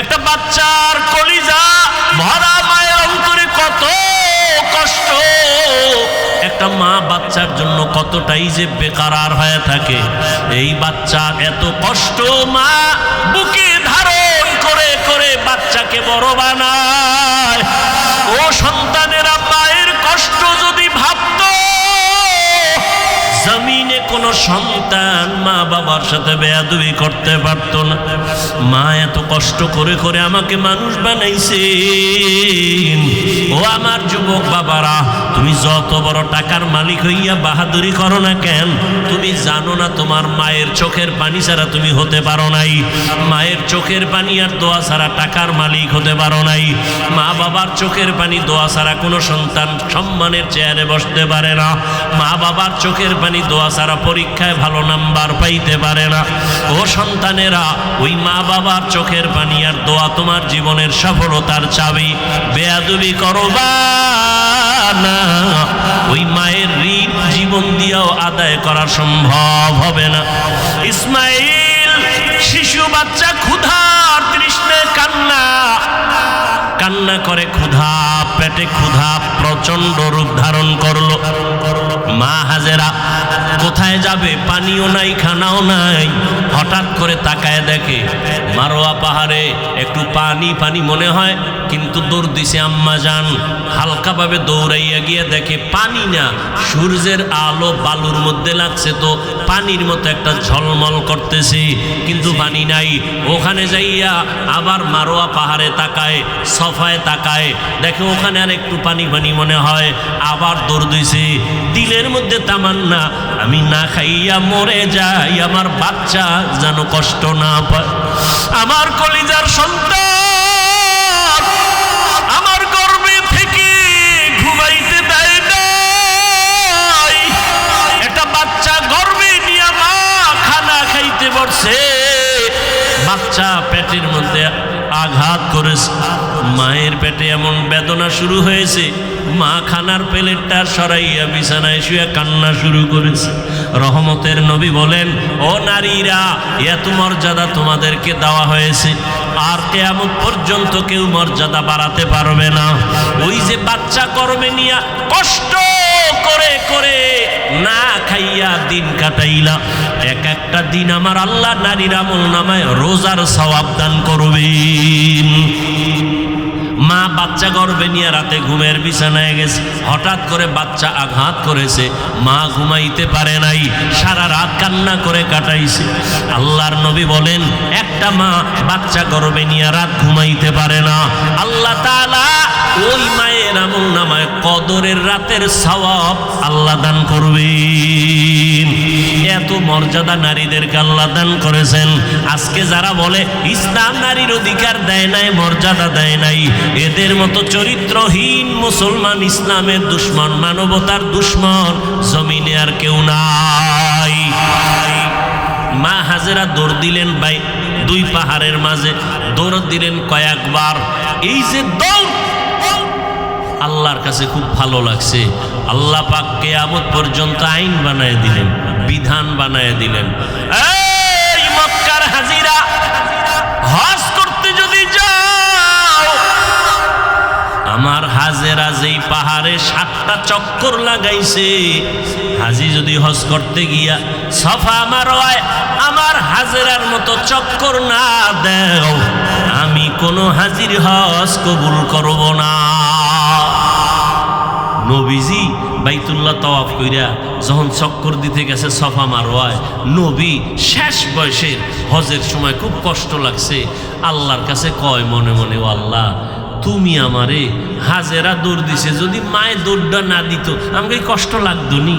একটা বাচ্চার কলিজা ভরা মায়ের অন্তরে কত কষ্ট, একটা মা বাচ্চার জন্য কতটাই যে বেকারার হয়ে থাকে। এই বাচ্চা এত কষ্ট মা বুকে ধারণ করে করে বাচ্চাকে বড় বানায়। ও সন্তানেরা, মায়ের কষ্ট যদি ভাবতো, জমিনে কোনো সন্তান মা বাবার সাথে বেয়াদবি করতে পারতো না। মা এত কষ্ট করে করে আমাকে মানুষ বানাইছেন। ও আমার যুবক বাবারা, তুমি যত বড় টাকার মালিক হইয়া বাহাদুরি করো না কেন, তুমি জানো না তোমার মায়ের চোখের পানি ছাড়া তুমি হতে পারো নাই। মায়ের চোখের পানি আর দোয়া ছাড়া টাকার মালিক হতে পারো নাই। মা বাবার চোখের পানি দোয়া ছাড়া কোনো সন্তান সম্মানের চেয়ারে বসতে পারে না। মা বাবার চোখের পানি দোয়া ছাড়া পরীক্ষায় ভালো নাম্বার পাইতে পারে না। ও সন্তানেরা, ওই মা বাবার চোখের পানি আর দোয়া তোমার জীবনের সফলতার চাবি। বেয়াদবি করবা না, ওই মায়ের ঋণ জীবন দিয়েও আদায় করা সম্ভব হবে না। ইসমাইল শিশু বাচ্চা ক্ষুধার তৃষ্ণায় কান্না করে, ক্ষুধা পেটে ক্ষুধা প্রচন্ড রূপ ধারণ করলো। মা হাজেরা কোথায় যাবে, পানিও নাই খানাও নাই। হঠাৎ করে তাকায় দেখে মারোয়া পাহাড়ে একটু পানি পানি মনে হয়, কিন্তু দৌড় দিছে আম্মা জান। হালকাভাবে দৌড়াইয়া গিয়ে দেখে পানি না, সূর্যের আলো বালুর মধ্যে লাগছে, তো পানির মতো একটা ঝলমল করতেছে, কিন্তু পানি নাই। ওখানে যাইয়া আবার মারোয়া পাহাড়ে তাকায়, সফায় তাকায়, দেখে ওখানে আর একটু পানি পানি মনে হয়। আবার দৌড় দিছে, দিলের মধ্যে তামান্না, আমি না খাইয়া মরে যাই, আমার বাচ্চা যেন কষ্ট না পায়। আমার কলিজার সন্তান আমার গর্ভে থেকে ঘুমাইতে দেয় নাই। একটা বাচ্চা গর্ভে নিয়ে মা খানা খাইতে বসছে, বাচ্চা পেটের মধ্যে আঘাত করেছে। মায়ের পেটে এমন বেদনা শুরু হয়েছে, মা খানার প্লেটটা সরাইয়া বিছানায় শুয়ে কান্না শুরু করেছে। রহমতের নবী বলেন, ও নারীরা, এত মর্যাদা তোমাদেরকে দেওয়া হয়েছে, আর কিয়ামত পর্যন্ত কেউ মর্যাদা বাড়াতে পারবে না। ওই যে বাচ্চা গর্ভে নিয়া কষ্ট করে করে না খাইয়া দিন কাটাইলা, এক একটা দিন আমার আল্লাহ নারীর আমলনামায় রোজার সওয়াব দান করবেন। মা বাচ্চা গর্ভে নিয়ে রাতে ঘুমের বিছানায় গেছে, হঠাৎ করে বাচ্চা আঘাত করেছে, মা ঘুমাইতে পারে নাই, সারা রাত কান্না করে কাটাইছে। আল্লাহর নবী বলেন, একটা মা বাচ্চা গর্ভে নিয়ে রাত ঘুমাইতে পারে না, আল্লাহ তাআলা ওই মায়ের আমলনামায় কদরের রাতের সওয়াব আল্লাহ দান করবেন। এত মর্যাদা নারীদেরকে আল্লাহ দান করেছেন। আজকে যারা বলে ইসলাম নারীর অধিকার দেয় নাই, মর্যাদা দেয় নাই, এদের মতো চরিত্রহীন মুসলমান, ইসলামের দুশ্মন, মানবতার দুশ্মন জমিনে আর কেউ নাই। মা হাজেরা দৌড় দিলেন ভাই, দুই পাহাড়ের মাঝে দৌড় দিলেন কয়েকবার। এই যে দৌড় আল্লাহর কাছে খুব ভালো লাগছে। আল্লাহ পাক কিয়ামত পর্যন্ত আইন বানায় দিলেন, বিধান বানায় দিলেন। এই মক্কার হাজিরা, হজ করতে যদি যাও, আমার হাজেরা যেই পাহাড়ে 7টা চক্কর লাগাইছে, হাজি যদি হজ করতে গিয়া সফা মারওয়ায় আমার হাজেরার মতো চক্কর না দেও, আমি কোনো হাজির হজ কবুল করব না। নবীজি বাইতুল্লাহ তাওয়াফ কইরা যখন চক্কর দিতে গেছে সফা মারওয়ায়, নবী শেষ বয়সের হজের সময় খুব কষ্ট লাগছে, আল্লাহর কাছে কয় মনে মনে, ও আল্লাহ, তুমি আমারে, হাজেরা দৌড় দিছে, যদি মায়ে দৌড়টা না দিত আমাকে কষ্ট লাগতো নি।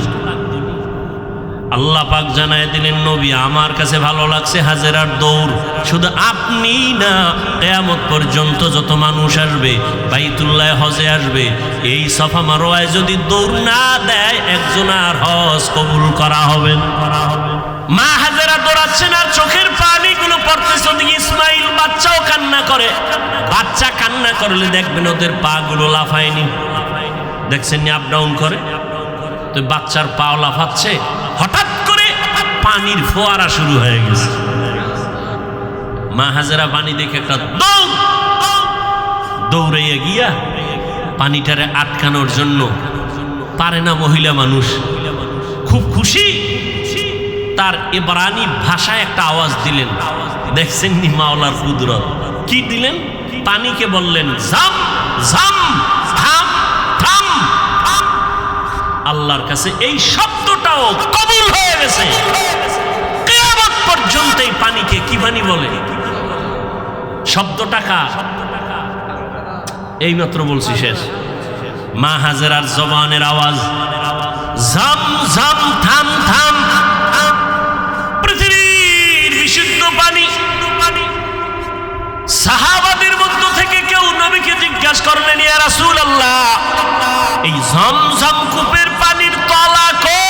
আল্লাহ পাক জানায় দিলেন, নবী, আমার কাছে ভালো লাগছে হাজেরার দৌড়, শুধু আপনি না, কিয়ামত পর্যন্ত যত মানুষ আসবে বাইতুল্লাহ হজে আসবে, এই সফা মারওয়ায় যদি দৌড় না দেয়, একজন আর হজ কবুল করা হবে না। মা হাজেরা দৌড়াচ্ছেন আর চোখের পানিগুলো পড়তেছে, ওদিকে ইসমাইল বাচ্চাও কান্না করে। বাচ্চা কান্না করলে দেখবেন ওদের পা গুলো লাফায়নি, দেখছেন নি, আপ ডাউন করে, তো বাচ্চার পা লাফাচ্ছে। হঠাৎ করে পানির ফোয়ারা শুরু হয়ে গেছে। মা হাজেরা পানি দেখে একটা দৌড়াইয়া গিয়া পানিটারে আটকানোর জন্য, পারে না মহিলা মানুষ, খুব খুশি, তার ইবরানি ভাষায় একটা আওয়াজ দিলেন। দেখছেন নি মাওলার কুদরত, কি দিলেন? পানিকে বললেন জাম জাম, থাম থাম। আল্লাহর কাছে এই শব্দটাও কবুল হয়ে গেছে। কিয়ামত পর্যন্ত এই পানিকে কি পানি বলে? শব্দটা এইমাত্র বলছি, শেষ। মা হাজেরার জবানের আওয়াজ জাম জাম, থাম থাম। পৃথিবীর বিশুদ্ধ পানি। সাহাবাদের মধ্য থেকে কেউ নবীকে জিজ্ঞাসা করলেন, ইয়া রাসূলুল্লাহ, এই জমজম কূপের পানির তলা কই?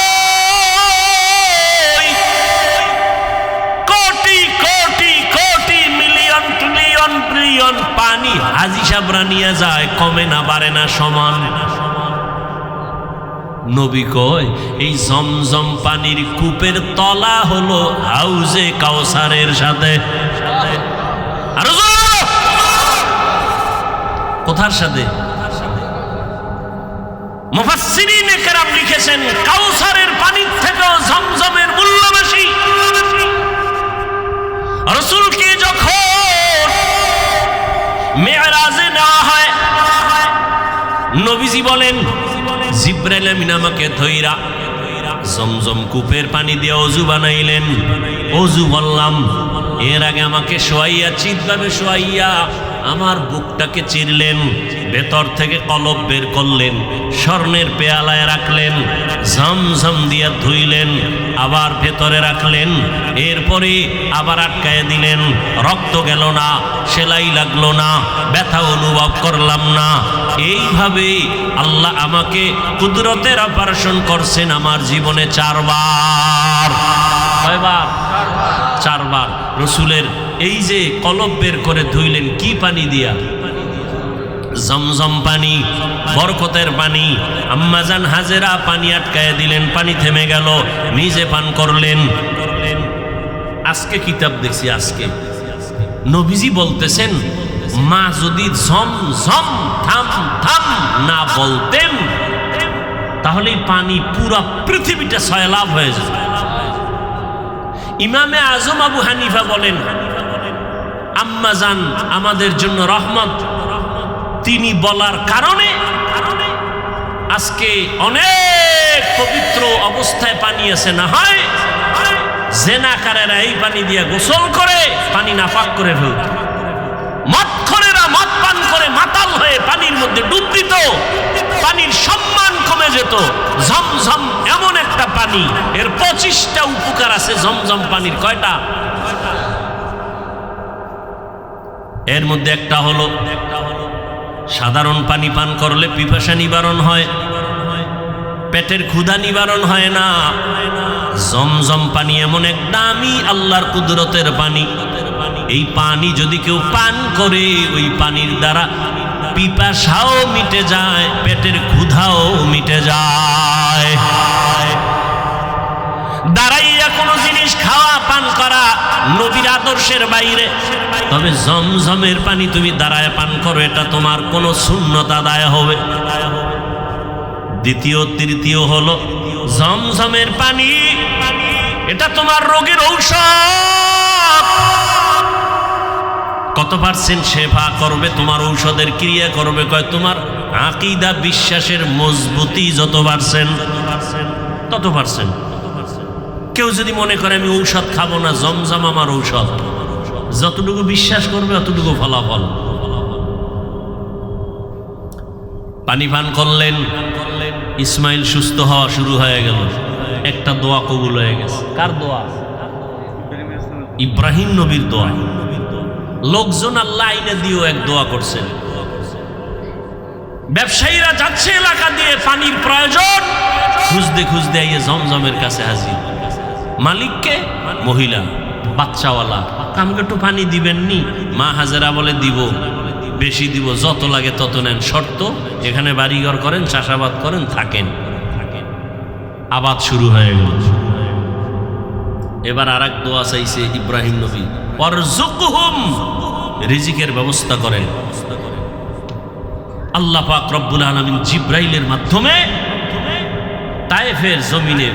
Crore crore crore, million trillion trillion পানি হাজী সাহেবরা নিয়ে যায়, কমে না বাড়ে না, সমান। নবী কয় এই জমজম পানির কূপের তলা হলো হাউজে কাউসারের সাথে। আর কোথার সাথে? মুফাসসিরিনে কেরাম লিখেছেন কাউসারের পানির থেকেও জমজমের মূল্য বেশি। রাসূলকে যখন মেরাজে নেওয়া হয়, নবীজি বলেন জিবরাইল আমিন আমাকে ধইরা জমজম কূপের পানি দিয়ে ওযু বানাইলেন। ওযু বললাম, এর আগে আমাকে শোয়াইয়া, চিৎভাবে শোয়াইয়া আমার বুকটাকে চিরলেন, ভেতর থেকে কলব বের করলেন, স্বর্ণের পেয়ালায় রাখলেন, ঝমঝম দিয়া ধুইলেন, আবার ভেতরে রাখলেন, এরপরে আবার আটকায় দিলেন। রক্ত গেল না, সেলাই লাগলো না, ব্যথা অনুভব করলাম না। এইভাবে আল্লাহ আমাকে কুদরতের অপারেশন করছেন আমার জীবনে 4 বার। কয়বার? 4 বার। রসুলের এই যে কলব বের করে ধুইলেন, কি পানি দিয়া? জমজম পানি, বরকতের পানি। আম্মাজান হাজেরা পানি আটকায় দিলেন, পানি থেমে গেল, নিজে পান করলেন। আজকে কিতাব দেখছি, আজকে নবীজি বলতেছেন, মা যদি ঝম ঝম থাম থাম না বলতেন, তাহলে পানি পুরা পৃথিবীটা সয়লাভ হয়ে যেত। ইমামে আজম আবু হানিফা বলেন, আম্মাজান আমাদের জন্য রহমত, তিনি বলার কারণে আজকে অনেক পবিত্র অবস্থায় পানি আছে। না হয় জেনাকারেরা এই পানি দিয়ে গোসল করে পানি নাপাক করে ফেলত, মদখোরেরা মদ পান করে মাতাল হয়ে পানির মধ্যে ডুব দিত, পানির সম্মান কমে যেত। ঝমঝম এমন একটা পানি, এর 25টা উপকার আছে ঝমঝম পানির। কয়টা? এর মধ্যে একটা হলো, সাধারণ পানি পান করলে পিপাসা নিবারণ হয়, পেটের ক্ষুধা নিবারণ হয় না। জমজম পানি এমন এক দামি আল্লাহর কুদরতের পানি, এই পানি যদি কেউ পান করে, ওই পানির দ্বারা পিপাসাও মিটে যায়, পেটের ক্ষুধাও মিটে যায়। দাঁড়াইয়া কোনো জিনিস খাওয়া পান করা নবীর আদর্শের বাইরে। তবে জমজমের পানি তুমি দাঁড়ায় পান করো, এটা তোমার কোনো সুন্নত আদায় হবে। দ্বিতীয় তৃতীয় হলো জমজমের পানি, এটা তোমার রোগের ঔষধ। কত পার্সেন্ট শেফা করবে, তোমার ঔষধের ক্রিয়া করবে? কয় তোমার আকীদা বিশ্বাসের মজবুতি যত পার্সেন্ট তত পার্সেন্ট। কেউ যদি মনে করে আমি ঔষধ খাবো না, জমজম আমার ঔষধ, যতটুকু বিশ্বাস করবে অতটুকু ফলাফল। পানি পান করলেন, ইসমাইল সুস্থ হওয়া শুরু হয়ে গেল, একটা দোয়া কবুল হয়ে গেছে। কার দোয়া? ইব্রাহিম নবীর দোয়া। লোকজন আল্লাহ আইনে দিয়েও এক দোয়া করছেন। ব্যবসায়ীরা যাচ্ছে এলাকা দিয়ে, পানির প্রয়োজন, খুঁজতে খুঁজতে আইয়ে জমজমের কাছে হাজির। মালিককে? মহিলা, বাচ্চাওয়ালা। আমাকে একটু পানি দিবেননি? মা হাজেরা বলে দিব, বেশি দিব, যত লাগে তত নেন, শর্ত এখানে বাড়িঘর করেন, চাষাবাদ করেন, থাকেন। আবাদ শুরু হয়ে গেল। এবার আর এক দোয়া চাইছে ইব্রাহিম নবী, ওয়ারযুকহুম, রিজিকের ব্যবস্থা করেন। আল্লাহ পাক রব্বুল আলামিন জিব্রাইলের মাধ্যমে তায়েফের জমিনে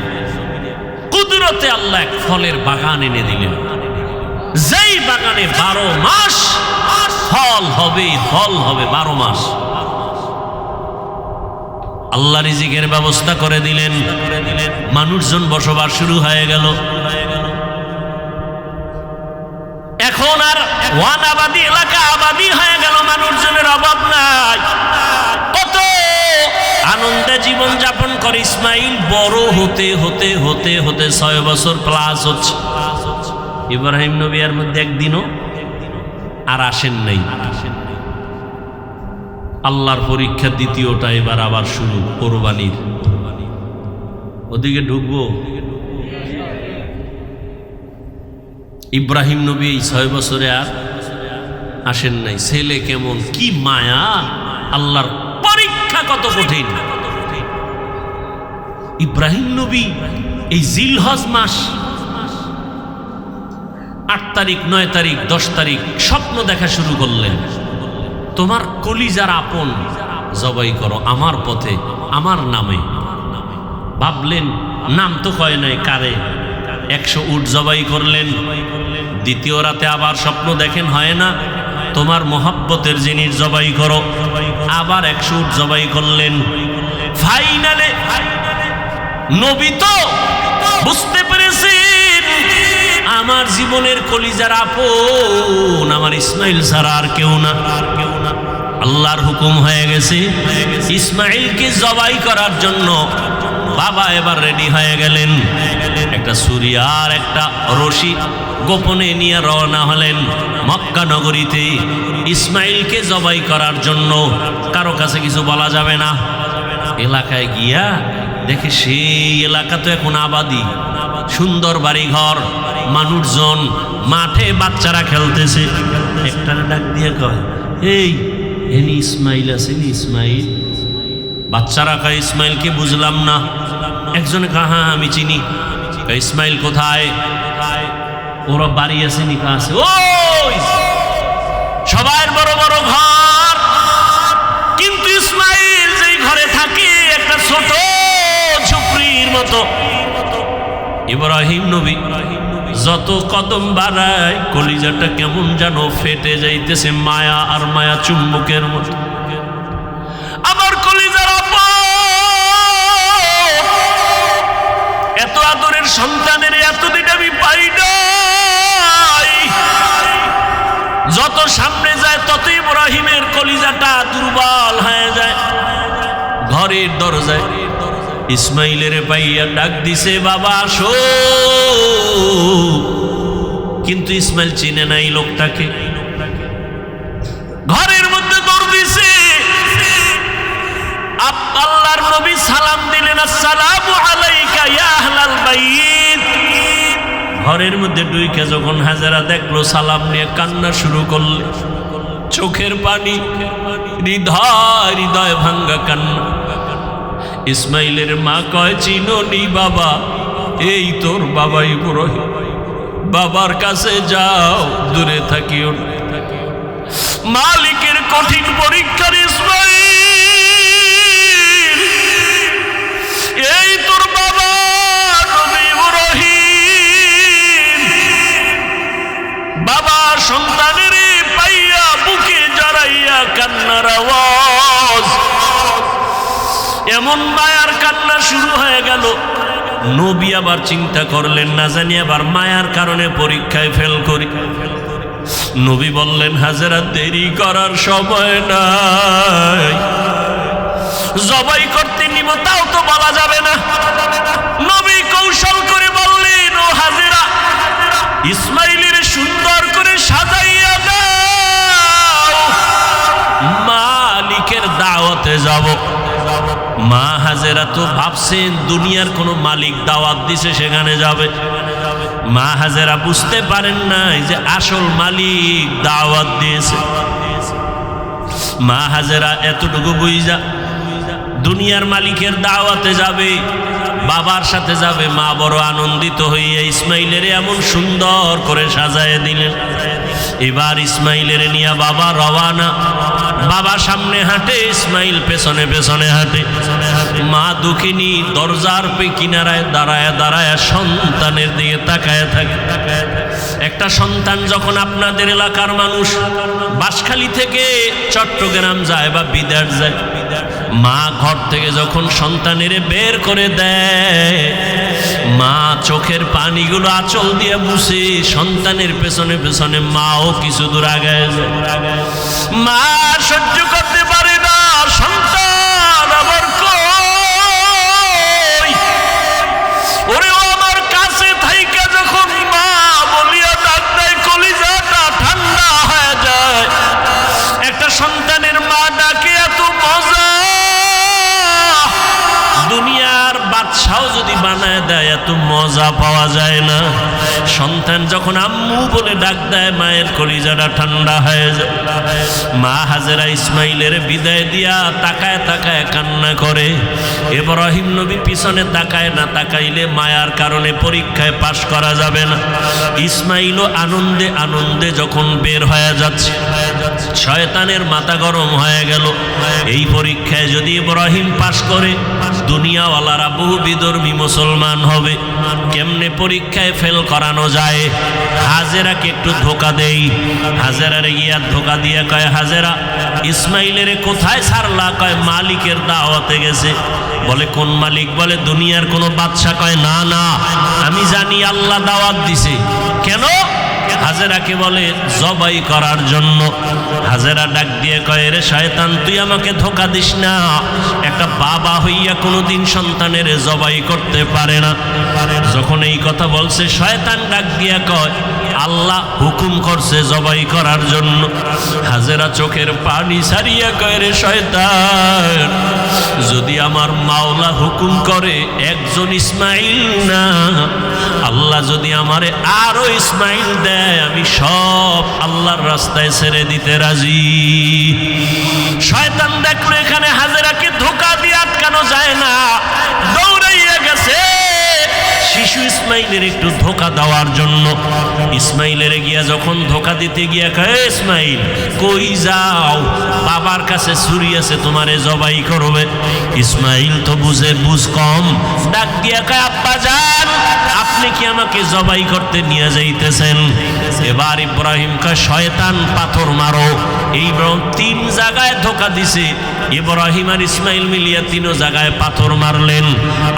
কুদরতে আল্লাহ এক ফলের বাগান এনে দিলেন, যেই বাগানে 12 মাস ফল হবে, ফল হবে 12 মাস। আল্লাহ রিজিকের ব্যবস্থা করে দিলেন, মানুষজন বসবাস শুরু হয়ে গেল। এখন আর ওয়ান আবাদি এলাকা আবাদি হয়ে গেল, মানুষজনের অভাব নাই, কত আনন্দে জীবন যাপন করে। ইসমাইল বড় হতে হতে হতে হতে 6 বছর প্লাস হচ্ছে। ইব্রাহিম নবী এর মধ্যে একদিনও আর আসেন নাই। আল্লাহর পরীক্ষা দ্বিতীয়টা এবার আবার শুরু, কোরবানির। ওদিকে ঢুকবো। ইব্রাহিম নবী এই 6 বছরে আর আসেন নাই। ছেলে কেমন, কি মায়া, আল্লাহর পরীক্ষা কত কঠিন। ইব্রাহিম নবী এই জিলহজ মাস 8 তারিখ 9 তারিখ 10 তারিখ স্বপ্ন দেখা শুরু করলেন, তোমার কলিজার আপন জবাই করো আমার পথে, আমার নামে। ভাবলেন, নাম তো কয় নাই কারে, 100 উট জবাই করলেন। দ্বিতীয় রাতে আবার স্বপ্ন দেখেন, হয় না, তোমার মহব্বতের জিনিস জবাই করো, আবার 100 উট জবাই করলেন। ফাইনালে নবী তো বুঝতে পেরেছেন আমার জীবনের কলিজার আপন আমার ইসমাইল ছাড়া আর কেউ না। আল্লাহর হুকুম হয়ে গেছে, ইসমাইলকে জবাই করার জন্য বাবা এবার রেডি হয়ে গেলেন। একটা ছুরি আর একটা রশি গোপনে নিয়ে রওনা হলেন মক্কা নগরীতে ইসমাইলকে জবাই করার জন্য। কারো কাছে কিছু বলা যাবে না। এলাকায় গিয়া দেখে সেই এলাকা তো এখন আবাদি, সুন্দর বাড়িঘর, মানুষজন, মাঠে বাচ্চারা খেলতেছে। একটা ডাক দিয়ে কয়, এই এনি ইসমাইল আছে, ইসমাইল। বাচ্চারা কয়, ইসমাইলকে বুঝলাম না। একজনে কয়, হ্যাঁ আমি চিনি। ইসমাইল কোথায়? ওরা বাড়ি আছে নি? আছে। ওই সবাই বড় বড় ঘর, কিন্তু ইসমাইল যেই ঘরে থাকে একটা ছোট ঝুপড়ির মতো। ইব্রাহিম নবী যত কদম বাড়ায় কলিজাটা কেমন যেন ফেটে যাইতেছে, মায়া আর মায়া চুম্বকের মতো। আমার কলিজার এত আদরের সন্তানের এতদিন আমি পাই নাই। যত সামনে যায় তত ইব্রাহিমের কলিজাটা দুর্বল হয়ে যায়। ঘরের দরজায় ইসমাইলের পাইয়া ডাক দিছে, বাবা আসো। কিন্তু ইসমাইল চিনে নাই লোকটাকে। ঘরের মধ্যে দৌড় দিছে। আল্লাহর নবী সালাম দিলেন, আসসালামু আলাইকা ইয়া আহলাল বাইত। ঘরের মধ্যে ঢুইকে যখন হাজেরা দেখলো, সালাম নিয়ে কান্না শুরু করলে, চোখের পানি, হৃদয় হৃদয় ভাঙ্গা কান্না। ইসমাইলের মা কয়, চিনো নি বাবা, এই তোর বাবা ইব্রাহিম। বাবার কাছে যাও, দূরে থাকিও। মালিকের কঠিন পরীক্ষার ইসমাইল, এই তোর বাবা নবী ইব্রাহিম। বাবা সন্তানের পাইয়া বুকে জড়াইয়া কান্নার আওয়াজ, এমন মায়ার কান্না শুরু হয়ে গেল। নবী আবার চিন্তা করলেন, না জানি আবার মায়ার কারণে পরীক্ষায় ফেল করি। নবী বললেন, হাজেরা দেরি করার সময় নাই, জবাই করতে নিব তাও তো বলা যাবে না। নবী কৌশল করে বললেন, ও হাজেরা, ইসমাইলের সুন্দর করে সাজাইয়া দাও, মালিকের দাওয়াতে যাব। মা হাজেরা তো ভাবছেন দুনিয়ার কোনো মালিক দাওয়াত দিছে সেখানে যাবে। মা হাজেরা বুঝতে পারেন নাই যে আসল মালিক দাওয়াত দিয়েছে। মা হাজেরা এতটুকু বুঝা দুনিয়ার মালিকের দাওয়াতে যাবে, বাবার সাথে যাবে। মা বড় আনন্দিত হইয়া ইসমাইলের এমন সুন্দর করে সাজায় দিলেন। এবার ইসমাইলের নিয়ে বাবা রওয়ানা। বাবা সামনে হাঁটে, ইসমাইল পেছনে পেছনে হাঁটে। মা দুঃখিনী দরজার কিনারায় দাঁড়ায় দাঁড়ায় সন্তানের দিকে তাকায় থাকে। একটা সন্তান যখন আপনাদের এলাকার মানুষ বাঁশখালী থেকে চট্টগ্রাম যায় বা বিদেশ যায়, মা ঘর থেকে যখন সন্তানের বের করে দেয়, মা চোখের পানিগুলো আঁচল দিয়ে মুছে সন্তানের পেছনে পেছনে মাও কিছু দূর আগায় যায়। মা সহ্য করতে পারে না, সন্তান আমার কই, ওরে আমার কাছে থাইকা যখন মা বলিয়া ডাক দেয়, কলিজাটা ঠান্ডা হয়ে যায়। একটা সন্তানের মা ডাকে এত মজা, দুনিয়ার বাদশাও যদি বানায় দেয় এত মজা পাওয়া যায় না। সন্তান যখন আম্মু বলে ডাক দেয়, মায়ের কলিজাটা ঠান্ডা হয়ে যায়। মা হাজেরা ইসমাইলের বিদায় দিয়া তাকায় তাকায় কান্না করে। ইব্রাহিম নবী পিছনে তাকায় না, তাকাইলে মায়ার কারণে পরীক্ষায় পাশ করা যাবে না। ইসমাইলও আনন্দে আনন্দে যখন বের হয়ে যাচ্ছে, শয়তানের মাথা গরম হয়ে গেল। এই পরীক্ষায় যদি ইব্রাহিম পাশ করে, দুনিয়াওয়ালারা বহু বিধর্মী মুসলমান হবে। কেমনে পরীক্ষায় ফেল করানো যায়? হাজেরাকে একটু ধোকা দেই। হাজেরারে গিয়া ধোকা দিয়ে কয়, হাজেরা ইসমাইলের কোথায় ছাড়লা? কয় মালিকের দাওয়াতে গেছে। বলে কোন মালিক? বলে দুনিয়ার কোনো বাদশা। কয় না না, আমি জানি আল্লাহ দাওয়াত দিছে। কেন? হাজেরাকে বলে জবাই করার জন্য। হাজেরা ডাক দিয়ে কয়, রে শয়তান, তুই আমাকে ধোকা দিস না। একটা বাবা হইয়া কোনোদিন সন্তানের জবাই করতে পারে না। যখন এই কথা বলছে, শয়তান ডাক দিয়া কয়, আল্লাহ হুকুম করছে জবাই করার জন্য। হাজেরা চোখের পানি ছাড়িয়া কয়, রে শয়তান, যদি আমার মাওলা হুকুম করে একজন ইসমাইল না, আল্লাহ যদি আমারে আরো ইসমাইল দেয়, আমি সব আল্লাহর রাস্তায় ছেড়ে দিতে রাজি। শয়তান দেখলো এখানে হাজেরাকে ধোকা দিয়ে আটকানো যায় না, দৌড়াইয়া গেছে শিশু ইসমাইলের একটু ধোকা দেওয়ার জন্য। ইসমাইলের গিয়া যখন ধোকা দিতে গিয়া কয়, ইসমাইল কই যাও? বাবার কাছে ছুরি আছে, তোমারে জবাই করবে। ইসমাইল তো বুঝ কম, ডাক দিয়া কয়, আব্বা যান, আপনি কি আমাকে জবাই করতে নিয়ে যাইতেছেন? এবার ইব্রাহিম কয়, শয়তান পাথর মারো। এই তিন জায়গায় ধোকা দিছে। ইব্রাহিম আর ইসমাইল মিলিয়া তিন জায়গায় পাথর মারলেন।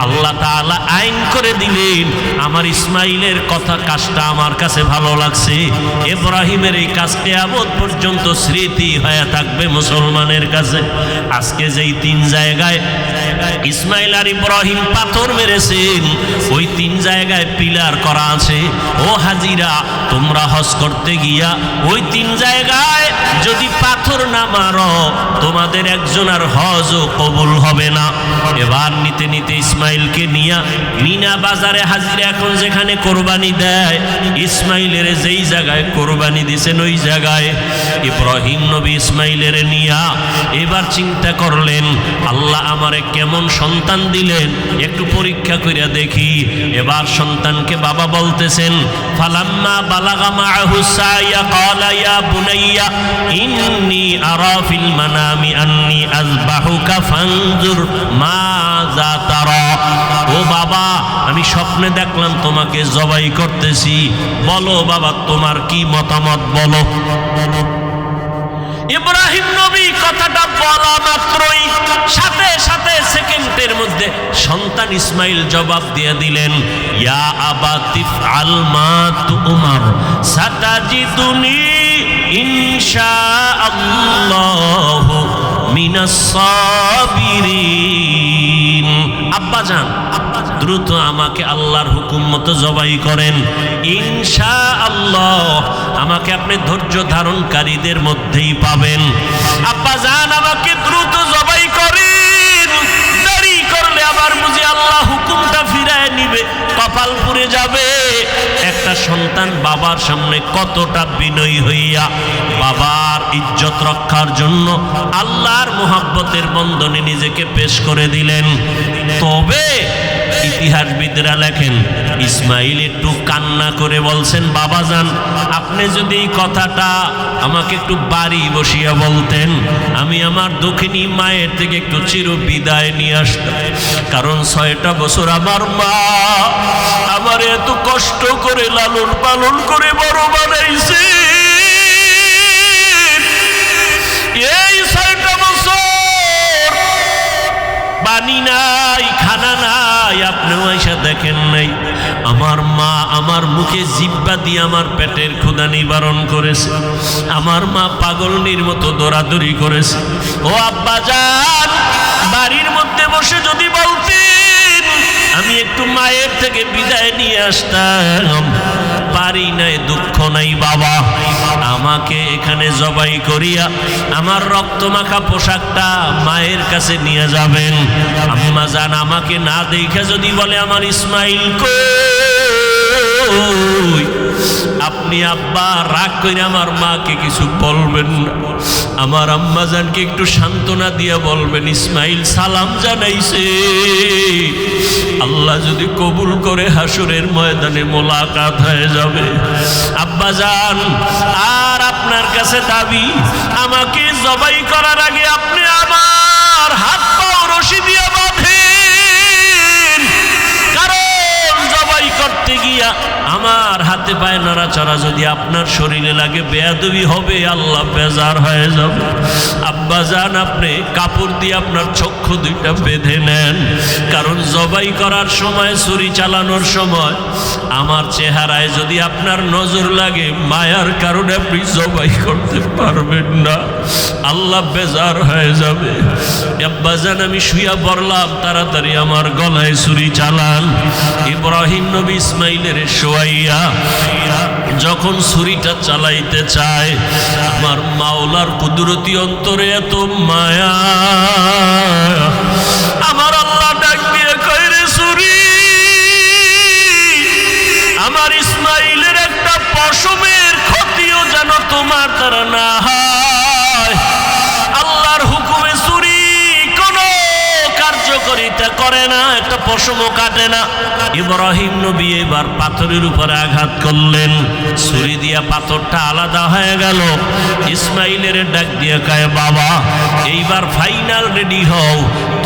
আল্লাহ তাআলা আইন করে দিলেন, আমার ইসমাইলের কথা কাজটা আমার কাছে ভালো লাগছে। ইব্রাহিমের এই কাজ কিয়ামত পর্যন্ত স্মৃতি হয়ে থাকবে মুসলমানের কাছে। আজকে যেই তিন জায়গায় ইসমাইল আর ইব্রাহিম পাথর মেরেছেন, ওই তিন জায়গায় পিলার করা আছে। ও হাজিরা, তোমরা হজ করতে গিয়া ওই তিন জায়গায় যদি পাথর না মারো, তোমাদের একজন আর হজও কবুল হবে না। এবার নিতে নিতে ইসমাইলকে নিয়া মিনা বাজারে হাজিরা এখন যেখানে কোরবানি দেয়, ইসমাইলের যেই জায়গায় কোরবানি দিছেন ওই জায়গায় ইব্রাহিম নবী ইসমাইলের নিয়া এবার চিন্তা করলেন, আল্লাহ আমারে কেমন সন্তান দিলেন, একটু পরীক্ষা করিয়া দেখি। এবার সন্তানকে বাবা বলতেছেন, ফালাম্মা বালাগা মাআহু সায়া ক্বালা ইয়া বুনাইয়া ইন্নী আরা ফিল মানামি আন্নী আযবাহুকা ফানজুর মাযা তারা। ও বাবা, আমি স্বপ্নে দেখলাম তোমাকে জবাই করতেছি, বলো বাবা তোমার কি মতামত বলো। ইব্রাহিম নবী কথাটা বলা মাত্রই সাথে সাথে সেকেন্ডের মধ্যে সন্তান ইসমাইল জবাব দিয়ে দিলেন, ইয়া আবাতি ফাল মা তুমার সাতাজিদুনি ইনশাআল্লাহু মিনাস সাবিরিন। আব্বাজান, দ্রুত আমাকে আল্লাহর হুকুম মতো জবাই করেন, ইনশাআল্লাহ আমাকে আপনি ধৈর্য ধারণকারীদের মধ্যেই পাবেন। আব্বাজান, আমাকে দ্রুত জবাই করেন, দেরি করলে আবার বুঝি আল্লাহ হুকুমটা ফিরায় নিবে, কপাল পুড়ে যাবে। একটা একটা সন্তান বাবার সামনে কতটা বিনয়ী হইয়া বাবার ইজ্জত রক্ষার জন্য আল্লাহর মুহাব্বতের বন্ধনে নিজেকে পেশ করে দিলেন। তবে ইতিহাসবিদরা লেখেন ইসমাইল একটু কান্না করে বলছেন, বাবাজান আপনি যদি এই কথাটা আমাকে একটু বাড়ি বসিয়া বলতেন, আমি আমার দুঃখিনী মায়ের থেকে একটু চির বিদায় নিয়ে আসতাম। কারণ 6টা বছর আমার মা আমার এত কষ্ট করে লালন পালন করে বড় বানাইছে। এই 6টা বছর পানি নাই, খানা নাই, আপনিও এসে দেখেন নাই। আমার মা আমার মুখে জিহ্বা দিয়ে আমার পেটের ক্ষুধা নিবারণ করেছে। আমার মা পাগলনির মতো দৌড়াদৌড়ি করেছে। ও আব্বাজান, বাড়ির মধ্যে বসে যদি বলতেন আমি একটু মায়ের থেকে বিদায় নিয়ে আসতাম। পারি নাই, দুঃখ নাই বাবা, আমাকে এখানে জবাই করিয়া আমার রক্তমাখা পোশাকটা মায়ের কাছে নিয়ে যাবেন। আম্মা জান আমাকে না দেখে যদি বলে আমার ইসমাইল কই, আপনি আব্বা রাগ করে আমার মাকে কিছু বলবেন না। আমার আম্মা জানকে একটু সান্ত্বনা দিয়ে বলবেন ইসমাইল সালাম জানাইছে। আল্লাহ যদি কবুল করে হাসরের ময়দানে মোলাকাত হয়ে যাবে। আব্বা জান আর আপনার কাছে দাবি, আমাকে জবাই করার আগে আপনি আমার হাত পা রশি দিয়ে বাঁধেন। কারণ জবাই করতে গিয়া আমার হাতে পায়ে নাড়াচাড়া যদি আপনার শরীরে লাগে বেয়াদবি হবে, আল্লাহ বেজার হয়ে যাবে। আব্বা জান আপনি কাপড় দিয়ে আপনার চক্ষু দুইটা বেঁধে নেন। কারণ জবাই করার সময়, ছুরি চালানোর সময় আমার চেহারায় যদি আপনার নজর লাগে, মায়ার কারণে আপনি জবাই করতে পারবেন না, আল্লাহ বেজার হয়ে যাবে। আব্বা জান আমি শুয়া পড়লাম, তাড়াতাড়ি আমার গলায় ছুরি চালান। ইব্রাহিম নবী ইসমাইলের শোয়াইয়া যখন ছুরিটা চালাইতে চায়, আমার মাওলার কুদরতি অন্তরে এত মায়া, আমার আল্লাহ ডাক দিয়ে কয় রে ছুরি, আমার ইসমাইলের একটা পশমের ক্ষতিও যেন তোমার দ্বারা না হয়। আল্লাহর হুকুমে ছুরি কোনো কার্যকারিতা করে না, একটা পশমও কাটে না। ইব্রাহিম নবী এবার পাথরের উপরে আঘাত করলেন, ছুরি দিয়া পাথরটা আলাদা হয়ে গেল। ইসমাইলের ডাক দিয়ে কয় বাবা এইবার ফাইনাল রেডি হও,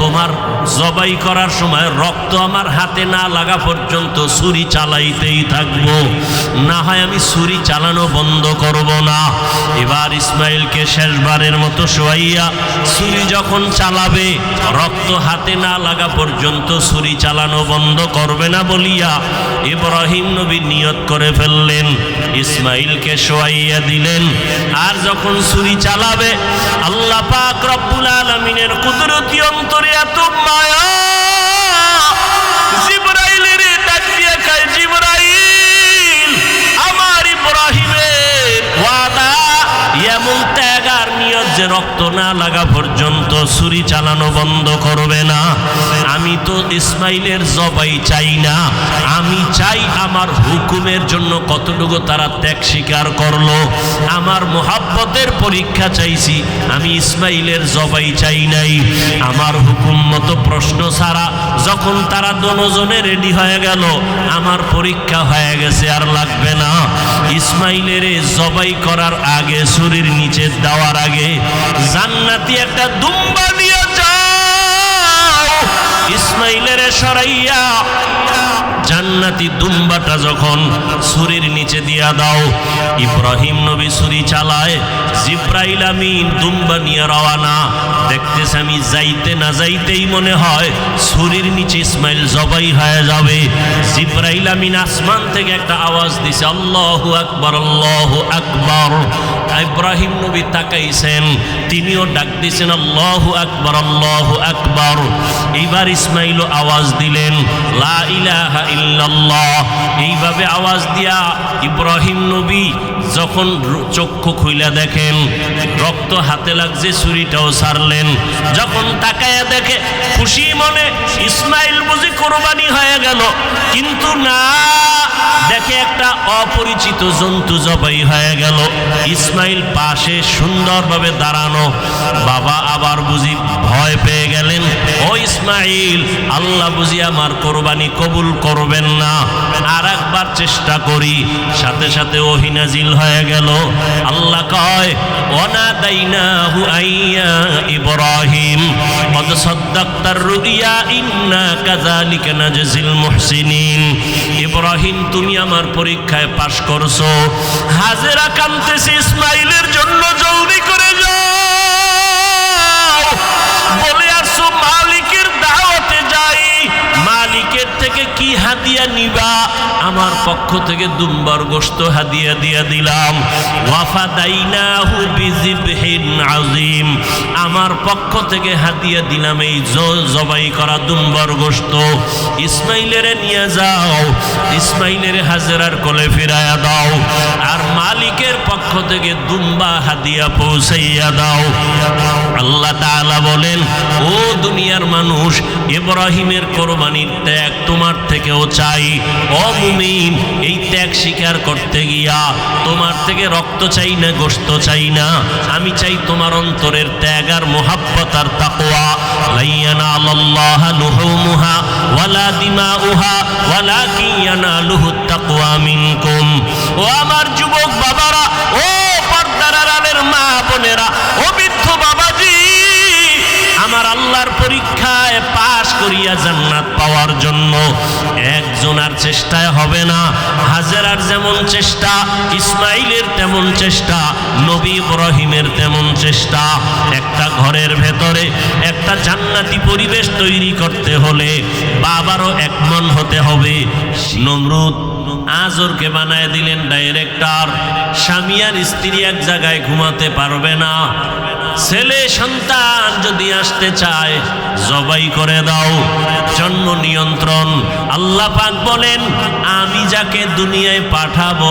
তোমার জবাই করার সময় রক্ত আমার হাতে না লাগা পর্যন্ত ছুরি চালাইতেই থাকবো, না হয় আমি ছুরি চালানো বন্ধ করব না। এবার ইসমাইলকে শেষবারের মতো শোয়াইয়া ছুরি যখন চালাবে, রক্ত হাতে না লাগা পর্যন্ত ছুরি চালানো বন্ধ করবে না বলিয়া ইব্রাহিম নবী নিয়ত করে ফেললেন। ইসমাইলকে শোয়াইয়া দিলেন, আর যখন ছুরি চালাবে আল্লাহ পাক রব্বুল আলামিনের কুদরতি অন্তরে এত মায়া, জিবরাইলের ডাক দিয়ে কয় জিবরাইল, আমার ইব্রাহিমের ওয়াদা এমন ত্যাগ আর নিয়ত যে রক্ত না লাগা পর্যন্ত ছুরি চালানো বন্ধ করবে না। আমি তো ইসমাইলের জবাই চাই না, আমি চাই আমার হুকুমের জন্য কতটুকু তারা ত্যাগ স্বীকার করলো। আমার মোহাব্বতের পরীক্ষা চাইছি, আমি ইসমাইলের জবাই চাই নাই। আমার হুকুম মতো প্রশ্ন ছাড়া যখন তারা দুজনে রেডি হয়ে গেল, আমার পরীক্ষা হয়ে গেছে, আর লাগবে না। ইসমাইলের জবাই করার আগে, ছুরির নিচে দেওয়ার আগে জান্নাতি একটা দুম্বা নিয়ে যাও। ইসমাইলের সরাইয়া জান্নাতি দুম্বাটা যখন ছুরির নিচে দিয়া দাও, ইব্রাহিম নবী ছুরি চালায়, জিব্রাইল আমিন দুম্বা নিয়ে রওয়ানা। দেখতেছে আমি যাইতে না যাইতেই মনে হয় ছুরির নিচে ইসমাইল জবাই হয়ে যাবে। জিব্রাইল আমিন আসমান থেকে একটা আওয়াজ দিছে, আল্লাহু আকবার, আল্লাহু আকবার। ইব্রাহিম নবী তাকাইছেন, তিনিও ডাক দিয়েছেন আল্লাহু আকবার, আল্লাহু আকবার। এইবার ইসমাইলও আওয়াজ দিলেন লা ইলাহা ইল্লাল্লাহ। এইভাবে আওয়াজ দিয়া ইব্রাহিম নবী যখন চক্ষু খুইলা দেখেন রক্ত হাতে লাগছে, ছুরিটাও ছাড়লেন। যখন তাকায়া দেখে খুশি মনে ইসমাইল বুঝি কোরবানি হয়ে গেল, কিন্তু না, দেখে একটা অপরিচিত জন্তু জবাই হয়ে গেল। ইসমাইল পাশে সুন্দরভাবে দাঁড়ানো। বাবা আবার বুঝি ভয় পেয়ে গেলেন, ও ইসমাইল, আল্লাহ বুঝি আমার কোরবানি কবুল করবেন না, আর একবার চেষ্টা করি। সাথে সাথে ওহী নাজিল হয়ে গেল। আল্লাহ কয়, ওয়ানাদাইনাহু আইয়া ইব্রাহিম কদ সাদ্দাকতার রুইয়া ইন্না কাযালিকা নাজজিল মুহসিনিন। ইব্রাহিম, তুমি আমার পরীক্ষায় পাশ করছো। হাজেরা কাঁদতেছে ইসমাইলের জন্য, জলদি করে যাও, বলে আসছো মালিকের দাওয়াতে যাই। মালিকের থেকে কি হাদিয়া নিবা? আমার পক্ষ থেকে দুম্বার গোশত হাদিয়া দিয়া দিলাম। ওয়াফাদাইনাহু বিযিবহিন আযীম, আমার পক্ষ থেকে হাদিয়া দিলাম এই জবাই করা দুম্বার গোশত। ইসমাইলের নিয়ে যাও, ইসমাইলের হাজেরার কোলে ফিরায়া দাও, আর মালিকের পক্ষ থেকে দুম্বা হাদিয়া পৌঁছাইয়া দাও। আল্লাহ তাআলা বলেন, ও দুনিয়ার মানুষ, ইব্রাহিমের কোরবানির ত্যাগ তোমার থেকেও চাই। ও মুমিন, এই ত্যাগ স্বীকার করতে গিয়া তোমার থেকে রক্ত চাই না, গোশত চাই না, আমি চাই তোমার অন্তরের ত্যাগ আর মুহাব্বত আর তাকওয়া। লা ইয়ানালাল্লাহু লুহুমুহা ওয়ালা দিমাউহা ওয়ালাকিন ইয়ানালুহুত তাকওয়া মিনকুম। ও আমার যুবক বাবারা, ও পর্দার আড়ালের মা বোনেরা, ও বৃদ্ধ বাবাজি, আমার আল্লাহর পরীক্ষায় পাশ করিয়া জান্নাত পাওয়ার জন্য একজনের চেষ্টায় হবে না। হাজেরার যেমন চেষ্টা, ইসমাইলের তেমন চেষ্টা, নবী ইব্রাহিমের তেমন চেষ্টা। একটা ঘরের ভেতরে একটা জান্নাতি পরিবেশ তৈরি করতে হলে বাবারও এক মন হতে হবে। নমরুদ আজরকে বানায় দিলেন ডাইরেক্টর। স্বামী আর স্ত্রী এক জায়গায় ঘুমাতে পারবে না। ছেলে সন্তান যদি আসতে চায় জবাই করে দাও, জন্ম নিয়ন্ত্রণ। আল্লাহ পাক বলেন, আমি যাকে দুনিয়ায় পাঠাবো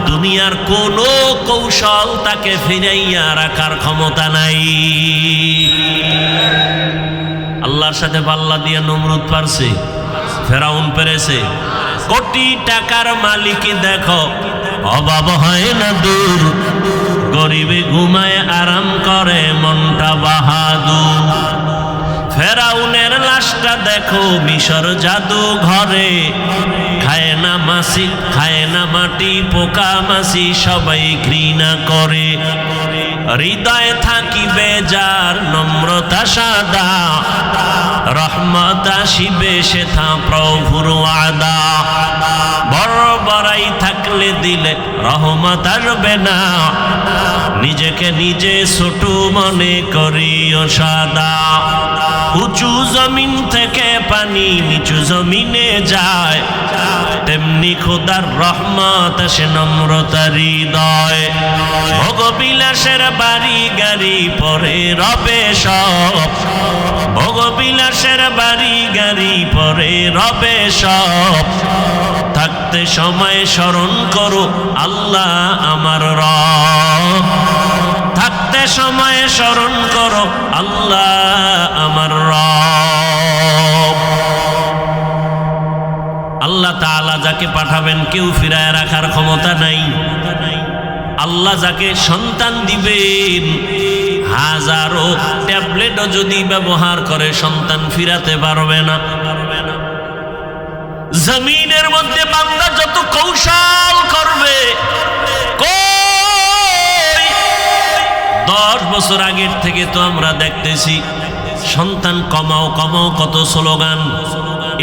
দুনিয়ার কোনো কৌশল তাকে ফিরাইয়া রাখার ক্ষমতা নাই। আল্লাহর সাথে পাল্লা দিয়ে নমরুদ পারছে, ফেরাউন পেরেছে। কোটি টাকার মালিক দেখো, অভাব হয় না দূর, গরিবে ঘুমায় আরাম করে মনটা বাহাদুর। ফেরাউনের লাশটা দেখো মিশর জাদু ঘরে, খায় না মাছি, খায় না মাটি, পোকা মাছি সবাই ঘৃণা করে। হৃদয়ে থাকিবে যার নম্রতা সাদা, রহমত আসিবে সেথা প্রভুর ওয়াদা। বড় বড়াই থাকলে দিলে রহমত আসবে না, নিজেকে নিজে ছোট মনে করিও সাদা। উঁচু জমিন থেকে পানি নিচু জমিনে যায়, তেমনি খোদার রহমত আসে নম্রতার হৃদয়। ভোগবিলাসের বাড়ি গাড়ি পরে রবে সব, ভোগবিলাসের বাড়ি গাড়ি পরে রবে সব। থাকতে সময় স্মরণ করো আল্লাহ আমার রব, থাকতে সময় স্মরণ করো আল্লাহ আমার রব। আল্লাহ তাআলা যাকে পাঠাবেন কেউ ফিরায় রাখার ক্ষমতা নাই। আল্লাহ যাকে সন্তান দিবেন, হাজারো ট্যাবলেটও যদি ব্যবহার করে সন্তান ফিরাতে পারবে না। জমিনের মধ্যে বান্দা যত কৌশল করবে, 10 বছর আগের থেকে তো আমরা দেখতেছি সন্তান কমাও কমাও কত স্লোগান।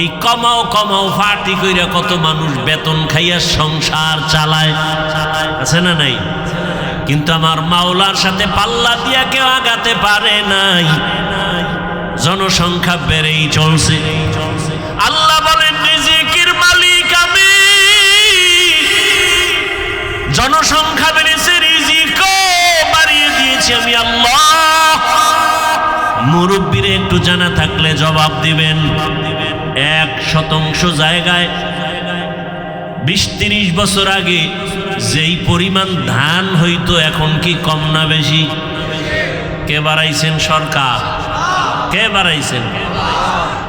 এই কমাও কমাও ফাটি কইরা কত মানুষ বেতন খাইয়া সংসার চালায়, আছে না নাই? কিন্তু আমার মাওলার সাথে পাল্লা দিয়া কেউ আগাতে পারে নাই। জনসংখ্যা বেড়েই চলছে। আল্লাহ বলেন, রিজিকের মালিক আমি। জনসংখ্যা বেড়েছে, রিজিকও বাড়িয়ে দিয়েছি আমি আল্লাহ। মুরব্বীরে একটু জানা থাকলে জবাব দিবেন। 1% জায়গায় 20-30 বছর আগে যেই পরিমাণ ধান হইতো এখন কি কম না বেশি? কে বাড়াইছেন? সরকার। কে বাড়াইছেন?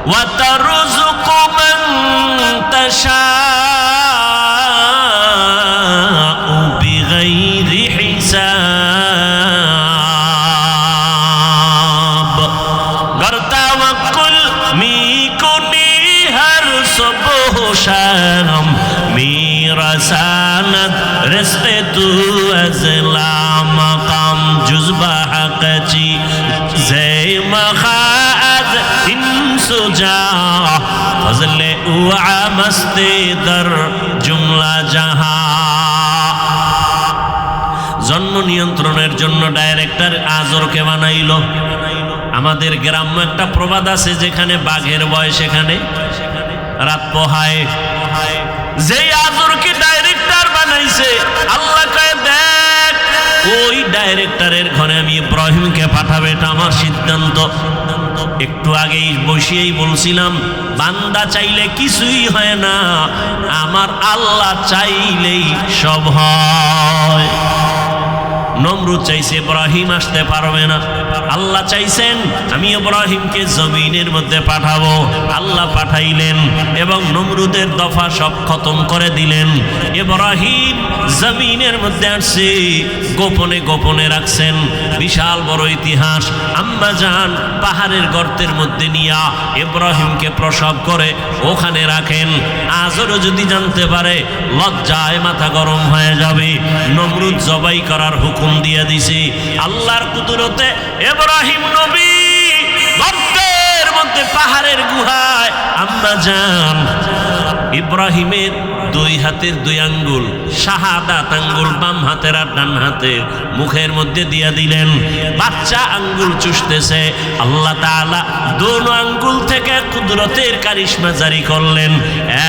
ওয়াতারযুকু মান তাশাউ বিগাইরি হিসাব। गर तवक्कुल मी कुनी हर सुबह शाम मेरा सानत रिश्ते तू अज़ला मकाम जुज़बा हक़ची ज़े मखाज़ इंसुजा फज़ले उआ मस्ते दर जुमला जहां। জন্ম নিয়ন্ত্রণের জন্য ডাইরেক্টর আজরকে বানাইলো। আমাদের গ্রাম্য একটা প্রবাদ আছে, যেখানে বাঘের ভয় সেখানে রাত পোহায়। যেই আজরকে ডাইরেক্টর বানাইছে, আল্লাহ কয় দেখ ওই ডাইরেক্টরের ঘরে আমি ইব্রাহিমকে পাঠাবে, এটা আমার সিদ্ধান্ত। একটু আগেই বসিয়েই বলছিলাম, বান্দা চাইলে কিছুই হয় না, আমার আল্লাহ চাইলেই সব হয়। নমরুদ চাইছে ইব্রাহিম আসতে পারবে না, আল্লাহ চাইছেন আমি ইব্রাহিমকে জমিনের মধ্যে পাঠাবো, আল্লাহ পাঠাইলেন এবং নমরুদের দফা সব খতম করে দিলেন। ইব্রাহিম জমিনের মধ্যে আসছে, গোপনে গোপনে রাখছেন। বিশাল বড় ইতিহাস। আম্মা জান পাহাড়ের গর্তের মধ্যে নিয়া ইব্রাহিমকে প্রসব করে ওখানে রাখেন। আজও যদি জানতে পারে লজ্জায় মাথা গরম হয়ে যাবে। নমরুদ জবাই করার হুকুম দিয়ে দিছে। আল্লাহর কুদরতে ইব্রাহিম নবী গর্তের মধ্যে পাহাড়ের গুহায় আম্মা জান ইব্রাহিমের দুই হাতের দুই আঙ্গুল, শাহাদাত আঙ্গুল বাম হাতের আর ডান হাতের মুখের মধ্যে দিয়ে দিলেন। বাচ্চা আঙ্গুল চুষতেছে, আল্লাহ তাআলা দোনো আঙ্গুল থেকে কুদরতের কারিশমা জারি করলেন।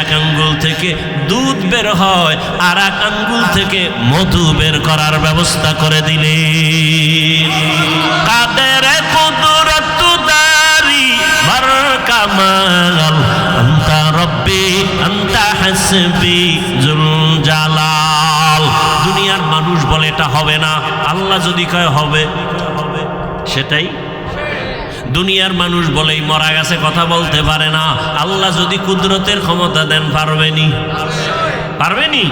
এক আঙ্গুল থেকে দুধ বের হয়, আর এক আঙ্গুল থেকে মধু বের করার ব্যবস্থা করে দিলেন। কাদের কুদরত দারি বার কামাল আনতা রব্বি আনতা হাসবি জুল জালাল। দুনিয়ার মানুষ বলে এটা হবে না, আল্লাহ যদি কয় হবে সেটাই। দুনিয়ার মানুষ বলেই মরা গেছে কথা বলতে পারে না, আল্লাহ যদি কুদরতের ক্ষমতা দেন পারবেনি? পারবেনি?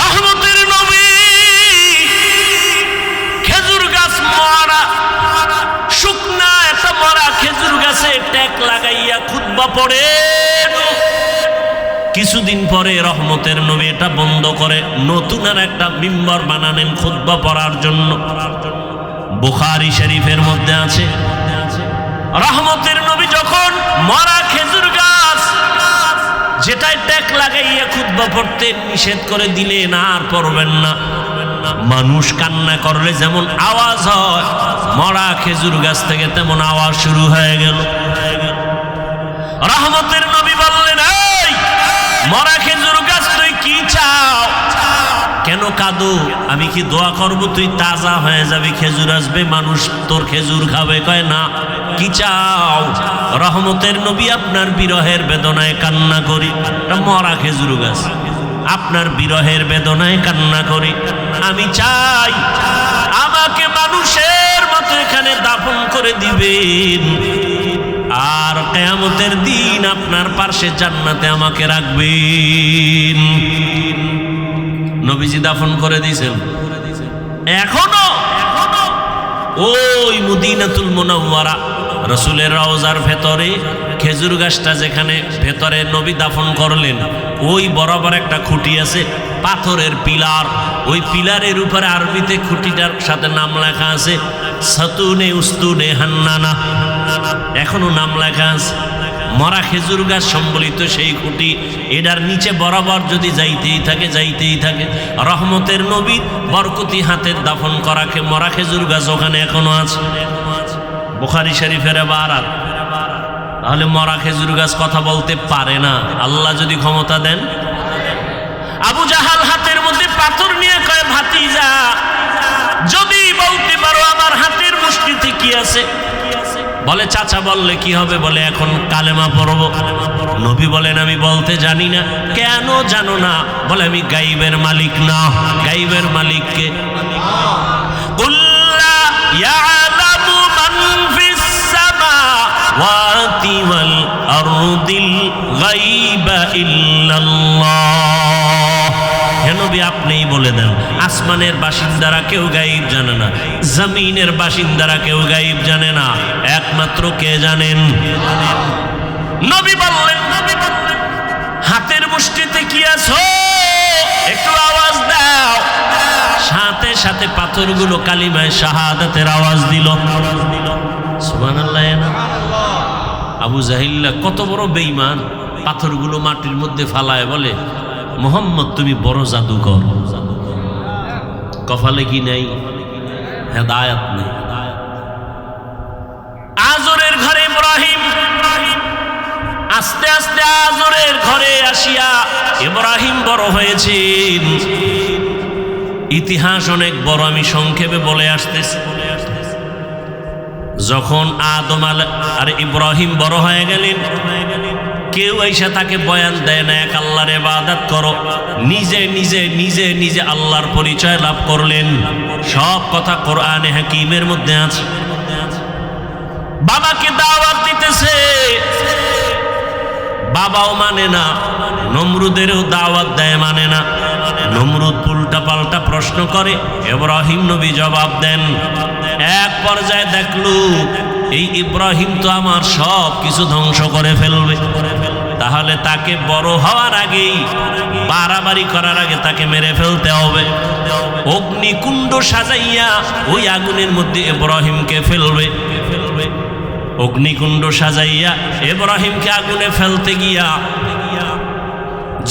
রহমতের নবী খেজুর গাছ মরা, শুকনা একটা মরা খেজুর গাছে ট্যাক লাগাইয়া খুতবা পড়েন। কিছুদিন পরে রহমতের নবী এটা বন্ধ করে নতুন আর একটা মিম্বর বানালেন খুতবা পড়ার জন্য। বুখারী শরীফের মধ্যে আছে, রহমতের নবী যখন মরা খেজুর গাছ যেটাই ট্যাক লাগাইয়া খুতবা পড়তে নিষেধ করে দিলেন, আর পড়বেন না। মানুষ কান্না করলে যেমন আওয়াজ হয়, মরা খেজুর গাছ থেকে তেমন আওয়াজ শুরু হয়ে গেল। রহমতের নবী বললেন, এই মরা খেজুর গাছ তুই কি চাও? কেন কাঁদো? আমি কি দোয়া করব তুই তাজা হয়ে যাবি, খেজুর আসবে, মানুষ তোর খেজুর খাবে? কয় না। কি চাও? রহমতের নবী আপনার বিরহের বেদনায় কান্না করি। মরা খেজুর গাছ, আপনার বিরহের বেদনায় কান্না করি। আমি চাই আমাকে মানুষের মতো এখানে দাফন করে দিবেন, আর কিয়ামতের দিন আপনার পাশে জান্নাতে আমাকে রাখবেন। নবীজি দাফন করে দিয়েছেন। এখনো ওই মদিনাতুল মুনাওয়ারা রাসূলের রওজার ভেতরে খেজুর গাছটা যেখানে ভেতরে নবী দাফন করলেন, ওই বরাবর একটা খুঁটি আছে, পাথরের পিলার। ওই পিলারের উপরে আরবিতে খুঁটিটার সাথে নাম লেখা আছে সাতুনে উস্তুনে হান্নানা, এখনো নাম লেখা আছে। মরা খেজুর গাছ সম্বলিত সেই খুঁটি, এটার নিচে বরাবর যদি যাইতেই থাকে। রহমতের নবী বরকতি হাতের দাফন করা মরা খেজুর গাছ ওখানে এখনো আছে। বুখারী শরীফের বারাত। তাহলে মরা খেজুর গাছ কথা বলতে পারে না, আল্লাহ যদি ক্ষমতা দেন। আবু জাহাল হাতের মধ্যে পাথর নিয়ে কয়, ভাতিজা যদি বলতে পারো আমার হাতের মুষ্টিতে কি আছে, বলে চাচা বললে কি হবে? বলে এখন কালেমা পড়ব। নবী বলেন আমি বলতে জানি না। কেন জানো না? বলে আমি গাইবের মালিক না। গাইবের মালিককে কুল্লা ইয়ালামু মান ফিস সামাওয়াতি ওয়াল আরদিল গায়বা ইল্লাল্লাহ। হে নবী আপনিই বলে দেন, আসমানের বাসিন্দারা কেউ গায়েব জানে না, জমিনের বাসিন্দারা কেউ গায়েব জানে না, একমাত্র কে জানেন? নবী বললেন হাতের মুষ্টিতে কি আছো? একটু আওয়াজ দাও। সাথে সাথে পাথরগুলো কালিমায়ে শাহাদাতের আওয়াজ দিল। সুবহানাল্লাহ। আবু জাহিল্লা কত বড় বেঈমান, পাথরগুলো মাটির মধ্যে ফালায় বলে মোহাম্মদ তুমি বড় জাদুকর। কপালে কি নাই? হেদায়েত নেই। আজরের ঘরে ইব্রাহিম, আস্তে আস্তে আজরের ঘরে আসিয়া ইব্রাহিম বড় হয়েছেন। ইতিহাস অনেক বড়, আমি সংক্ষেপে বলে আসতেছি। যখন আদম আর ইব্রাহিম বড় হয়ে গেলেন, কেউ এসে তাকে বয়ান দেয় না এক আল্লাহর ইবাদত করো। নিজে নিজে নিজে নিজে আল্লাহর পরিচয় লাভ করলেন। সব কথা কোরআনে হাকিমের মধ্যে আছে। বাবাকে দাওয়াত দিতেছে, বাবাও মানে না। নমরুদেরও দাওয়াত দেয়, মানে না। নমরুদ উল্টা পাল্টা প্রশ্ন করে, ইব্রাহিম নবী জবাব দেন। এক পর্যায়ে দেখলু এই ইব্রাহিম তো আমার সব কিছু ধ্বংস করে ফেলবে, তাহলে তাকে বড় হওয়ার আগেই, বাড়াবাড়ি করার আগে তাকে মেরে ফেলতে হবে। অগ্নিকুণ্ড সাজাইয়া ওই আগুনের মধ্যে ইব্রাহিমকে ফেলবে। অগ্নিকুণ্ড সাজাইয়া ইব্রাহিমকে আগুনে ফেলতে গিয়া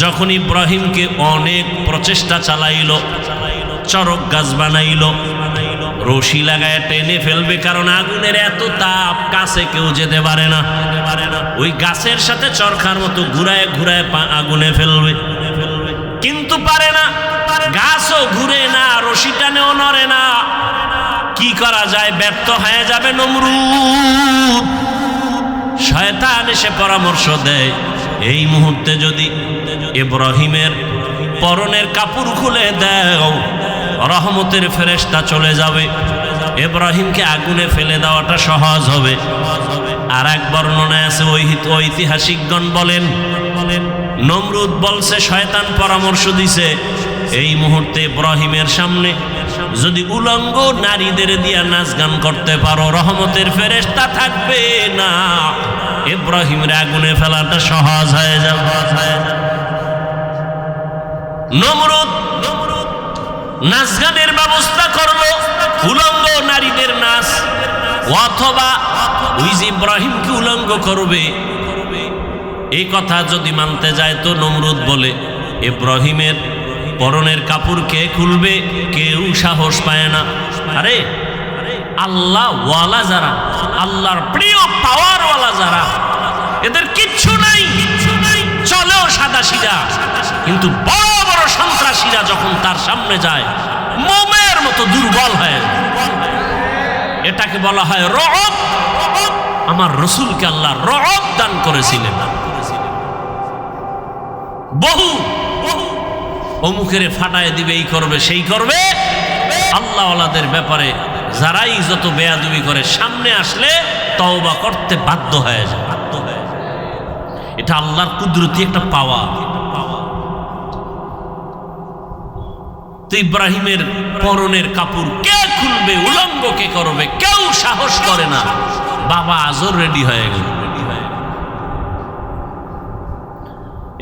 যখন ইব্রাহিমকে অনেক প্রচেষ্টা চালাইল, চরক গাছ বানাইল, রশি লাগায় টেনে ফেলবে, কারণ আগুনের এত তাপ, কাছে কেউ যেতে পারে না। ওই গাছের সাথে চরখার মতো ঘুরায় ঘুরায় আগুনে ফেলবে, কিন্তু পারে না। গাছও ঘুরে না, রশি টানেও নড়ে না। কি করা যায়? ব্যর্থ হয়ে যাবে নমরুদ। শয়তান এসে পরামর্শ দেয়, এই মুহূর্তে যদি ইব্রাহিমের পরনের কাপড় খুলে দাও, রহমতের ফেরেশতা চলে যাবে, ইব্রাহিমকে আগুনে ফেলে দেওয়াটা সহজ হবে। আর এক বর্ণনায় আছে, ঐতিহাসিকগণ বলেন নমরুদ বলছে শয়তান পরামর্শ দিছে, এই মুহূর্তে ইব্রাহিমের সামনে যদি উলঙ্গ নারীদের দিয়া নাচ গান করতে পারো, রহমতের ফেরেশতা থাকবে না, ইব্রাহিমের আগুনে ফেলাটা সহজ হয়ে যাবে। নমরুদ নাচ গানের ব্যবস্থা করলো, উলঙ্গ নারীদের নাচ, অথবা ওই যে ইব্রাহিমকে উলঙ্গ করবে, এই কথা যদি মানতে যায় তো নমরুদ বলে ইব্রাহিমের পরনের কাপড় কে খুলবে? কেউ সাহস পায় না। আরে আল্লাহ ওয়ালা যারা, আল্লাহর প্রিয় পাওয়ারওয়ালা যারা, এদের কিচ্ছু নাই, চলেও সাদা সিধা, কিন্তু বড় বড় সন্ত্রাসীরা যখন তার সামনে যায় মোমের মতো দুর্বল হয়। এটাকে বলা হয় রব। আমার রসুলকে আল্লাহ রব দান করেছিলেন। বহু অমুখের ফাটায় দিবে, এই করবে সেই করবে। আল্লাহ ওয়ালাদের ব্যাপারে যারাই যত বেয়াদবি করে, সামনে আসলে তওবা করতে বাধ্য হয়ে যায়। এটা আল্লাহর কুদরতি একটা পাওয়া। তো ইব্রাহিমের পরনের কাপড় কে খুলবে, উলঙ্গ কে করবে? কেউ সাহস করে না। বাবা আজর রেডি হয়ে গেল।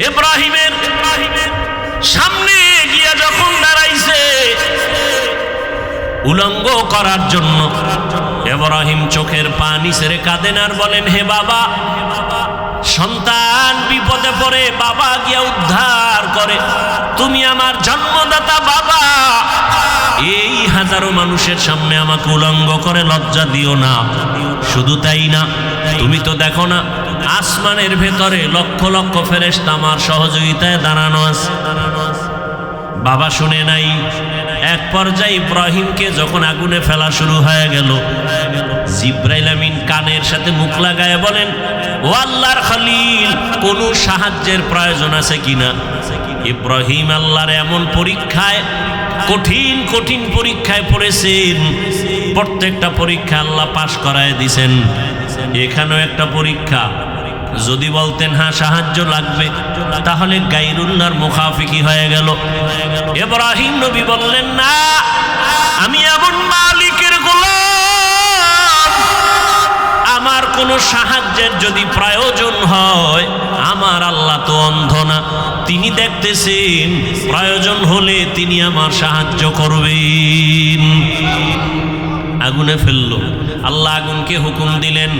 ইব্রাহিমের সামনে গিয়া যখন দাঁড়াইছে উলঙ্গ করার জন্য, ইব্রাহিম চোখের পানি ছেড়ে কাঁদেন আর বলেন, হে বাবা, সন্তান বিপদে পড়ে, বাবা গিয়া উদ্ধার করে। তুমি আমার জন্মদাতা বাবা, এই হাজারো মানুষের সামনে আমাকে উলঙ্গ করে লজ্জা দিও না। শুধু তাই না, তুমি তো দেখো না আসমানের ভেতরে লক্ষ লক্ষ ফেরেশতা আমার সহযোগিতায় দাঁড়ানো আছে। বাবা শুনে নাই। এক পর্যায়ে ইব্রাহিমকে যখন আগুনে ফেলা শুরু হয়ে গেল, জিব্রাইল আমিন কান কানের সাথে মুখ লাগায় বলেন, ও আল্লাহর খলিল, কোন সাহায্যের প্রয়োজন আছে কিনা? ইব্রাহিম আল্লাহর এমন পরীক্ষায়, কঠিন কঠিন পরীক্ষায় পড়েছেন, প্রত্যেকটা পরীক্ষা আল্লাহ পাশ করায় দিছেন। এখানেও একটা পরীক্ষা। যদি বলতেন হ্যাঁ সাহায্য লাগবে, তাহলে গায়রুল্লাহর মুখাফিকি হয়ে গেল। ইব্রাহিম নবী বললেন, না, আমি এমন মালিকের গোলাম, আমার কোনো সাহায্যের যদি প্রয়োজন হয়, আমার আল্লাহ তো অন্ধ না, তিনি দেখতেছেন, প্রয়োজন হলে তিনি আমার সাহায্য করবেন। আগুনে ফেললো। আল্লাহ আগুনকে হুকুম দিলেন,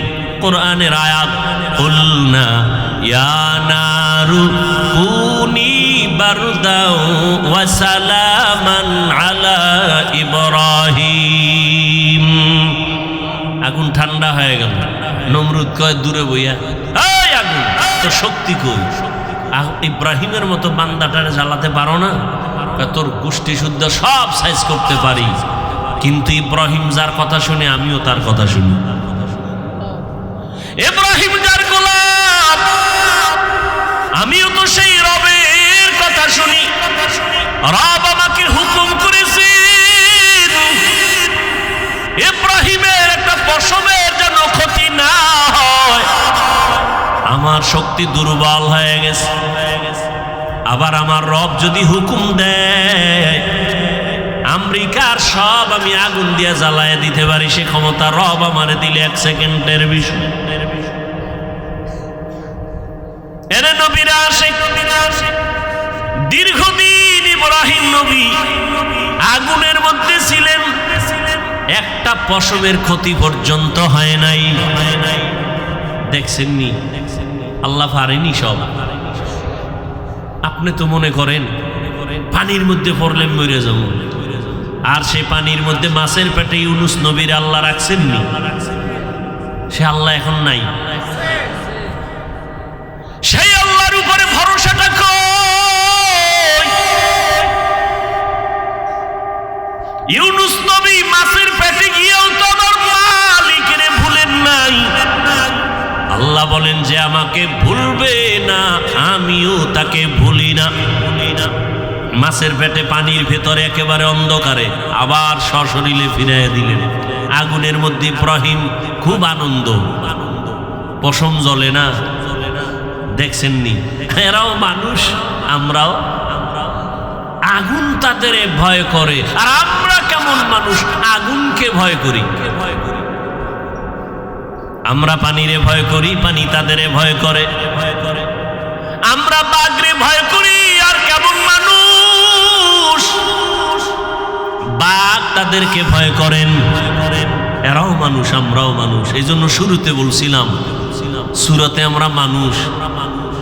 কোরআনের আয়াত, কুলনা ইয়া নারু কুনি বারদাও ওয়া সালামান আলা ইব্রাহিম। আগুন ঠান্ডা হয়ে গেল। নমরুদ কয় দূরে বইয়া, এই আগুন, তোর শক্তি কই? ইব্রাহিমের মতো বান্দাটারে জ্বালাতে পারো না? তোর গোষ্ঠী শুদ্ধ সব সাইজ করতে পারি, কিন্তু ইব্রাহিম যার কথা শুনে আমিও তার কথা শুনি। ইব্রাহিম যার গোলাম, আমিও তো সেই রবের কথা শুনি। রব আমাকে হুকুম করেছেন ইব্রাহিমের একটা পশমের যেন ক্ষতি না হয়। আমার শক্তি দুর্বল হয়ে গেছে। আবার আমার রব যদি হুকুম দেয়, আমেরিকার সব আমি আগুন দিয়ে জ্বালায় দিতে পারি, সে ক্ষমতা রব আমারে দিলে 1 সেকেন্ডের বিষয়। এরে নবীরা আসে, দীর্ঘদিন ইব্রাহিম নবী আগুনের মধ্যে ছিলেন, একটা পশমের ক্ষতি পর্যন্ত হয় নাই। দেখছেননি? আল্লাহ পারেনি সব। আপনি তো মনে করেন পানির মধ্যে পড়লে মরে যাব, আর সেই পানির মধ্যে মাছের পেটে ইউনুস নবীর আল্লাহ রাখছেননি? সে আল্লাহ এখন নাই? সেই আল্লাহর উপরে ভরসাটা কই? ইউনুস নবী মাছের পেটে গিয়েও তো আমার মালিকের ভুলেন নাই। আল্লাহ বলেন যে আমাকে ভুলবে না, আমিও তাকে ভুলি না। মাছের পেটে পানির ভেতরে একেবারে অন্ধকারে আবার সশরীরে ফিরাইয়া দিলেন। আগুনের মধ্যে ইব্রাহিম খুব আনন্দ, পশম জ্বলে না। দেখছেননি? এরাও মানুষ, আমরাও। আগুন তাদের ভয় করে, আর আমরা কেমন মানুষ আগুনকে ভয় করি। আমরা পানিরে ভয় করি, পানি তাদের ভয় করে। আমরা বাঘরে ভয় করি, আর কেমন মানুষ বাঘ তাদেরকে ভয় করেন। এরাও মানুষ, আমরাও মানুষ। এই জন্য শুরুতে বলছিলাম, সূরাতে আমরা মানুষ,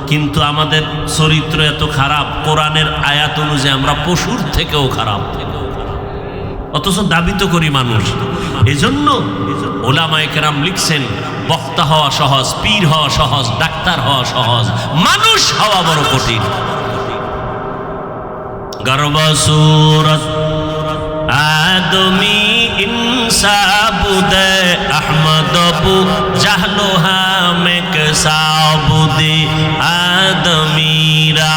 কিন্তু আমাদের চরিত্র এত খারাপ, কোরআনের আয়াত অনুযায়ী আমরা পশুর থেকেও খারাপ, অথচ দাবি তো করি মানুষ। এজন্য ওলামায়ে কেরাম লিখছেন, বক্তা হওয়া সহজ, পীর হওয়া সহজ, ডাক্তার হওয়া সহজ, মানুষ হওয়া বড় কঠিন। গর্ব সূরত আদমি ইনসাবুদে আহমদবু জাহলো হামেক সাবুদে আদমিরা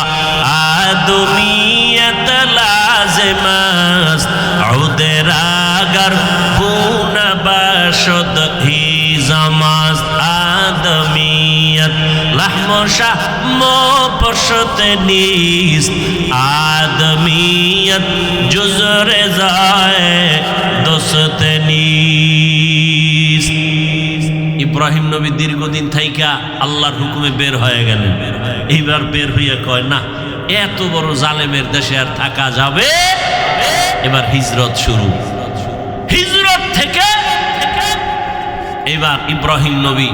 আদমিয়ত লাজমাস উদরাগর বুনা বাশদ হি জামাস আদমিয়ত লাহমশা মো পশতে নিস আদমিয়ত জুজরে যায় দোসতে নিস। ইব্রাহিম নবী দীর্ঘদিন থাইকা আল্লাহর হুকুমে বের হয়ে গেলেন। এইবার বের হইয়া কয়, না, এত বড় জালেমের দেশে আর থাকা যাবে। এবার হিজরত শুরু। হিজরত থেকে এবার ইব্রাহিম নবী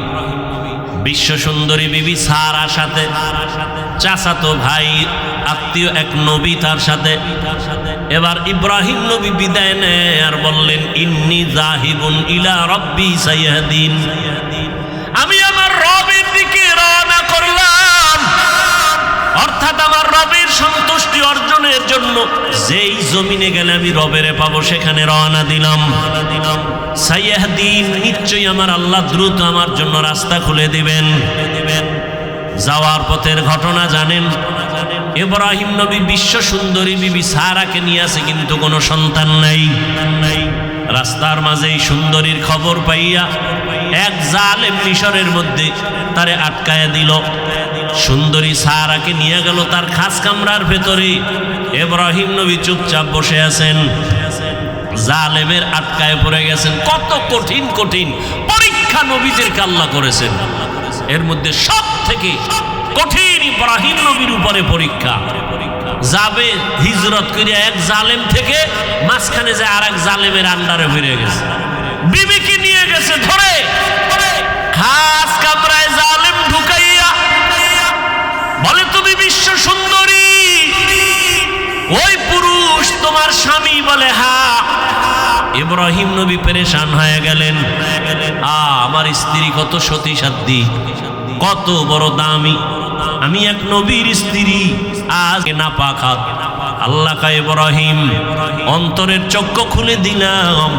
বিশ্ব সুন্দরী বিবি সারার সাথে, চাচাতো ভাই আত্মীয় এক নবী তার সাথে, এবার ইব্রাহিম নবী বিদায় নেয় আর বললেন, ইন্নী যাহিবুন ইলা রাব্বি সাইয়াহদিন, আমি আমার রবের দিকে রওনা করলাম। ও অর্থাৎ আমার রবের সন্তুষ্টি অর্জনের জন্য যেই জমিনে গেলে আমি রবেরে পাবো সেখানে রওনা দিলাম। সাইয়াহদিন, নিশ্চয়ই আমার আল্লাহ দ্রুত আমার জন্য রাস্তা খুলে দিবেন। যাওয়ার পথের ঘটনা জানেন, ইব্রাহিম নবী বিশ্ব সুন্দরী বিবি সারাকে নিয়ে আসে, কিন্তু কোনো সন্তান নাই। রাস্তার মাঝে এই সুন্দরীর খবর পাইয়া এক জালেম মিশরের মধ্যে তারে আটকায়া দিল। সুন্দরী সারাকে নিয়ে গেল তার খাস কামরার ভেতরে। ইব্রাহিম নবী চুপচাপ বসে আছেন, জালেমের আটকায় পড়ে গেছেন। কত কঠিন কঠিন পরীক্ষা নবীদেরকে আল্লাহ করেছেন, এর মধ্যে সব থেকে কঠিন ইব্রাহিম নবীর উপরে পরীক্ষা। যাবে হিজরত করিয়া এক জালেম থেকে মাঝখানে যে আর এক জালেমের আন্ডারে ফিরে গেছে। বিবিকে নিয়ে গেছে ধরে খাস কামরায় জালেম ঢুকাইয়া বলে, তুমি বিশ্ব সুন্দরী, ওই পুরুষ তোমার স্বামী? বলে হ্যাঁ। ইব্রাহিম নবী পেরেশান হয়ে গেলেন, আমার স্ত্রী কত সতী সাধ্বী, কত বড় দামি, আমি এক নবীর স্ত্রী, আজ না পাখাত। আল্লাহ কা ইব্রাহিম অন্তরের চক্ষু খুলে দিলাম,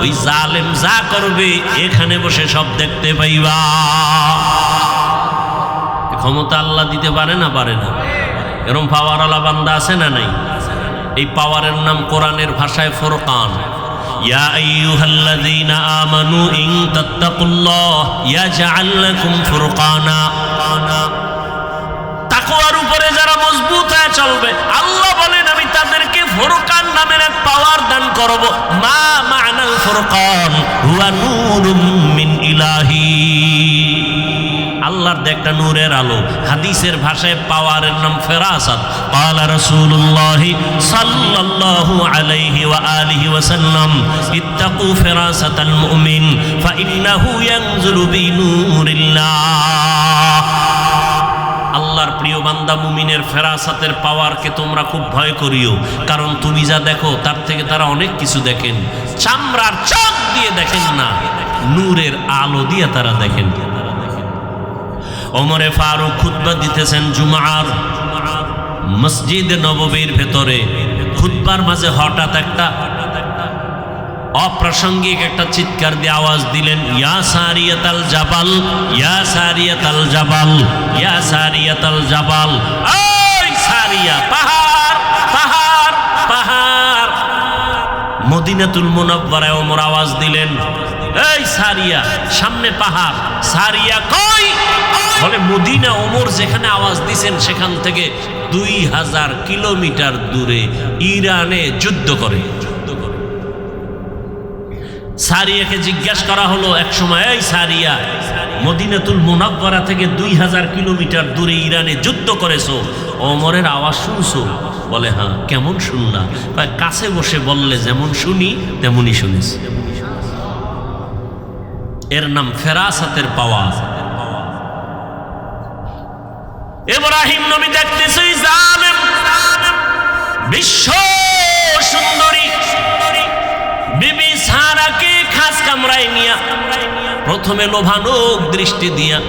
ওই জালেম যা করবে এখানে বসে সব দেখতে পাইবা। ক্ষমতা আল্লাহ দিতে পারে না? পারে না? এরকম পাওয়ারওয়ালা বান্দা আছে না নাই? এই পাওয়ারের নাম কোরআনের ভাষায় ফুরকান। ইয়া আইয়ুহাল্লাযীনা আমানু ইন তাত্তাকুল্লাহ ইয়াজআল লাকুম ফুরকানা। তাকওয়ার উপরে যারা মজবুত হয়ে চলবে, আল্লাহ বলেন আমি তাদেরকে ফুরকান নামের এক পাওয়ার দান করব। মা মা'নাল ফুরকান হুয়া নূরুম মিন ইলাহি। আল্লাহর একটা নূরের আলো। হাদিসের ভাষায় পাওয়ারের নাম ফেরাসাত। ক্বালা রাসূলুল্লাহ সাল্লাল্লাহু আলাইহি ওয়া আলিহি ওয়া সাল্লাম, ইত্তাকু ফেরাসাতাল মুমিন ফাইন্নাহু ইয়ানজুলু বিনূরিল্লাহ। আল্লাহর প্রিয় বান্দা মুমিনের ফেরাসাতের পাওয়ারকে তোমরা খুব ভয় করিও, কারণ তুমি যা দেখো তার থেকে তারা অনেক কিছু দেখেন। চামড়ার চোখ দিয়ে দেখেন না, নূরের আলো দিয়ে তারা দেখেন। ওমরে ফারুক খুতবা দিতেছেন জুমার মসজিদে নববীর ভেতরে। খুতবার মাঝে হঠাৎ একটা অপ্রাসঙ্গিক একটা চিৎকার দিয়ে আওয়াজ দিলেন, ইয়া সারিয়াতাল জাবাল, ইয়া সারিয়াতাল জাবাল, ইয়া সারিয়াতাল জাবাল। ওই সারিয়া, পাহাড় পাহাড় পাহাড়। মদিনাতুল মুনাওয়ারায় ওমর আওয়াজ দিলেন, এই সারিয়া, সামনে পাহাড়। সারিয়া কই? বলে মদিনা। ওমর যেখানে আওয়াজ দিয়েছেন সেখান থেকে 2000 কিলোমিটার দূরে ইরানে যুদ্ধ করে। সারিয়াকে জিজ্ঞাসা করা হলো এক সময়, এই সারিয়া, মদিনাতুল মুনাওয়ারা থেকে 2000 কিলোমিটার দূরে ইরানে যুদ্ধ করেছো, ওমরের আওয়াজ শুনছো? বলে হ্যাঁ। কেমন শুনলা? কাছে বসে বললে যেমন শুনি তেমনই শুনেছি। এর নাম ফেরাসাতের পাওয়ার। ইব্রাহিম নবী দেখতেছে জালেম বিশ্ব সুন্দরী বিবি সারাকে খাস কামরায় নিয়া প্রথমে লোভানোক দৃষ্টি দিয়া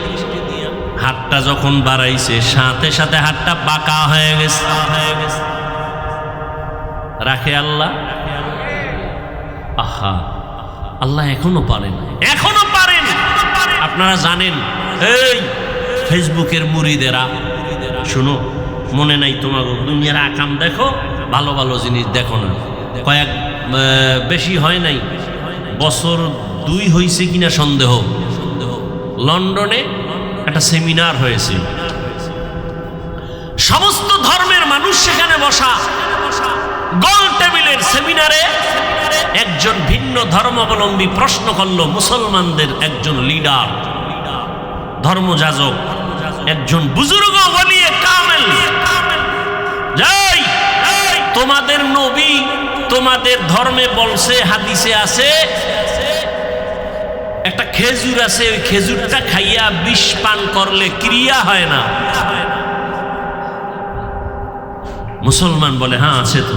হাতটা যখন বাড়াইছে, সাথে সাথে হাতটা বাঁকা হয়ে গেছে। রাখে আল্লাহ? আহা, আল্লাহ এখনো পারেন, এখনো পারেন। আপনারা জানেন, এই ফেসবুকের মুরিদেরা, শুনো, মনে নাই তোমার দুনিয়ার আকাম দেখো, ভালো ভালো জিনিস দেখো না। কয়েক বেশি হয় নাই, বছর 2 হয়েছে কিনা সন্দেহ, লন্ডনে একটা সেমিনার হয়েছে। সমস্ত ধর্মের মানুষ সেখানে বসা। গোল টেবিলের সেমিনারে একজন ভিন্ন ধর্মাবলম্বী প্রশ্ন করলো মুসলমানদের একজন লিডার, ধর্মযাজক, একজন বুজুর্গ ওলিয়ে কামেল, যাই তোমাদের নবী তোমাদের ধর্মে বলছে, হাদিসে আছে, একটা খেজুর আছে, ওই খেজুরটা খাইয়া বিষ পান করলে ক্রিয়া হয় না। মুসলমান বলে হ্যাঁ আছে তো।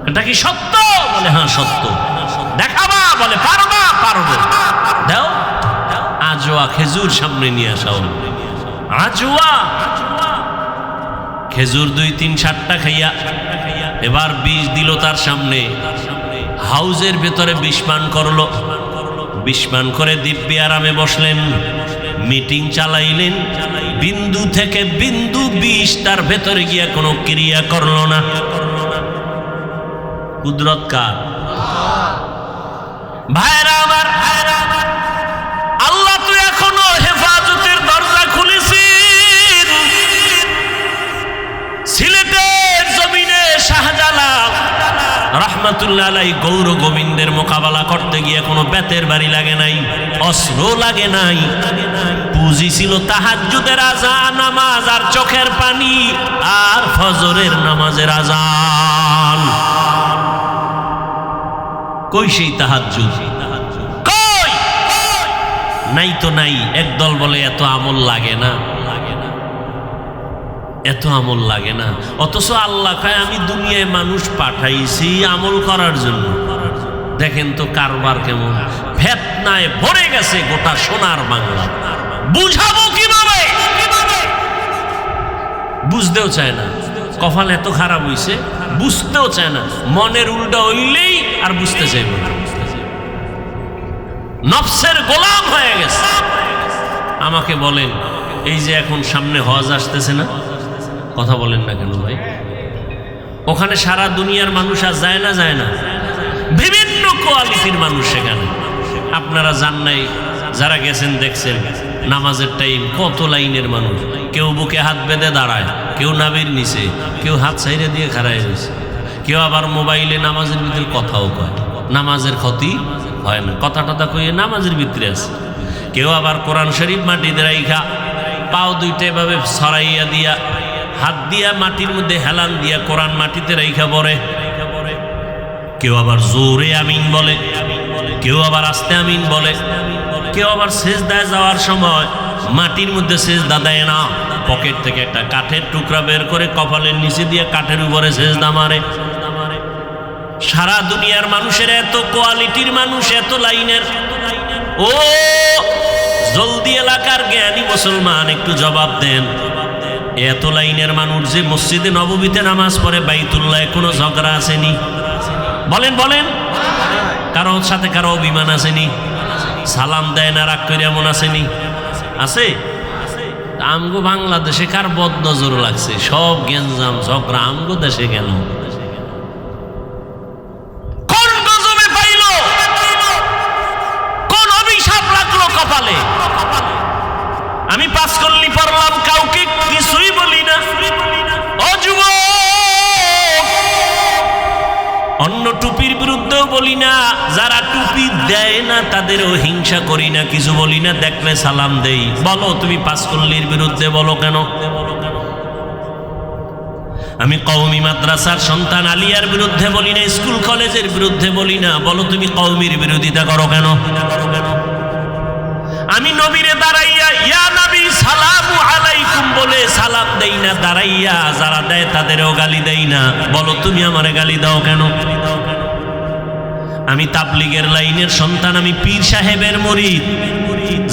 এটা কি সত্য? বলে হ্যাঁ সত্য। দেখাবা? বলে পারবা? পারবো। দাও। আজোয়া খেজুর সামনে নিয়ে আসা হল। আজোয়া খেজুর 2-3-7টা খাইয়া এবার বিষ দিল তার সামনে, হাউজের ভেতরে বিষ পান করলো। বিষ পান করে দিব্যি আরামে বসলেন, মিটিং চালাইলেন। বিন্দু থেকে বিন্দু বিষ তার ভেতরে গিয়া কোনো ক্রিয়া করলো না। কুদরত কার? ভাইরা আমার, আল্লাহ তো এখনো হেফাজতের দরজা খুলেছেন। সিলেটের জমিনে শাহজালাল রহমাতুল্লাহ আলাইহি গৌর গোবিন্দের মোকাবেলা করতে গিয়ে কোনো বেতের বাড়ি লাগে নাই, অস্ত্র লাগে নাই। পুঁজি ছিল তাহাজ্জুদের আযান নামাজ আর চোখের পানি আর ফজরের নামাজের আযান। কই সেই তাহাজ্জুদ? কই? নাই তো নাই। একদল বলে এত আমল লাগে না, এত আমল লাগে না। অথচ আল্লাহ কয় আমি দুনিয়ায় মানুষ পাঠাইছি আমল করার জন্য। দেখেন তো কারবার কেমন, ফেতনায় ভরে গেছে গোটা সোনার বাংলা। বুঝাবো কিভাবে? বুঝতেও চায় না। কপাল এত খারাপ হইছে, বুঝতেও চায় না। মনের উল্টা হইলেই আর বুঝতে চাইবে না, নফসের গোলাম হয়ে গেছে। আমাকে বলেন, এই যে এখন সামনে হজ আসতেছে না, কথা বলেন না কেন ভাই? ওখানে সারা দুনিয়ার মানুষ আর যায় না? যায় না? বিভিন্ন কোয়ালিটির মানুষ সেখানে। আপনারা জান নাই, যারা গেছেন দেখছেন নামাজের টাইম কত লাইনের মানুষ। কেউ বুকে হাত বেঁধে দাঁড়ায়, কেউ নাবির নিচে, কেউ হাত সাইডে দিয়ে খাড়ায় রয়েছে, কেউ আবার মোবাইলে নামাজের ভিতরে কথাও কয়। নামাজের ক্ষতি হয় না, কথা টথা কইয়ে নামাজের ভিতরে আছে। কেউ আবার কোরআন শরীফ মাটিতে রাইখা পাও দুইটা এভাবে ছড়াইয়া দিয়া, হাত দিয়া মাটির মধ্যে হেলান দিয়া কোরআন মাটিতে রাইখা পড়ে। কেউ আবার জোরে আমিন বলে, কেউ আবার আস্তে আমিন বলে। কেউ আবার সেজদায় যাওয়ার সময় মাটির মধ্যে সেজদা দেয় না, পকেট থেকে একটা কাঠের টুকরা বের করে কপালের নিচে দিয়ে কাঠের উপরে সেজদা মারে। সারা দুনিয়ার মানুষের এত কোয়ালিটির মানুষ, এত লাইনের। ও জলদি এলাকার জ্ঞানী মুসলমান, একটু জবাব দেন। এত লাইনের মানুষ যে মসজিদে নববীতে নামাজ পড়ে, বাইতুল্লাহে কোনো ঝগড়া আসেনি? বলেন বলেন, কারোর সাথে কারো অভিমান আসেনি? সালাম দেয় না, রাগ করে এমন আসেনি? আছে? আমগো বাংলাদেশে কার বদনজর লাগছে? সব গেঞ্জাম ঝগড়া আমগো দেশে কেন? কোন গজবে পাইল? কোন অভিশাপ লাগলো কপালে? আমি পাস করলি পড়লাম, কাউকে কিছুই বলি না। ও যুবক, অন্য টুপির বিরুদ্ধেও বলি না, যারা টুপি দেয় না তাদেরও হিংসা করি না, কিছু বলি না, দেখলে সালাম দেই। বলো তুমি পাঁচকল্লির বিরুদ্ধে বলো কেন? আমি কওমি মাদ্রাসার সন্তান আলিয়ার বিরুদ্ধে বলি না, স্কুল কলেজের বিরুদ্ধে বলি না, বলো তুমি কওমির বিরোধিতা করো কেন? আমি নবীরে দাঁড়াইয়া ইয়া নবী সালামু আলাইকুম বলে সালাম দেই না, দাঁড়াইয়া যারা দেয় তাদেরও গালি দেই না, বলো তুমি আমারে গালি দাও কেন? আমি তাবলিগের লাইনের সন্তান, আমি পীর সাহেবের মুরিদ।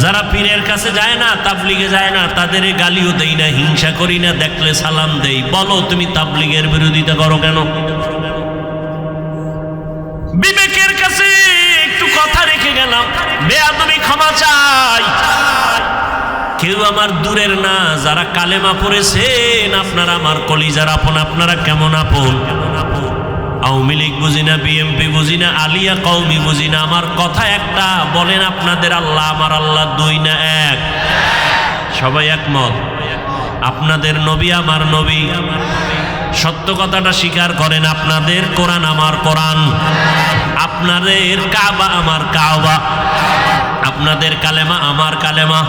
যারা পীরের কাছে যায় না, তাবলিগে যায় না, তাদের গালিও দেই না, হিংসা করি না, দেখলে সালাম দেই। বলো তুমি তাবলিগের বিরোধিতা করো কেন? বিবেকের কাছে একটু কথা রেখে গেলাম, বেয়াদবি ক্ষমা চাই। কেউ আমার দূরের না, যারা কালেমা পড়েছেন আপনারা আমার কলিজার আপন। আপনারা কেমন আপন? আওয়ামী লীগ বুঝি না, বিএমপি বুঝি না, আলিয়া কওমি বুঝি না। আমার কথা একটা, বলেন আপনাদের আল্লাহ আমার আল্লাহ দুই না এক? সবাই একমত? আপনাদের নবী আমার নবী, সত্য কথাটা স্বীকার করেন। আপনাদের কোরআন আমার কোরআন, আপনাদের কাবা আমার কাবা, আপনাদের কালেমা আমার কালেমা,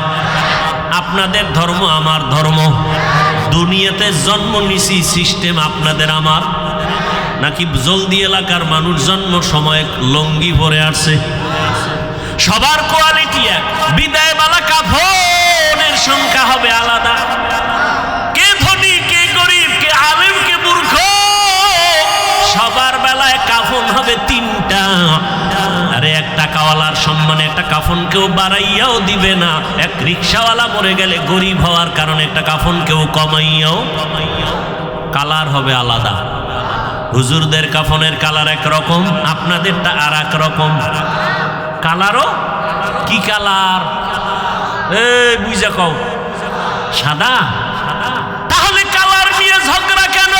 আপনাদের ধর্ম আমার ধর্ম। দুনিয়াতে জন্ম নিছি সিস্টেম আপনাদের আমার, নাকি জলদি এলাকার মানুষ জন্ম সময় লঙ্গি পরে আসছে? সবার কোয়ালিটি এক, বিদায় বালা কাফনের সংখ্যা হবে আলাদা। কে ধনী, কে গরিব, কে আলেম, কে মূর্খ, সবার বেলায় কাফন হবে তিনটা। আরে এক টাকাওয়ালার সম্মানে একটা কাফন কেউ বাড়াইয়াও দিবে না। এক রিক্সাওয়ালা মরে গেলে গরিব হওয়ার কারণে একটা কাফন কেউ কমাইয়াও কালার হবে আলাদা। হুজুরদের কাফনের কালার একরকম, আপনাদেরটা আর এক রকম। কালারও কি কালার? এই বুঝা কও, সাদা। তাহলে কালার নিয়ে ঝগড়া কেন?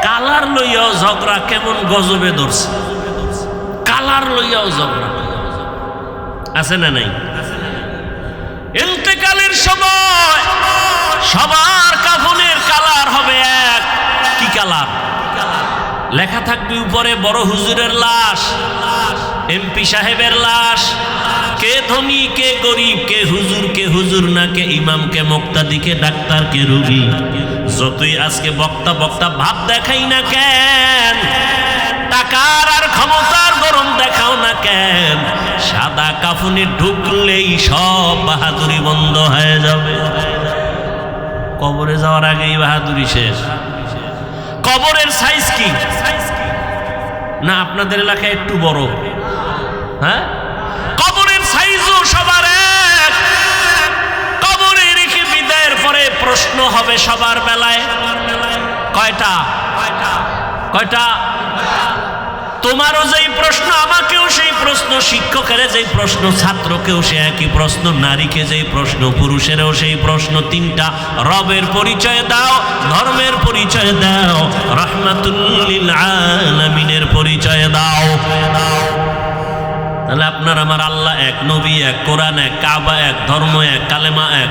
কালার লইয়াও ঝগড়া কেমন গজবে ধরছে। কালার লইয়াও ঝগড়া আছে না নাই? ইন্তেকালের সময় সবার কাফনের কালার হবে এক। কি কালার? লেখা থাকবে উপরে বড় হুজুরের লাশ, এমপি সাহেবের লাশ, কে ধনী কে গরিব, কে হুজুর না, কে ইমাম, কে মুক্তাদি, কে ডাক্তার, কে রোগী। যতই আজকে বক্তা বক্তা ভাব দেখাই না কেন, টাকার আর ক্ষমতার গরম দেখাও না কেন, সাদা কাফনে ঢুকলেই সব বাহাদুরি বন্ধ হয়ে যাবে। কবরে যাওয়ার আগেই বাহাদুরি শেষ। কবরের সাইজ কি না আপনাদের এলাকায় একটু বড়? হ্যাঁ, কবরের সাইজও সবার এক। কবরে রেখে বিদায়ের পরে প্রশ্ন হবে সবার বেলায়। কয়টা? কয়টা? তোমারও যেই প্রশ্ন, আমাকেও সেই প্রশ্ন, শিক্ষকের যেই প্রশ্ন, ছাত্রকেও সে একই প্রশ্ন, নারীকে যেই প্রশ্ন, পুরুষেরও সেই প্রশ্ন। তিনটা, রবের পরিচয় দাও, ধর্মের পরিচয় দাও, রাহমাতুল লিল আলামিনের পরিচয় দাও। তাহলে আপনার আমার আল্লাহ এক, নবী এক, কোরআন এক, কাবা এক, ধর্ম এক, কালেমা এক,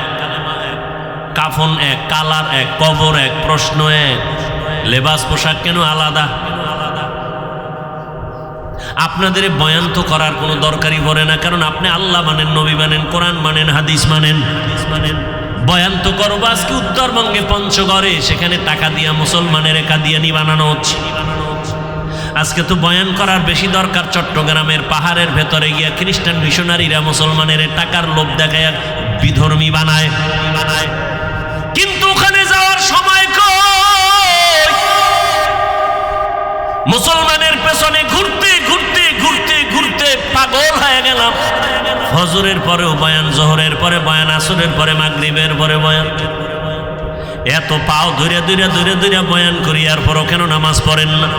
কাফন এক, কালার এক, কবর এক, প্রশ্ন এক। লেবাস পোশাক কেন আলাদা? আপনাদের বয়ান তো করার কোনো দরকারই পড়ে না, কারণ আপনি আল্লাহ মানেন, নবী মানেন, কোরআন মানেন, হাদিস মানেন। বয়ান তো করবো আজকে উত্তরবঙ্গে পঞ্চগড়ে, সেখানে টাকা দিয়া মুসলমানের কাদিয়ানি বানানো হচ্ছে। আজকে তো বয়ান করার বেশি দরকার চট্টগ্রামের পাহাড়ের ভেতরে গিয়া খ্রিস্টান মিশনারিরা মুসলমানের টাকার লোভ দেখায় বিধর্মী বানায়। কিন্তু ওখানে যাওয়ার সময় মুসলমানের পেছনে ঘুরতে ঘুরতে ঘুরতে ঘুরতে পাগল হয়ে গেলাম। ফজরের পরেও বয়ান, জোহরের পরে বয়ান, আসরের পরে মাগরিবের পরে বয়ান। এত পাও ধরে ধরে ধরে ধরে বয়ান করি, আর পরও কেন নামাজ পড়েন না?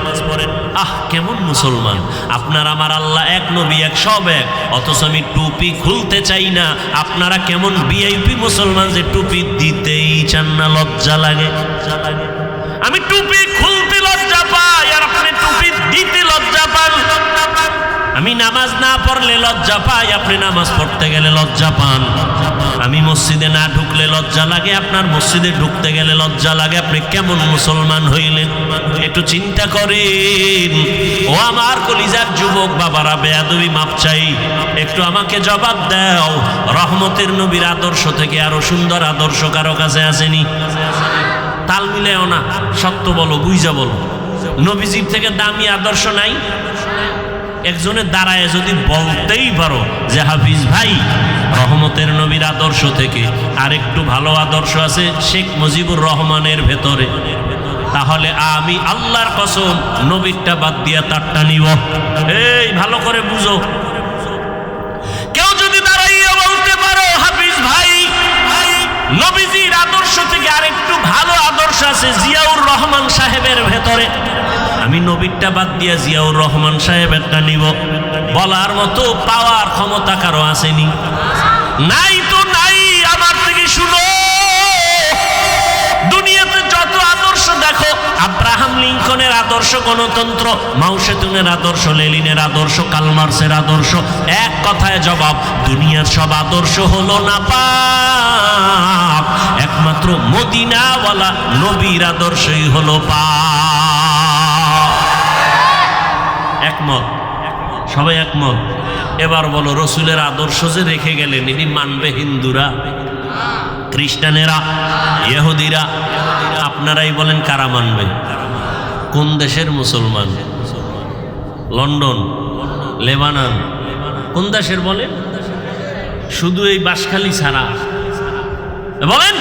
আহ, কেমন মুসলমান আপনার আমার আল্লাহ এক, নবী এক, সব এক, অথচ আমি টুপি খুলতে চাই না। আপনারা কেমন ভিআইপি মুসলমান যে টুপি দিতেই চান না, লজ্জা লাগে। আমি টুপি খুলতে লজ্জা পাই, আর আপনি টুপি দিতে লজ্জা পান। আমি নামাজ না পড়লে লজ্জা পাই, আপনি নামাজ পড়তে গেলে লজ্জা পান। আমি মসজিদে না ঢুকলে লজ্জা লাগে, আপনার মসজিদে ঢুকতে গেলে লজ্জা লাগে। আপনি কেমন মুসলমান হইলেন? একটু চিন্তা করেন। ও আমার কলিজার যুবক বাবারা, বেয়াদবি মাপ চাই, একটু আমাকে জবাব দাও। রহমতের নবীর আদর্শ থেকে আরো সুন্দর আদর্শ কারো কাছে আসেনি? তাল মিলেও না, সত্য বলো, বুঝা বলো। নবীজির থেকে দামি আদর্শ নাই? একজনের দাঁড়ায় যদি বলতেই পারো যে হাফিজ ভাই, রহমতের নবীর আদর্শ থেকে আরেকটু ভালো আদর্শ আছে শেখ মুজিবুর রহমানের ভেতরে, তাহলে আমি আল্লাহর কসম নবীরটা বাদ দিয়া তারটা নিব। এই ভালো করে বুঝো। কেউ যদি দাঁড়াইয়া বলতে পারো হাফিজ ভাই, নবীজির আদর্শ থেকে আরেকটু ভালো আদর্শ আছে জিয়াউর রহমান সাহেবের ভেতরে, আমি নবীরটা বাদ দিয়া জিয়াউর রহমান সাহেবেরটা নিব, বলার মতো পাওয়ার ক্ষমতা কারো আসেনি? নাই তো নাই। আমার থেকে শুনো, দুনিয়াতে যত আদর্শ দেখো, আব্রাহাম লিঙ্কনের আদর্শ গণতন্ত্র, মাও সেতুংয়ের আদর্শ, লেনিনের আদর্শ, কার্ল মার্ক্সের আদর্শ, এক কথায় জবাব, দুনিয়ার সব আদর্শ হলো না পাপ, একমাত্র মদিনাওয়ালা নবীর আদর্শই হলো পাপ। একমত? সবাই একমত? এবার বলো, রসুলের আদর্শ যে রেখে গেলেন, এটি মানবে হিন্দুরা, খ্রিস্টানেরা, ইহুদিরা? আপনারাই বলেন কারা মানবে? কোন দেশের মুসলমান? লন্ডন, লেবানন, কোন দেশের বলেন? শুধু এই বাঁশখালী ছাড়া বলেন।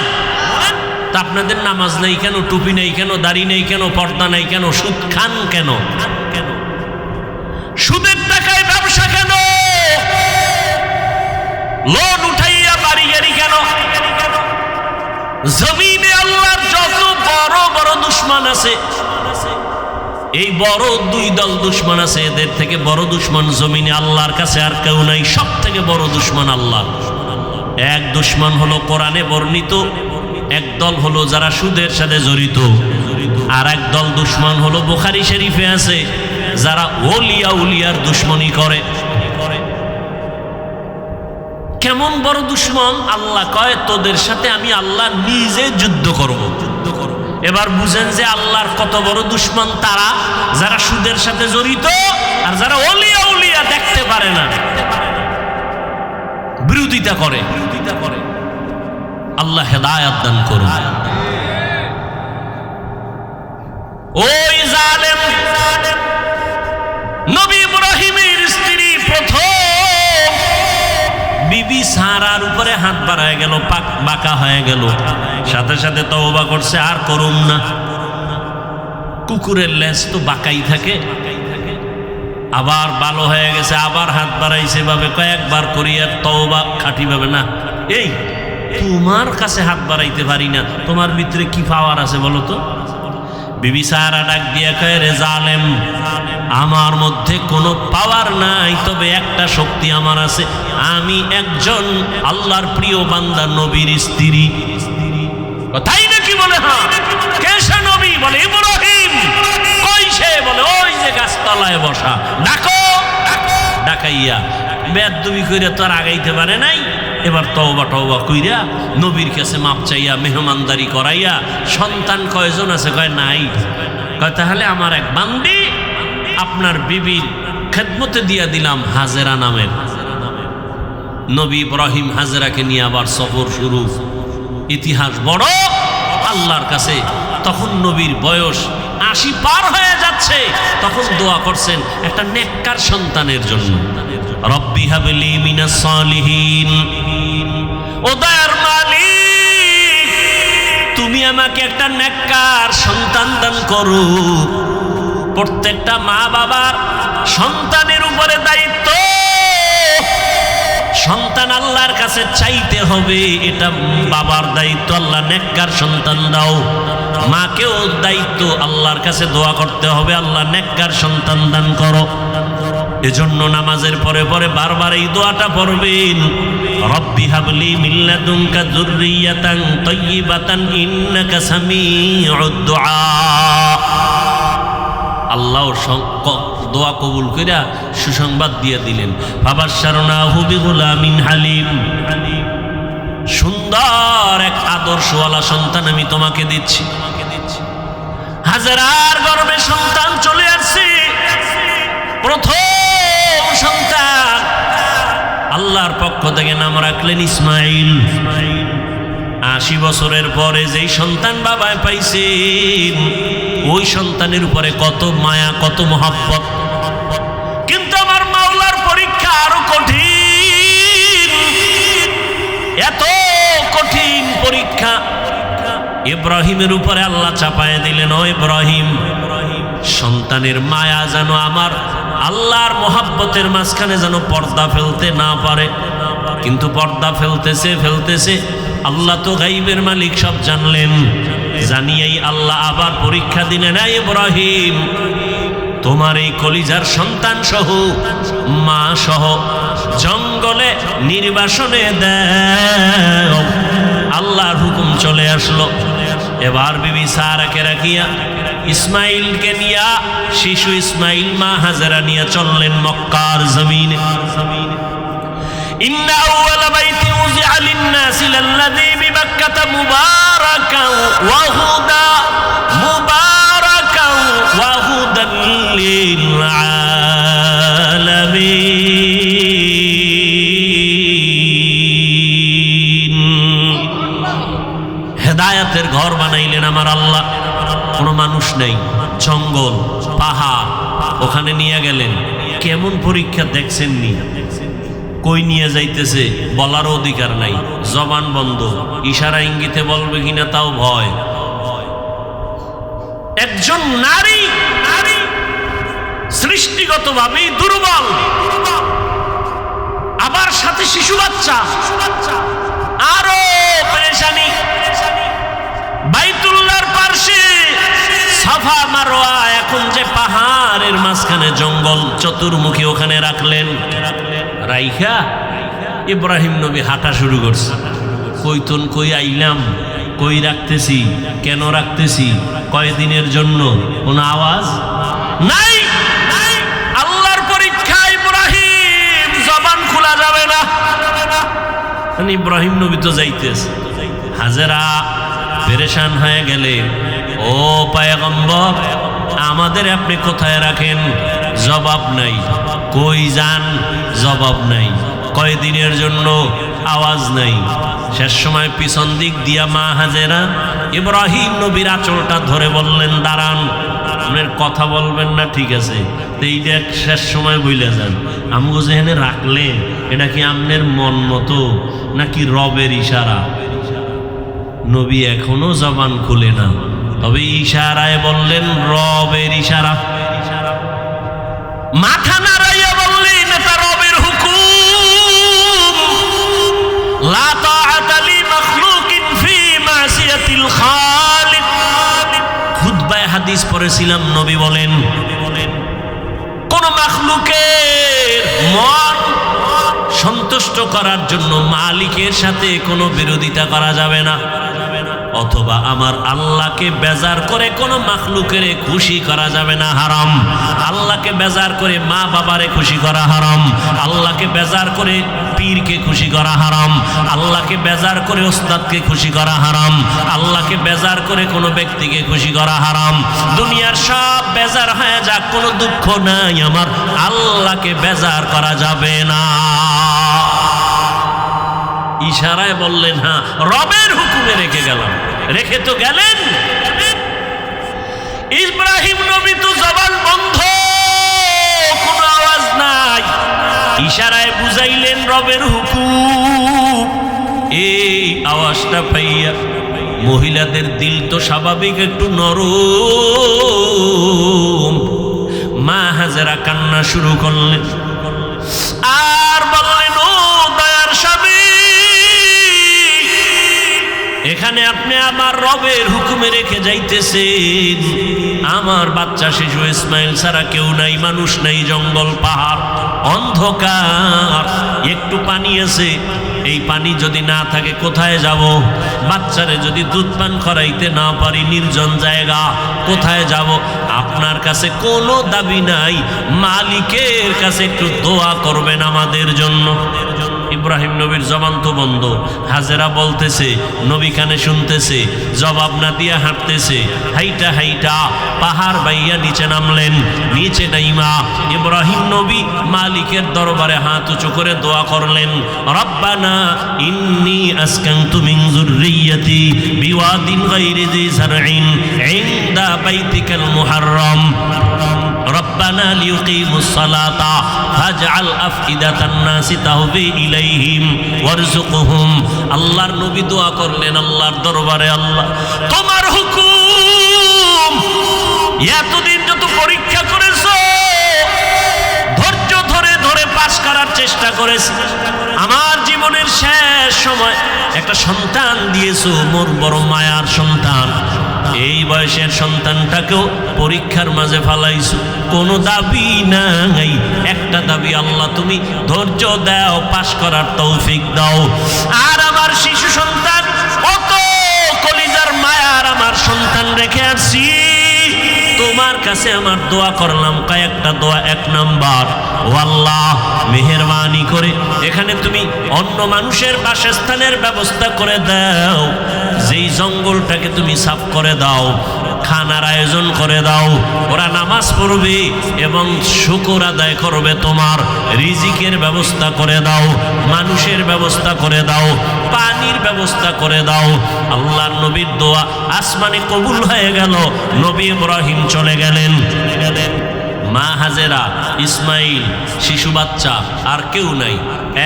তা আপনাদের নামাজ নেই কেন, টুপি নেই কেন, দাড়ি নেই কেন, পর্দা নেই কেন, সুদ খান কেন? সুদের টাকায় ব্যবসা কেন? লোন উঠাইয়া বাড়ি গাড়ি কেন? জমিনে আল্লাহর যত বড় বড় দুশমন আছে, এই বড় দুই দল দুশমন আছে, এদের থেকে বড় দুশমন জমিনে আল্লাহর কাছে আর কেউ নাই। সব থেকে বড় দুশমন আল্লাহ। এক দুশমন হলো কোরআনে বর্ণিত, এক দল হলো যারা সুদের সাথে জড়িত, আর এক দল দুশমন হলো বুখারী শরীফে আছে, যারা ওলিয়া উলিয়ার দুশমনি করে। কেমন বড় দুশমন? আল্লাহ কয় তোদের সাথে আমি আল্লাহ নিজে যুদ্ধ করব। এবার বুঝেন যে আল্লাহর কত বড় দুশমন তারা, যারা সুদের সাথে জড়িত আর যারা ওলিয়া উলিয়া দেখতে পারে না, বিরোধিতা করে। আল্লাহ হেদায়েত দান করুন। ওই জালেম নবী ইব্রাহিমের স্ত্রী প্রথম বিবি সারার উপরে হাত বাড়ায় গেল, বাঁকা হয়ে গেল, সাথে সাথে তওবা করছে আর করুম না। কুকুরের লেজ তো বাঁকাই থাকে, আবার ভালো হয়ে গেছে, আবার হাত বাড়াইছে ভাবে কয়েকবার করিয়া তওবা খাঁটি ভাবে না। এই তোমার কাছে হাত বাড়াইতে পারি না, তোমার ভিতরে কি পাওয়ার আছে বলো তো? বিবি সারা ডাক দিয়া কয়, রে জালেম, আমার মধ্যে কোনো পাওয়ার নাই, তবে একটা শক্তি আমার আছে, আমি একজন আল্লাহর প্রিয় বান্দা নবীর স্ত্রী। তাই নাকি? বলে হ্যাঁ। কে সে নবী? বলে ইব্রাহিম। কই সে? বলে ওই যে গাছতলায় বসা। ডাকো। ডাকাইয়া বেয়াদবি কইরা তো আর আগাইতে পারে নাই। এবার তওবা কইরা নবীর কাছে মাপ চাইয়া মেহমানদারি করাইয়া, সন্তান কয়জন আছে? কয় নাই। কয় তাহলে আমার এক বান্দি আপনার বিবির খেদমতে দিয়া দিলাম, হাজেরা নামের। নবী ইব্রাহিম হাজেরাকে নিয়ে আবার সফর শুরু। ইতিহাস বড় আল্লাহর কাছে। তখন নবীর বয়স 80 পার হয়ে যাচ্ছে, তখন দোয়া করছেন একটা নেককার সন্তানের জন্য। রব্বি হাবলি মিনাস সালিহিন। ও দয়ার মালিক, তুমি আমাকে একটা নেককার সন্তান দান করো। প্রত্যেকটা মা বাবার সন্তানের উপরে দায়িত্ব। সন্তান আল্লাহর কাছে চাইতে হবে, এটা বাবার দায়িত্ব। আল্লাহ নেককার সন্তান দাও। মাকেও দায়িত্ব, আল্লাহর কাছে দোয়া করতে হবে, আল্লাহ নেককার সন্তান দান করো। এজন্য নামাজের পরে পরে বারবার এই দোয়াটা পড়বেন, রব্বি হাবলি মিন লাদুনকা যুররিয়াতান তাইয়্যিবাতান ইন্নাকা সামিউদ দুআ। আল্লাহর দোয়া কবুল কইরা সুসংবাদ দিয়ে দিলেন, ফাবাশশারনাহু বিগুলামিন হালিম। সুন্দর এক আদর্শওয়ালা সন্তান আমি তোমাকে দিচ্ছি। হাজারার গর্ভে সন্তান চলে আসছে, প্রথম সন্তান। আল্লাহর পক্ষ থেকে নাম রাখলেন ইসমাইল। 80 বছরের পরে যেই সন্তান বাবায় পাইছেন, ওই সন্তানের উপরে কত মায়া, কত মহব্বত। কিন্তু আমার মাওলার পরীক্ষা আরো কঠিন। এত কঠিন পরীক্ষা ইব্রাহিমের উপরে আল্লাহ চাপায় দিলেন। ও ইব্রাহিম, সন্তানের মায়া যেন আমার আল্লাহর মহব্বতের মাঝখানে যেন পর্দা ফেলতে না পারে। কিন্তু পর্দা ফেলতেছে। আল্লাহ তো গাইবের মালিক, সব জানলেন। জানিয়েই আল্লাহ আবার পরীক্ষা দিলেন, না ইব্রাহিম, তোমার এই কলিজার সন্তান সহ, মা সহ জঙ্গলে নির্বাসনে দাও। আল্লাহর হুকুম চলে আসলো। এবার বিবি সারাকে রাখিয়া ইসমাইলকে নিয়া, শিশু ইসমাইল মা হাজেরা নিয়ে চললেন মক্কার জমিনে। ইন্না আউয়ালা বাইতি উযিআ লিন-নাসি লাল্লাযী বিবাক্কাতা মুবারাকান ওয়া হুদা, মুবারাকান ওয়া হুদাল লিল আলামিন। হেদায়েতের ঘর বানাইলেন আমার আল্লাহ। কোনো মানুষ নেই, জঙ্গল, পাহাড়, ওখানে নিয়ে গেলেন। কেমন পরীক্ষা দেখছেননি? কই নিয়ে যাইতেছে বলারও অধিকার নাই, জবান বন্ধ, ইশারা ইঙ্গিতে বলবে কিনা তাও ভয়। একজন নারী সৃষ্টিগতভাবেই দুর্বল, আবার সাথে শিশু বাচ্চা, আরো পেরেশানি। বাইতুল্লাহর পাশে সাফা মারওয়া, এখন যে পাহাড়ের মাঝখানে জঙ্গল, চতুর্মুখী ওখানে রাখলেন। রাইখা ইব্রাহিম নবী হাঁটা শুরু করছে। কইতন কই আইলাম, কই রাখতেছি, কেন রাখতেছি, কয়দিনের জন্য, কোনো আওয়াজ নাই। আল্লাহর পরীক্ষা, ইব্রাহিম জবান খোলা যাবে না। ইব্রাহিম নবী তো যাইতেছে। হাজেরা পেরেশান হয়ে গেলেন, ও পয়গম্বর, আমাদের আপনি কোথায় রাখেন? জবাব নাই। কই যান? জবাব নাই। কয়দিনের জন্য? আওয়াজ নাই। শেষ সময় পিছন দিক দিয়া মা হাজেরা ইব্রাহিম নবীর আঁচলটা ধরে বললেন, দাঁড়ান, আপনার কথা বলবেন না, ঠিক আছে, তো এইটা শেষ সময় বইলে যান। আমগো যেখানে রাখলেন এটা কি আপনার মন মতো নাকি রবের ইশারা? নবী এখনো জবান খুলে না, তবে ইশারায় বললেন রবের ইশারা। মাথা নাড়াইয়া বললেন, এটা রবের হুকুম। লা তাআতা লি মাখলুকিন ফি মাসিয়াতিল খালিক। খুতবায় হাদিস পড়েছিলাম, নবী বলেন, কোন মাখলুকের মন সন্তুষ্ট করার জন্য মালিকের সাথে কোনো বিরোধিতা করা যাবে না, অথবা আমার আল্লাহকে বেজার করে কোনো মাখলুকের খুশি করা যাবে না, হারাম। আল্লাহকে বেজার করে মা বাবারে খুশি করা হারাম। আল্লাহকে বেজার করে পীরকে খুশি করা হারাম। আল্লাহকে বেজার করে ওস্তাদকে খুশি করা হারাম। আল্লাহকে বেজার করে কোনো ব্যক্তিকে খুশি করা হারাম। দুনিয়ার সব বেজার হয়ে যাক, কোনো দুঃখ নাই, আমার আল্লাহকে বেজার করা যাবে না। ইশারায় বললেন, হ্যাঁ, রবের হুকুমে রেখে গেলাম। রেখে তো গেলেন। ইব্রাহিম নবী তো জবান বন্ধ, কোনো আওয়াজ নাই। ইশারায় বুঝাইলেন রবের হুকুম। এই আওয়াজটা পাইয়া মহিলাদের দিল তো স্বাভাবিক একটু নরম। মা হাজেরা কান্না শুরু করলেন আর বললেন, ও দয়ার স্বামী, এখানে আপনি আমার রবের হুকুমে রেখে যাইতেছেন। আমার বাচ্চা শিশু ইসমাইল ছাড়া কেউ নাই, মানুষ নাই, জঙ্গল, পাহাড়, অন্ধকার, একটু পানি আছে, এই পানি যদি না থাকে কোথায় যাব? বাচ্চারে যদি দুধ পান করাইতে না পারি, নির্জন জায়গা, কোথায় যাব? আপনার কাছে কোনো দাবি নাই, মালিকের কাছে একটু দোয়া করবেন আমাদের জন্য। ইব্রাহিম নবীর জবান তো বন্ধ। হাজেরা বলতেছে, নবী কানে শুনতেছে, জবাব না দিয়া হাঁটতেছে। হাইটা হাইটা পাহাড় বাইয়া নিচে নামলেন। নিচে নাইমা ইব্রাহিম নবী মালিকের দরবারে হাত উঁচু করে দোয়া করলেন, রব্বানা ইন্নী আসকানতু মিন যুররিয়্যাতি বিওয়াদিন গায়রি যি যারইন ইনদা বাইতিকাল মুহাররম রব্বানা লিয়ুকিমুস সালাতা ফাজআল আফইদাতান নাসি তাহবি ইলাইহিম ওয়ারযুকহুম। আল্লাহর নবী দোয়া করলেন আল্লাহর দরবারে, আল্লাহ তোমার হুকুম, এতদিন যত পরীক্ষা করেছো, ধৈর্য ধরে ধরে পাস করার চেষ্টা করেছি, আমার জীবনের শেষ সময় একটা সন্তান দিয়েছো, মোর বড় মায়ার সন্তান। এই বয়সের সন্তানটাকেও পরীক্ষার মাঝে ফালাইছো, কোনো দাবি নাই, একটা দাবি, আল্লাহ তুমি ধৈর্য দাও, পাশ করার তৌফিক দাও। আর আমার শিশু সন্তান, কত কলিজার মায়ার আমার সন্তান রেখে আসছি, তোমার কাছে আমার দোয়া করলাম, কয়েকটা দোয়া। এক নাম্বার, ও আল্লাহ মেহেরবানি করে এখানে তুমি অন্য মানুষের বাসস্থানের ব্যবস্থা করে দাও, যেই জঙ্গলটাকে তুমি সাফ করে দাও, খানার আয়োজন করে দাও, ওরা নামাজ পড়বে এবং শুকর আদায় করবে, তোমার রিজিকের ব্যবস্থা করে দাও, মানুষের ব্যবস্থা করে দাও, পানির ব্যবস্থা করে দাও। আল্লাহর নবীর দোয়া আসমানে কবুল হয়ে গেল। নবী ইব্রাহিম চলে গেলেন। মা হাজেরা, ইসমাইল, শিশু বাচ্চা, আর কেউ নাই।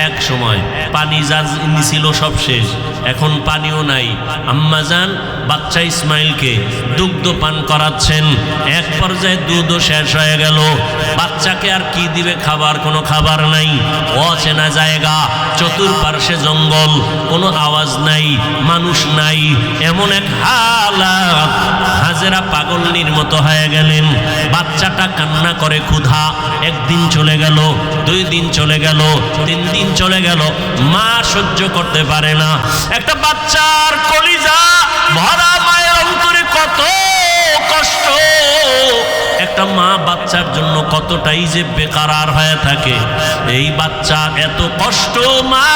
এক সময় পানি যা ছিল সব শেষ, এখন পানিও নাই। আম্মাজান বাচ্চা ইসমাইলকে দুগ্ধ পান করাচ্ছেন। এক পর্যায়ে দুধও শেষ হয়ে গেল। বাচ্চাকে আর কি দিবে? খাবার, কোনো খাবার নাই, অচেনা জায়গা, চতুর্পার্শ্বে জঙ্গল, কোনো আওয়াজ নাই, মানুষ নাই, এমন এক হালাত। হাজেরা পাগলনির মতো হয়ে গেলেন। বাচ্চাটা কান্না করে ক্ষুধা। একদিন চলে গেল, 2 দিন চলে গেল, 3 দিন চলে গেল। মা সহ্য করতে পারে না। একটা বাচ্চার কলিজা ভরা মায়ের অন্তরে কত কষ্ট। একটা মা বাচ্চার জন্য কতটাই যে বেকারার হয়ে থাকে। এই বাচ্চা এত কষ্ট মা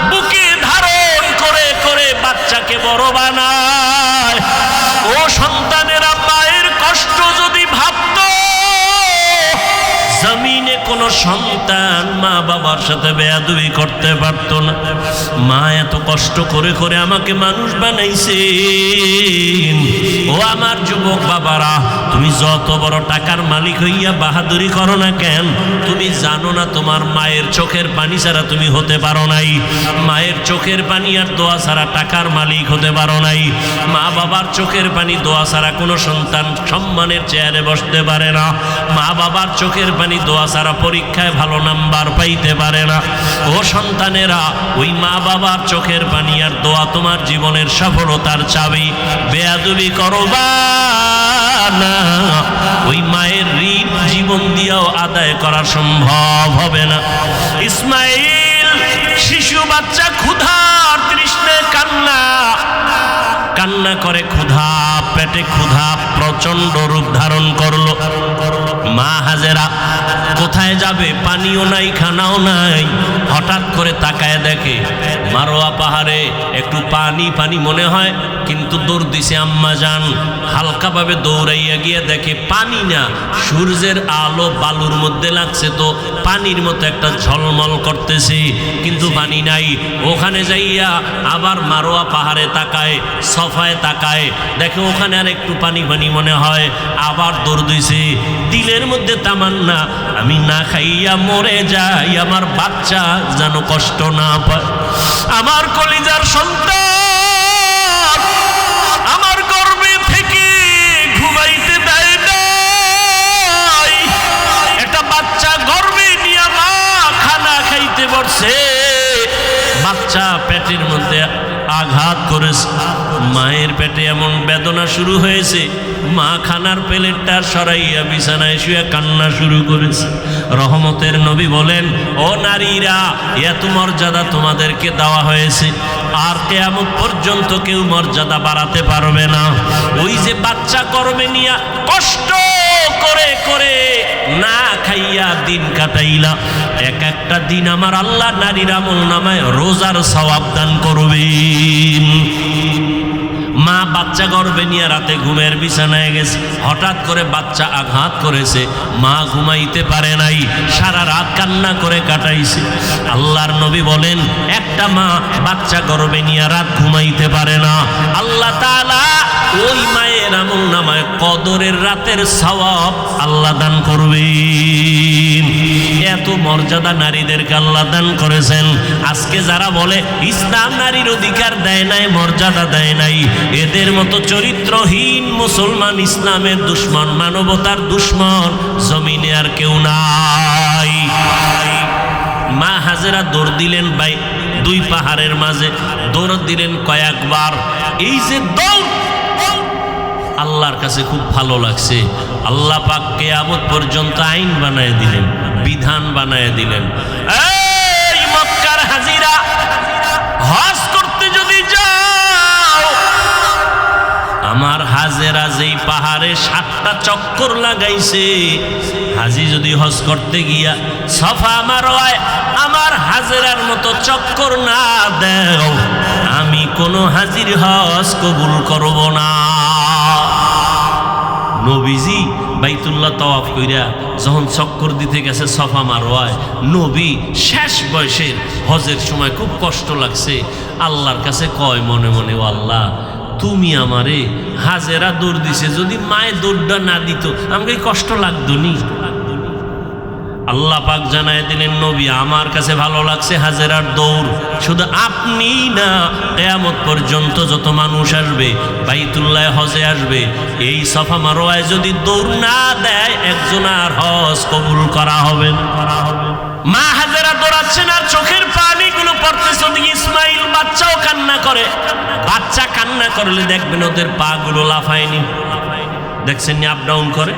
বুকে ধারণ করে করে বাচ্চাকে বড় বানায়। ও সন্তানেরা, মায়ের কষ্ট যদি ভাবতো, জমিনে কোনো সন্তান মা বাবার সাথে বেয়াদবি করতে পারত না। মা এত কষ্ট করে করে আমাকে মানুষ বানাইছেন। ও আমার যুবক বাবারা, তুমি যত বড় টাকার মালিক হইয়া বাহাদুরি করো না কেন, তুমি জানো না তোমার মায়ের চোখের পানি ছাড়া তুমি হতে পারো নাই। মায়ের চোখের পানি আর দোয়া ছাড়া টাকার মালিক হতে পারো নাই। মা বাবার চোখের পানি দোয়া ছাড়া কোনো সন্তান সম্মানের চেয়ারে বসতে পারে না। মা বাবার চোখের পানি দোয়া ছাড়া পরীক্ষায় ভালো নাম্বার পাইতে পারে না। ও সন্তানেরা, ওই মা বাবার চোখের পানি আর দোয়া তোমার জীবনের সফলতার চাবি। বেয়াদবি করবা না, ওই মায়ের ঋণ জীবন দিয়েও আদায় করা সম্ভব হবে না। ইসমাইল শিশু বাচ্চা ক্ষুধার তৃষ্ণায় কান্না করে, ক্ষুধা পেটে ক্ষুধা প্রচন্ড রূপ ধারণ করলো। মা হাজেরা কোথায় যাবে? পানিও নাই, খানাও নাই। হঠাৎ করে তাকায় দেখে মারোয়া পাহাড়ে একটু পানি পানি মনে হয়, কিন্তু দৌড় দিছে আম্মাজান। হালকাভাবে দৌড়াইয়া গিয়ে দেখে পানি না, সূর্যের আলো বালুর মধ্যে লাগছে, তো পানির মতো একটা ঝলমল করতেছে, কিন্তু পানি নাই। ওখানে যাইয়া আবার মারোয়া পাহাড়ে তাকায়, সফায় তাকায়, দেখে ওখানে আর একটু পানি পানি মনে হয়। আবার দৌড় দিছে। দিলের মধ্যে তামান্না, আমি না খাইয়া মরে যাই, আমার বাচ্চা যেন কষ্ট না পায়। আমার কলিজার সন্তান আমার গর্ভে থেকে ঘুমাইতে দেয় নাই। একটা বাচ্চা গর্ভে নিয়ে মা খানা খাইতে বসছে, বাচ্চা পেটের মধ্যে আঘাত করেছে। মায়ের পেটে এমন বেদনা শুরু হয়েছে, মা খানার প্লেটটা সরাইয়া বিছানায় শুয়ে কান্না শুরু করেছে। রহমতের নবী বলেন, ও নারীরা, এত মর্যাদা তোমাদেরকে দেওয়া হয়েছে, আর কিয়ামত পর্যন্ত কেউ মর্যাদা বাড়াতে পারবে না। ওই যে বাচ্চা গর্ভে নিয়া কষ্ট করে করে না খাইয়া দিন কাটাইলা, এক একটা দিন আমার আল্লাহ নারীর আমল নামায় রোজার সওয়াব দান করবেন। মা বাচ্চা গর্ভে নিয়ে রাতে ঘুমের বিছানায় গেছে, হঠাৎ করে বাচ্চা আঘাত করেছে, মা ঘুমাইতে পারে নাই, সারা রাত কান্না করে কাটাইছে। আল্লাহর নবী বলেন, একটা মা বাচ্চা গর্ভে নিয়ে রাত ঘুমাইতে পারে না, আল্লাহ তাআলা ওই মায়ের আমল নামায় কদরের রাতের সওয়াব আল্লাহ দান করবেন। এত মর্যাদা নারীদেরকে আল্লাহ দান করেছেন। আজকে যারা বলে ইসলাম নারীর অধিকার দেয় নাই, মর্যাদা দেয় নাই, এদের মতো চরিত্রহীন মুসলমান, ইসলামের দুশ্মন, মানবতার দুশ্মন জমিনে আর কেউ নাই। মা হাজেরা দৌড় দিলেন ভাই, 2 পাহাড়ের মাঝে দৌড় দিলেন কয়েকবার। এই যে দৌড় আল্লাহর কাছে খুব ভালো লাগছে। আল্লাহ পাক কিয়ামত পর্যন্ত আইন বানায় দিলেন, বিধান বানায় দিলেন। এই মক্কার হাজিরা, হজ করতে যদি যাও, আমার হাজেরা যেই পাহাড়ে 7টা চক্কর লাগাইছে, হাজি যদি হজ করতে গিয়া সফা মারওয়ায় আমার হাজেরার মতো চক্কর না দেও, আমি কোনো হাজির হজ কবুল করব না। নবীজি বাইতুল্লাহ তাওয়াফ কইরা যখন চক্কর দিতে গেছে সফা মারওয়ায়, নবী শেষ বয়সের হজের সময় খুব কষ্ট লাগছে, আল্লাহর কাছে কয় মনে মনে, ও আল্লাহ, তুমি আমারে হাজেরা দৌড় দিছে, যদি মায়ে দৌড়টা না দিত আমাকে কষ্ট লাগতো নি। আল্লাহ পাক জানায় দিলেন, নবী আমার কাছে ভালো লাগছে হাজেরার দৌড়। শুধু আপনি না, কিয়ামত পর্যন্ত যত মানুষ আসবে, বাইতুল্লাহ হজে আসবে, এই সফা মারওয়ায় যদি দৌড় না দেয়, একজন আর হজ কবুল করা হবে না। মা হাজেরা দৌড়াচ্ছেন আর চোখের পানিগুলো পড়তেছে। ওদিকে ইসমাইল বাচ্চাও কান্না করে। বাচ্চা কান্না করলে দেখবেন ওদের পা গুলো লাফায়নি, দেখছেন আপ ডাউন করে,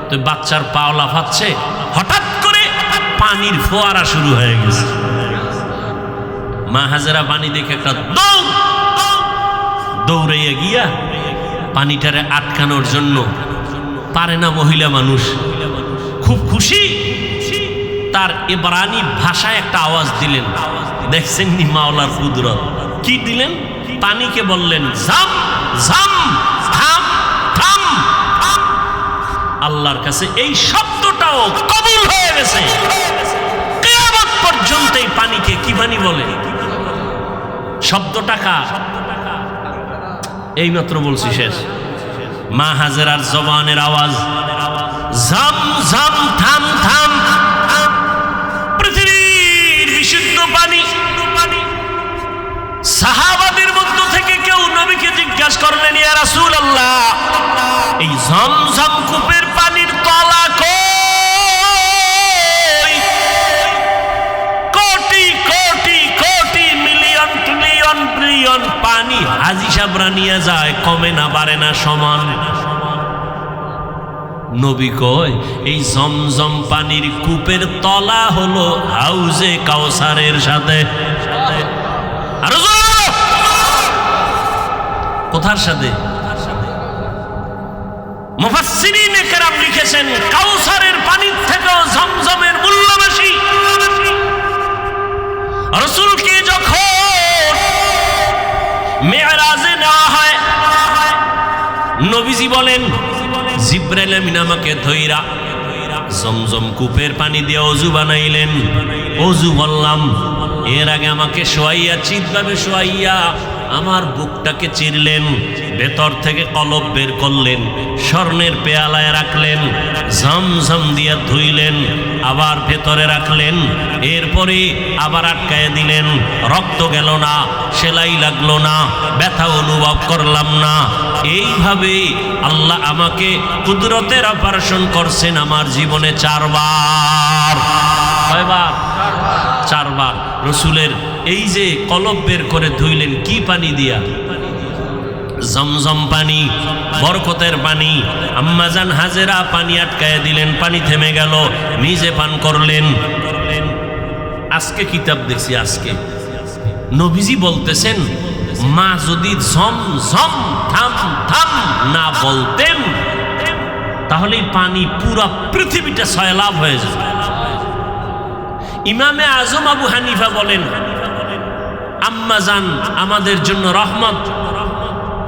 তো বাচ্চার পা লাফাচ্ছে। হঠাৎ করে পানির ফোয়ারা শুরু হয়ে গেছে। মা হাজেরা পানি দেখে একটা দৌড়াইয়া গিয়া পানিটারে আটকানোর জন্য, পারে না মহিলা মানুষ, খুব খুশি, তার ইবরানি ভাষায় একটা আওয়াজ দিলেন। দেখছেন নি মাওলার কুদরত, কি দিলেন? পানিকে বললেন জাম জাম, থাম থাম। আল্লাহর কাছে এই শব্দটাও কবুল হয়ে গেছে। কিয়ামত পর্যন্ত এই পানিকে কি পানি বলে? শব্দটা কার? এইমাত্র বলছি শেষ। মা হাজেরার জবানের আওয়াজ জাম জাম, থাম থাম। পৃথিবীর বিশুদ্ধ পানি। সাহাবাদের মধ্য থেকে কেউ নবীকে জিজ্ঞাসা করলেন, ইয়া রাসূলুল্লাহ, এই জমজম কূপের পানির তলা কই? Crore crore crore, million trillion billion পানি হাজী সাহেবরা নিয়ে যায়, কমে না বাড়ে না, সমান। নবী কয়, এই জমজম পানির কূপের তলা হলো হাউজে কাউসারের সাথে। আর কোথার সাথে? মুফাসসিরিনে কেরাম লিখেছেন, কাউসারের পানির থেকেও জমজমের মূল্য বেশি। রাসূলকে যখন মেরাজে নেওয়া হয়, নবীজি বলেন, জিবরাইল আমিন আমাকে ধইরা জমজম কূপের পানি দিয়ে অজু বানাইলেন। অজু বললাম, এর আগে আমাকে শোয়াইয়া, চিৎভাবে শোয়াইয়া আমার বুকটাকে চিরলেন, ভেতর থেকে কলব বের করলেন, স্বর্ণের পেয়ালায় রাখলেন, ঝমঝম দিয়ে ধুইলেন, আবার ভেতরে রাখলেন, এরপরে আবার আটকায় দিলেন। রক্ত গেল না, সেলাই লাগলো না, ব্যথা অনুভব করলাম না। এইভাবে আল্লাহ আমাকে কুদরতের অপারেশন করছেন আমার জীবনে 4 বার। কয়বার? 4 বার। রসুলের এই যে কলব বের করে ধুইলেন, কি পানি দিয়া? জমজম পানি, বরকতের পানি। আম্মাজান হাজেরা পানি আটকায় দিলেন, পানি থেমে গেল, নিজে পান করলেন। আজকে কিতাব দেখছি, আজকে নবীজি বলতেছেন, মা যদি ঝম ঝম থাম থাম না বলতেন, তাহলে পানি পুরা পৃথিবীটা সয়লাভ হয়ে যেত। ইমামে আজম আবু হানিফা বলেন, আম্মাজান আমাদের জন্য রহমত।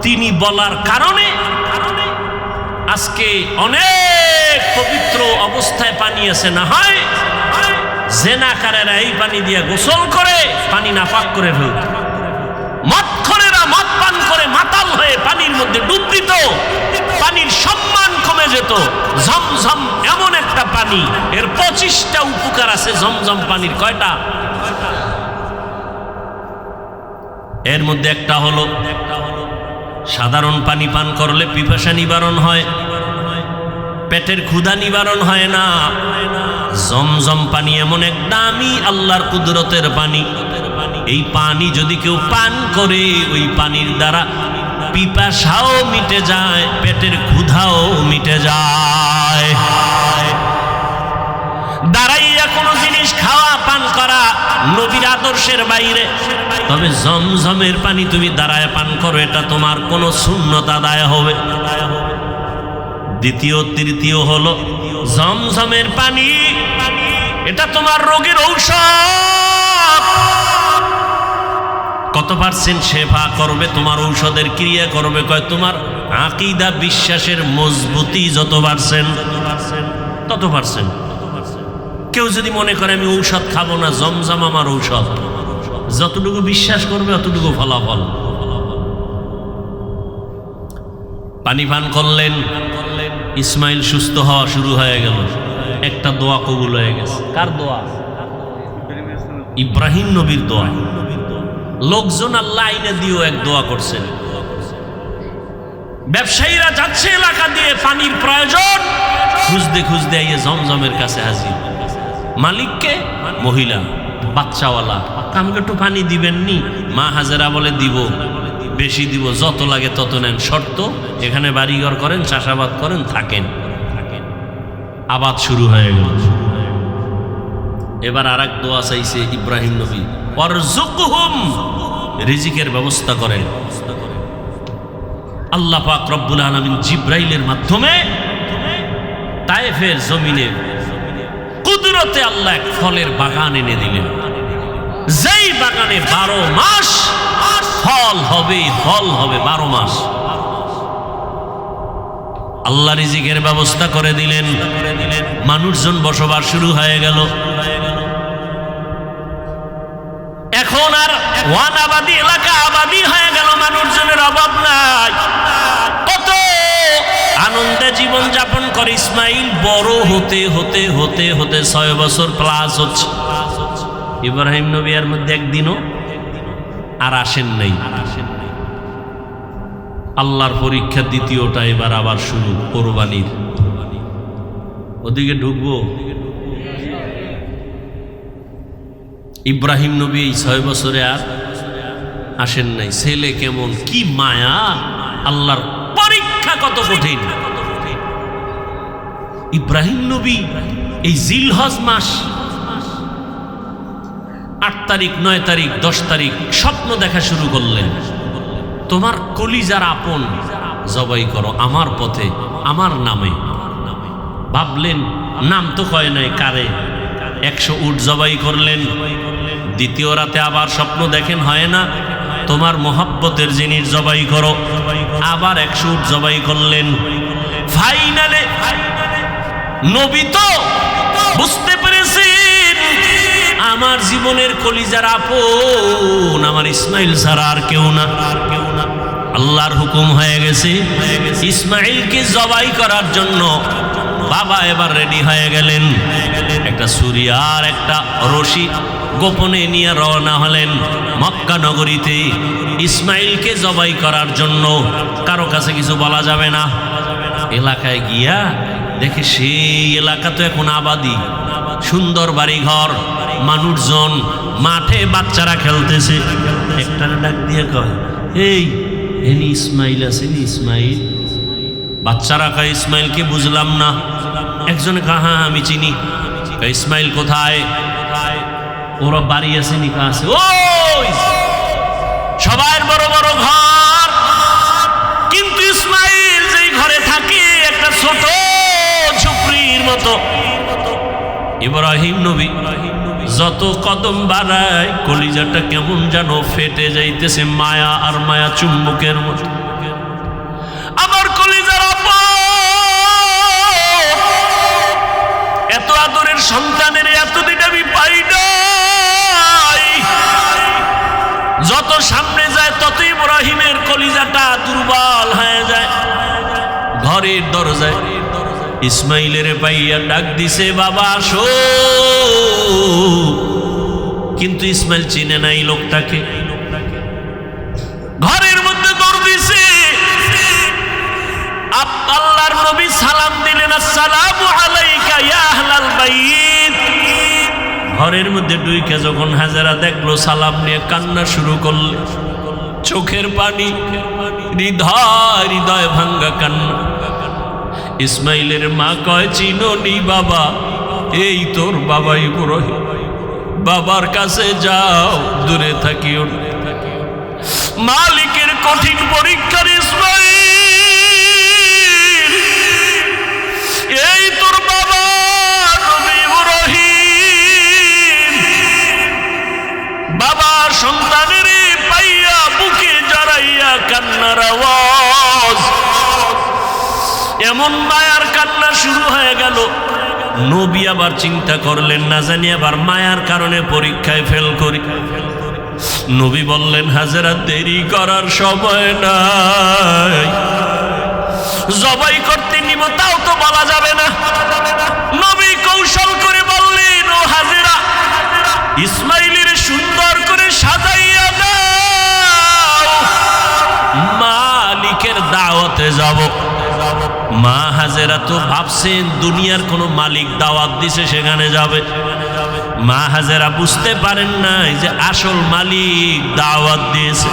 তিনি বলার কারণে আজকে অনেক পবিত্র অবস্থায় পানি আছে। না হয় জেনাকারেরা এই পানি দিয়ে গোসল করে পানি নাপাক করে ফেলত, মদখোরেরা মদ পান করে মাতাল হয়ে পানির মধ্যে ডুব দিত, পানির সম্মান কমে যেত। ঝমঝম এমন একটা পানি, এর 25টা উপকার আছে ঝমঝম পানির। কয়টা? এর মধ্যে একটা হলো, সাধারণ পানি পান করলে পিপাসা নিবারণ হয়, পেটের ক্ষুধা নিবারণ হয় না। জমজম পানি এমন এক দামি আল্লাহর কুদরতের পানি। এই পানি যদি কেউ পান করে, ওই পানির দ্বারা পিপাসাও মিটে যায়, পেটের ক্ষুধাও মিটে যায়। দাঁড়াইয়া কোনো জিনিস খাওয়া পান করা নবীর আদর্শের বাইরে। তবে জমজমের পানি তুমি দাঁড়ায় পান করো, এটা তোমার কোনো সুন্নত আদায় হবে। দ্বিতীয় তৃতীয় হলো, জমজমের পানি এটা তোমার রোগের ঔষধ। কত পার্সেন্ট শেফা করবে, তোমার ঔষধের ক্রিয়া করবে? কয় তোমার আকীদা, বিশ্বাসের মজবুতি যত পার্সেন্ট তত পার্সেন্ট। কেউ যদি মনে করে আমি ঔষধ খাবো না, জমজম আমার ঔষধ, যতটুকু বিশ্বাস করবে অতটুকু ফলাফল। পানি পান করলেন, ইসমাইল সুস্থ হওয়া শুরু হয়ে গেল। একটা দোয়া কবুল হয়ে গেছে। কার দোয়া? ইব্রাহিম নবীর দোয়া। লোকজন আল্লাহ আইনে দিয়েও এক দোয়া করছেন। ব্যবসায়ীরা যাচ্ছে এলাকা দিয়ে, পানির প্রয়োজন, খুঁজতে খুঁজতে আইয়ে জমজমের কাছে হাজির। মালিককে? মহিলা, বাচ্চাওয়ালা। আমাকে একটু পানি দিবেন নি? মা হাজেরা বলে দিব, বেশি দিব, যত লাগে তত নেন, শর্ত এখানে বাড়িঘর করেন, চাষাবাদ করেন, থাকেন। আবাদ শুরু হয়ে গেল। এবার আর এক দোয়া চাইছে ইব্রাহিম নবী, ওয়ারযুকহুম, রিজিকের ব্যবস্থা করেন। আল্লাহ পাক রব্বুল আলামিন জিব্রাইলের মাধ্যমে তায়েফের জমিনে কুদরতে আল্লাহ এক ফলের বাগান এনে দিলেন, যেই বাগানে 12 মাস ফল হবে, ফল হবে 12 মাস। আল্লাহ রিজিকের ব্যবস্থা করে দিলেন, মানুষজন বসবাস শুরু হয়ে গেল। এখন আর ওয়ানাবাদী এলাকা আবাদি হয়ে গেল, মানুষজনের অভাব নাই। কত আনন্দে জীবন যাপন করে ইসমাইল। বড় হতে হতে হতে হতে 6 বছর প্লাস হচ্ছে। ইব্রাহিম নবী এর মধ্যে একদিনও আর আসেন নাই। আল্লাহর পরীক্ষা দ্বিতীয়টা এবার আবার শুরু, কোরবানির। ওদিকে ঢুকবো। ইব্রাহিম নবী এই 6 বছরে আর আসেন নাই। ছেলে কেমন, কি মায়া, আল্লাহর পরীক্ষা কত কঠিন। ইব্রাহিম নবী এই জিলহজ মাস 8 তারিখ, 9 তারিখ, 10 তারিখ স্বপ্ন দেখা শুরু করলেন। তোমার কলিজার আপন জবাই করো আমার পথে, আমার নামে। ভাবলেন, নাম তো কয় নাই কারে। 100 উট জবাই করলেন। দ্বিতীয় রাতে আবার স্বপ্ন দেখেন, হয় না, তোমার মোহাব্বতের জিনিস জবাই করো। আবার 100 উট জবাই করলেন। ফাইনালে নবী তো বুঝতে পেরেছেন, আমার জীবনের কলিজার আপন আমার ইসমাইল ছাড়া আর কেউ না। আল্লাহর হুকুম হয়ে গেছে, ইসমাইলকে জবাই করার জন্য বাবা এবার রেডি হয়ে গেলেন। একটা ছুরি আর একটা রশি গোপনে নিয়ে রওনা হলেন মক্কা নগরীতে ইসমাইলকে জবাই করার জন্য। কারো কাছে কিছু বলা যাবে না। এলাকায় গিয়া দেখে সেই এলাকা তো এখন আবাদি, সুন্দর বাড়িঘর, মানুষজন, মাঠে বাচ্চারা খেলতেছে। একটা ডাক দিয়ে কয়, এই এনি ইসমাইল আছে, ইসমাইল। বাচ্চারা কয়, ইসমাইলকে বুঝলাম না। একজনে কয়, হ্যাঁ আমি চিনি। ইসমাইল কোথায়? ওরা বাড়ি আছে, নিকা আছে। ওই সবার বড় বড় ঘর, কিন্তু ইসমাইল যেই ঘরে থাকে একটা ছোট ঝুপড়ির মতো। ইব্রাহিম নবী যত কদম বাড়ায় কলিজাটা কেমন যেন ফেটে যাইতেছে, মায়া আর মায়া চুম্বকের মতো। আমার কলিজার আপা, এত আদরের সন্তানের এতদিন আমি পাই নাই। যত সামনে যায় তত ইব্রাহিমের কলিজাটা দুর্বল হয়ে যায়। ঘরের দরজায় ইসমাইলের পাইয়া ডাক দিছে, বাবা আসো। কিন্তু ইসমাইল চিনে নাই লোকটাকে। ঘরের মধ্যে দৌড় দিছে। আল্লাহর নবী সালাম দিলেন, আসসালামু আলাইকা ইয়া আহলাল বাইত। ঘরের মধ্যে ঢুইকে যখন হাজেরা দেখলো, সালাম নিয়ে কান্না শুরু করলে। চোখের পানি, হৃদয় হৃদয় ভাঙ্গা কান্না। ইসমাইলের মা কয়, চিনোনি বাবা? এই তোর বাবা ইব্রাহিম। বাবার কাছে যাও, দূরে থাকিও। মালিকের কঠিন পরীক্ষার ইসমাইল, এই তোর বাবা নবী ইব্রাহিম। বাবা সন্তানের পাইয়া বুকে জড়াইয়া কান্নার আওয়াজ, এমন মায়ার কান্না শুরু হয়ে গেল। নবী আবার চিন্তা করলেন, না জানি আবার মায়ার কারণে পরীক্ষায় ফেল করি। নবী বললেন, হাজেরা দেরি করার সময় নাই, জবাই করতে নিব তাও তো বলা যাবে না। নবী কৌশল ইসমাইলের সুন্দর করে সাজাইয়া দাও, মালিকের দাওয়াতে যাব। মা হাজেরা তো ভাবছেন দুনিয়ার কোনো মালিক দাওয়াত দিছে সেখানে যাবে। মা হাজেরা বুঝতে পারেন নাই যে আসল মালিক দাওয়াত দিয়েছে।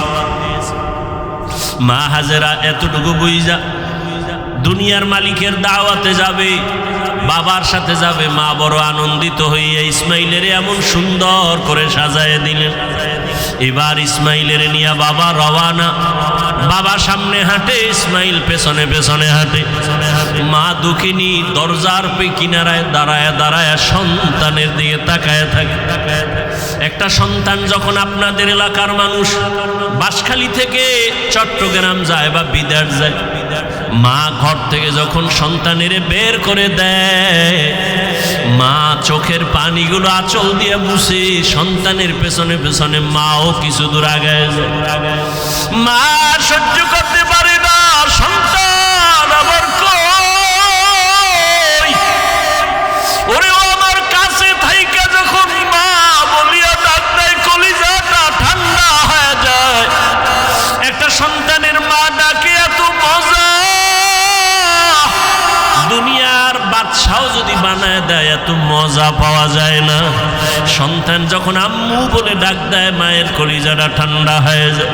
মা হাজেরা এতটুকু বুঝা দুনিয়ার মালিকের দাওয়াতে যাবে, বাবার সাথে যাবে। মা বড় আনন্দিত হইয়া ইসমাইলের এমন সুন্দর করে সাজায় দিলেন। এবার ইসমাইলের নিয়ে বাবা রওয়ানা। বাবা সামনে হাঁটে, ইসমাইল পেছনে পেছনে হাঁটে। মা দুঃখিনী দরজার কিনারায় দাঁড়ায় দাঁড়ায় সন্তানের দিকে তাকায় থাকে। একটা সন্তান যখন আপনাদের এলাকার মানুষ বাঁশখালী থেকে চট্টগ্রাম যায় বা বিদেশ যায়, মা ঘর থেকে যখন সন্তানের বের করে দেয়, মা চোখের পানিগুলো আঁচল দিয়ে মুছে সন্তানের পেছনে পেছনে মাও কিছু দূর আগায় যায়। মা সহ্য করতে পারে না, সন্তান আমার কই, ওরে আমার কাছে থাইকা যখন মা বলিয়া ডাক দেয়, কলিজাটা ঠান্ডা হয়ে যায়। একটা সন্তানের মা ডাকে এত মজা, দুনিয়ার বাদশাও যদি বানায় দেয় এত মজা পাওয়া যায় না। সন্তান যখন আম্মু বলে ডাক দেয়, মায়ের কলিজাটা ঠান্ডা হয়ে যায়।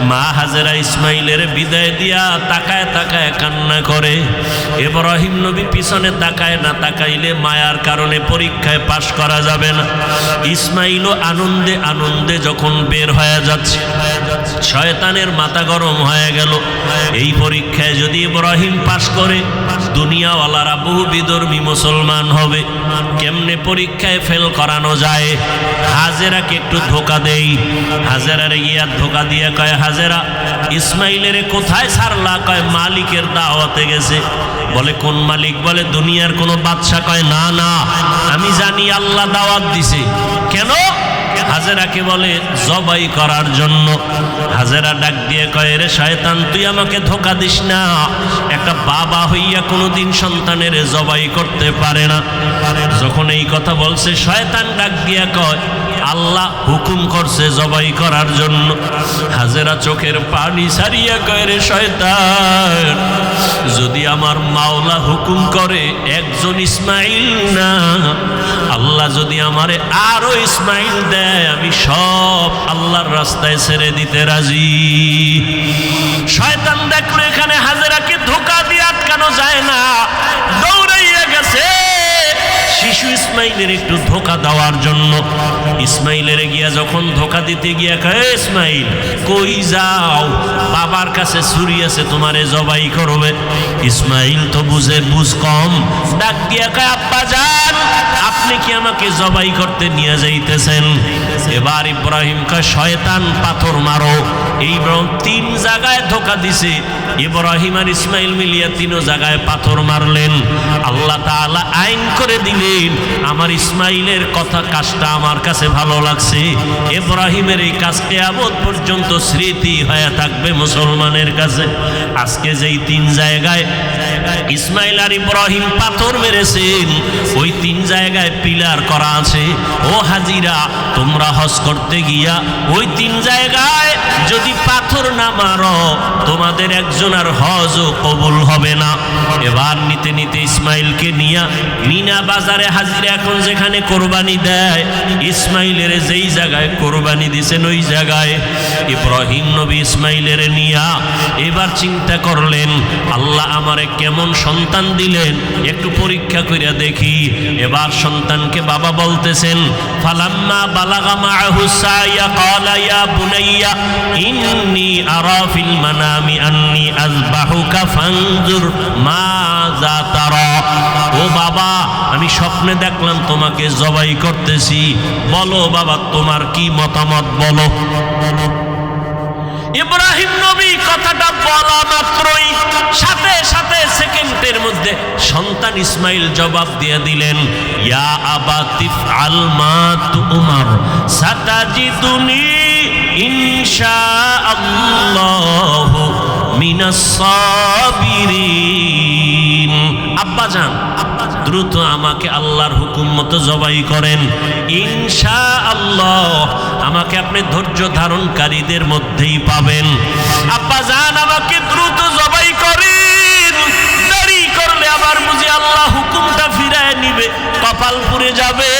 মা হাজেরা ইসমাইলের বিদায় দিয়া তাকায় তাকায় কান্না করে। ইব্রাহিম নবী পিছনে তাকায় না, তাকাইলে মায়ার কারণে পরীক্ষায় পাশ করা যাবে না। ইসমাইলও আনন্দে আনন্দে যখন বের হয়ে যাচ্ছে, শয়তানের মাথা গরম হয়ে গেল। এই পরীক্ষায় যদি ইব্রাহিম পাশ করে দুনিয়াওয়ালারা বহু বিধর্মী মুসলমান হবে। কেমনে পরীক্ষায় ফেল করানো যায়? হাজেরাকে একটু ধোকা দেই। হাজেরারে গিয়া ধোকা দিয়ে কয়, হাজেরা ইসমাইলের কোথায় ছাড়লা? কয় মালিকের দাওয়াতে গেছে। বলে কোন মালিক? বলে দুনিয়ার কোনো বাদশা। কয় না না, আমি জানি আল্লাহ দাওয়াত দিছে। কেন? হাজেরাকে বলে জবাই করার জন্য। হাজেরা ডাক দিয়ে কয়, রে শয়তান, তুই আমাকে ধোকা দিস না। একটা বাবা হইয়া কোনোদিন সন্তানের জবাই করতে পারে না। যখন এই কথা বলছে, শয়তান ডাক দিয়া কয়, আল্লাহ হুকুম করছে জবাই করার জন্য। হাজেরা চোখের পানি ছাড়িয়া কয়, রে শয়তান, যদি আমার মাওলা হুকুম করে একজন ইসমাইল না, আল্লাহ যদি আমারে আরো ইসমাইল দেয়, আমি সব আল্লাহর রাস্তায় ছেড়ে দিতে রাজি। শয়তান দেখলো এখানে হাজেরাকে ধোকা দিয়ে আটকানো যায় না, দৌড়াইয়া গেছে শিশু ইসমাইলের একটু ধোকা দেওয়ার জন্য। ইসমাইলের গিয়া যখন ধোকা দিতে গিয়া কয়, ইসমাইল কই যাও? বাবার কাছে ছুরি আছে, তোমারে জবাই করবে। ইসমাইল তো বুঝ কম, ডাক দিয়া কয়, আব্বা জান, আপনি কি আমাকে জবাই করতে নিয়ে যাইতেছেন? এবার ইব্রাহিম কয়, শয়তান পাথর মারো। এই তিন জায়গায় ধোকা দিছে। ইব্রাহিম আর ইসমাইল মিলিয়া তিন জায়গায় পাথর মারলেন। আল্লাহ তাআলা আইন করে দিলেন, আমার ইসমাইলের কথা কাজটা আমার কাছে ভালো লাগছে। ইব্রাহিমের এই কাজ কিয়ামত পর্যন্ত স্মৃতি হয়ে থাকবে মুসলমানের কাছে। আজকে যেই তিন জায়গায় ইসমাইল আর ইব্রাহিম পাথর মেরেছেন, ওই তিন জায়গায় পিলার করা আছে। ও হাজিরা, তোমরা হজ করতে গিয়া ওই তিন জায়গায় যদি পাথর না মারো, তোমাদের একজন আর হজও কবুল হবে না। এবার নিতে নিতে ইসমাইলকে নিয়া মিনা বাজারে হাজিরা এখন যেখানে কোরবানি দেয়, ইসমাইলের যেই জায়গায় কোরবানি দিছেন ওই জায়গায় ইব্রাহিম নবী ইসমাইলের নিয়া এবার চিন্তা করলেন, আল্লাহ আমারে কেমন সন্তান দিলেন, একটু পরীক্ষা কইরা দেখি। এবার সন্তানকে বাবা বলতেছেন, ফালাম্মা বালাগা মাআহু সাইয়া ক্বালা ইয়া বুনাইয়া ইন্নী আরা ফিল মানামি আন্নী আযবাহুকা ফানজুর মাযা তারা। ও বাবা, আমি স্বপ্নে দেখলাম তোমাকে জবাই করতেছি, বলো বাবা তোমার কি মতামত বলো। ইব্রাহিম নবী কথাটা বলা মাত্রই সাথে সাথে সেকেন্ডের মধ্যে সন্তান ইসমাইল জবাব দিয়ে দিলেন, ইয়া আবাতি ফাল মা তুমার সাতাজিদুনি ইনশাআল্লাহু মিনাস সাবিরিন। আব্বাজান, দ্রুত আমাকে আল্লাহর হুকুম মতো জবাই করেন, ইনশাআল্লাহ আমাকে আপনি ধৈর্য ধারণকারীদের মধ্যেই পাবেন। আব্বাজান আমাকে দ্রুত জবাই করেন, দেরি করলে আবার বুঝি আল্লাহ হুকুমটা ফিরায় নিবে, কপাল পুড়ে যাবে।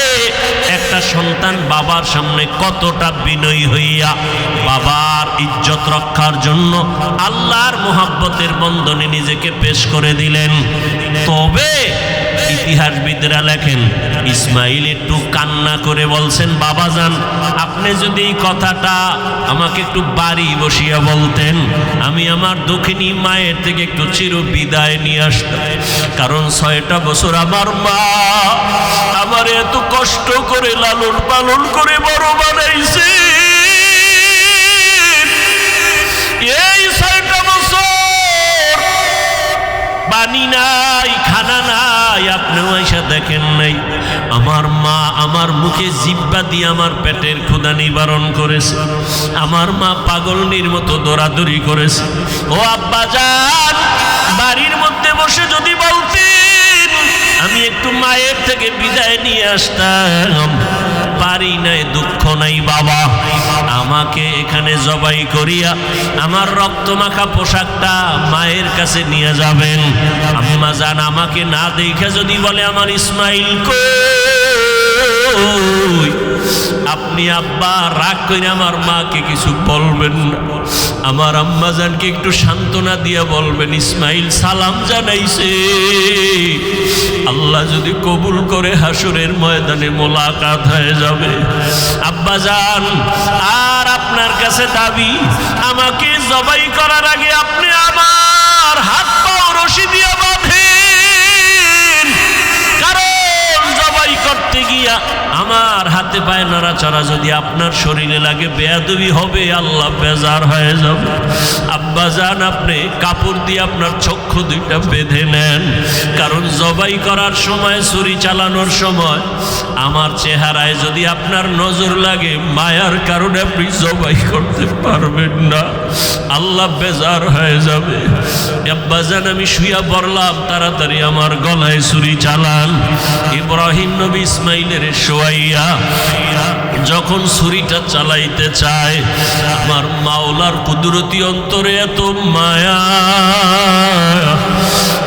একটা সন্তান বাবার সামনে কতটা বিনয়ী হইয়া বাবার ইজ্জত রক্ষার জন্য আল্লাহর মোহাব্বতের বন্ধনে নিজেকে পেশ করে দিলেন। তবে ইতিহাসবিদরা লেখেন, ইসমাইল একটু কান্না করে বলছেন, বাবাজান আপনি যদি এই কথাটা আমাকে একটু বাড়ি বসিয়া বলতেন, আমি আমার দক্ষিণী মায়ের থেকে একটু চির বিদায় নিয়ে আসতাম। কারণ 6টা বছর আমার মা আমার এত কষ্ট করে লালন পালন করে বড় বানাইছে। এই 6টা বছর পানি নাই, খানা নাই, আপনিও আইসা দেখেন নাই। আমার মা আমার মুখে জিহ্বা দিয়ে আমার পেটের ক্ষুধা নিবারণ করেছে। আমার মা পাগলনির মতো দৌড়াদৌড়ি করেছে। ও আব্বাজান, বাড়ির মধ্যে বসে যদি বলতেন আমি একটু মায়ের থেকে বিদায় নিয়ে আসতাম, পারি নাই, দুঃখ নাই বাবা, আমাকে এখানে জবাই করিয়া আমার রক্তমাখা পোশাকটা মায়ের কাছে নিয়ে যাবেন। আম্মা জান আমাকে না দেখে যদি বলে আমার ইসমাইল কই, আপনি আব্বা রাগ করে আমার মাকে কিছু বলবেন না, আমার আম্মা জানকে একটু সান্ত্বনা দিয়ে বলবেন ইসমাইল সালাম জানাইছে, আল্লাহ যদি কবুল করে হাসরের ময়দানে মোলাকাত হয়ে যাবে। আব্বা জান আর আপনার কাছে দাবি, আমাকে জবাই করার আগে আপনি আমার হাত পাও রশি দিয়ে বাঁধেন, কারণ জবাই করতে গিয়া আমার হাতে পায়ে নাড়াচাড়া যদি আপনার শরীরে লাগে বেয়াদবি হবে, আল্লাহ বেজার হয়ে যাবে। আব্বা জান আপনি কাপড় দিয়ে আপনার চক্ষু দুইটা বেঁধে নেন, কারণ জবাই করার সময়, ছুরি চালানোর সময় আমার চেহারায় যদি আপনার নজর লাগে, মায়ার কারণে আপনি জবাই করতে পারবেন না, আল্লাহ বেজার হয়ে যাবে। আব্বা জান আমি শুইয়া পড়লাম, তাড়াতাড়ি আমার গলায় ছুরি চালান। ইব্রাহিম নবী ইসমাইলের শোয়াইয়া যখন ছুরিটা চালাইতে চায়, আমার মাওলার কুদরতি অন্তরে এত মায়া,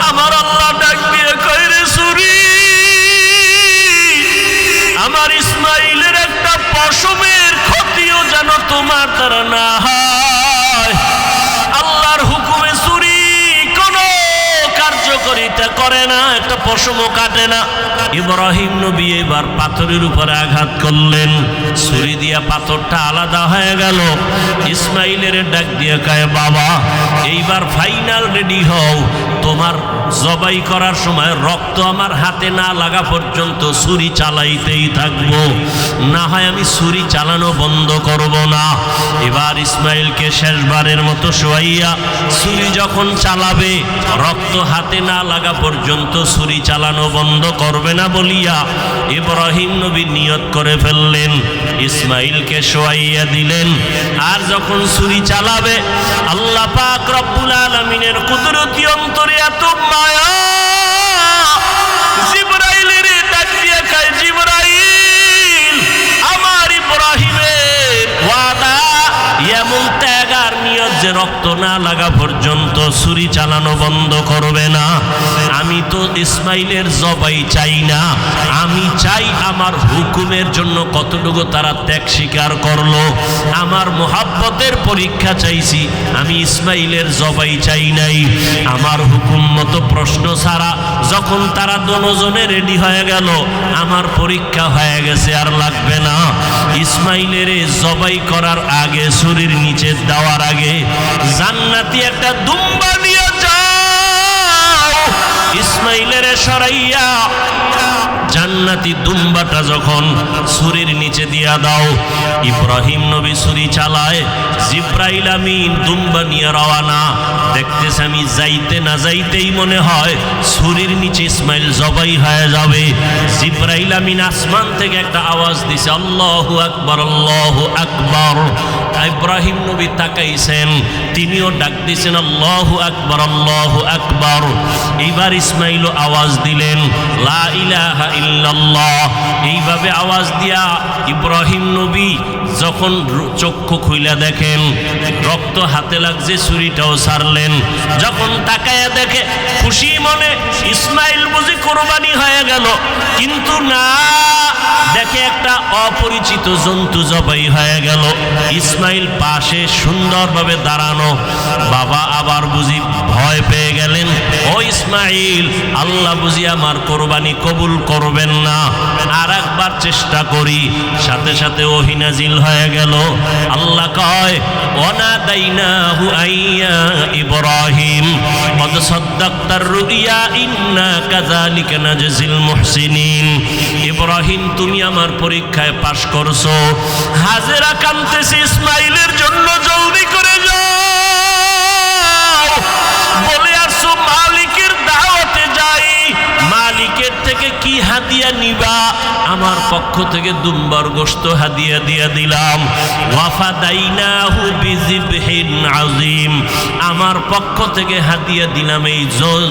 আমার আল্লাহ ডাক দিয়ে কয় রে ছুরি, আমার ইসমাইলের একটা পশমের ক্ষতিও যেন তোমার দ্বারা না হয়। আল্লাহর হুকুমে ছুরি কোনো কার্যকারিতা করে না, একটা পশমও কাটে না। ইব্রাহিম নবী এবার পাথরের উপরে আঘাত করলেন, ছুরি দিয়া পাথরটা আলাদা হয়ে গেল। ইসমাইলের ডাক দিয়ে কয় বাবা এইবার ফাইনাল রেডি হও, তোমার জবাই করার সময় রক্ত আমার হাতে না লাগা পর্যন্ত ছুরি চালাইতেই থাকবো, না হয় আমি ছুরি চালানো বন্ধ করব না। এবার ইসমাইলকে শেষবারের মতো শোয়াইয়া ছুরি যখন চালাবে, রক্ত হাতে না লাগা পর্যন্ত ছুরি চালানো বন্ধ করবে না বলিয়া ইব্রাহিম নবী নিয়ত করে ফেললেন, ইসমাইলকে শোয়াইয়া দিলেন। আর যখন ছুরি চালাবে, আল্লাহ পাক রব্বুল আলামিনের কুদরতি অন্তরে এত মায়া, জিবরাইলের ডাক দিয়ে কয় জিবরাইল, আমার ইব্রাহিমের ওয়াদা এমন ত্যাগ আর নিয়ত যে রক্ত না লাগা পর্যন্ত ছুরি চালানো বন্ধ করবে না। আমি তো ইসমাইলের জবাই চাই না, আমি চাই আমার হুকুমের জন্য কতটুকু তারা ত্যাগ স্বীকার করলো। আমার মোহাব্বতের পরীক্ষা চাইছি, আমি ইসমাইলের জবাই চাই নাই। আমার হুকুম মতো প্রশ্ন ছাড়া যখন তারা দুজনে রেডি হয়ে গেল, আমার পরীক্ষা হয়ে গেছে, আর লাগবে না। ইসমাইলের জবাই করার আগে, ছুরির নিচে দেওয়ার আগে জান্নাতি একটা দুম্বা নিয়ে যাও, ইসমাইলের সরাইয়া জান্নাতি দুম্বাটা যখন ছুরির নিচে দিয়া দাও। ইব্রাহিম নবী ছুরি চালায়, জিব্রাইল আমিন দুম্বা নিয়ে রওয়ানা। দেখতেছে আমি যাইতে না যাইতেই মনে হয় ছুরির নিচে ইসমাইল জবাই হয়ে যাবে। জিব্রাইল আমিন আসমান থেকে একটা আওয়াজ দিছে, আল্লাহু আকবার, আল্লাহু আকবার। ইব্রাহিম নবী তাকাইছেন, তিনিও ডাক দিয়েছেন আল্লাহু আকবার, আল্লাহু আকবার। এইবার ইসমাইলও আওয়াজ দিলেন লা ইলাহা ইল্লাল্লাহ। এইভাবে আওয়াজ দিয়া ইব্রাহিম নবী যখন চক্ষু খুইলা দেখেন রক্ত হাতে লাগছে, ছুরিটাও ছাড়লেন। যখন তাকায়া দেখে খুশি মনে ইসমাইল বুঝি কোরবানি হয়ে গেল, কিন্তু না, দেখে একটা অপরিচিত জন্তু জবাই হয়ে গেল। ইসমাইল পাশে সুন্দরভাবে দাঁড়ানো। বাবা আবার বুঝি ভয় পেয়ে গেলেন, ও ইসমাইল, আল্লাহ বুঝি আমার কোরবানি কবুল করবেন না, আর একবার চেষ্টা করি। সাথে সাথে ওহী নাজিল হয়ে গেল। আল্লাহ কয় ওয়ানাদাইনাহু আইয়া ইব্রাহিম কদ সাদ্দাকতার রুইয়া ইন্না কাযালিকা নাজজিল মুহসিনিন। ইব্রাহিম, তুমি আমার পরীক্ষায় পাশ করছো। হাজেরা কাঁদতেছে ইসমাইলের জন্য, জলদি করে যাও। বলে আসো মালিকের দাওয়াতে যাই। মালিকের থেকে কি হাদিয়া নিবা? আমার পক্ষ থেকে দুম্বার গোশত হাদিয়া দিয়া দিলাম। ওয়াফাদাইনাহু বিযিবহিন আযীম, আমার পক্ষ থেকে হাদিয়া দিলাম এই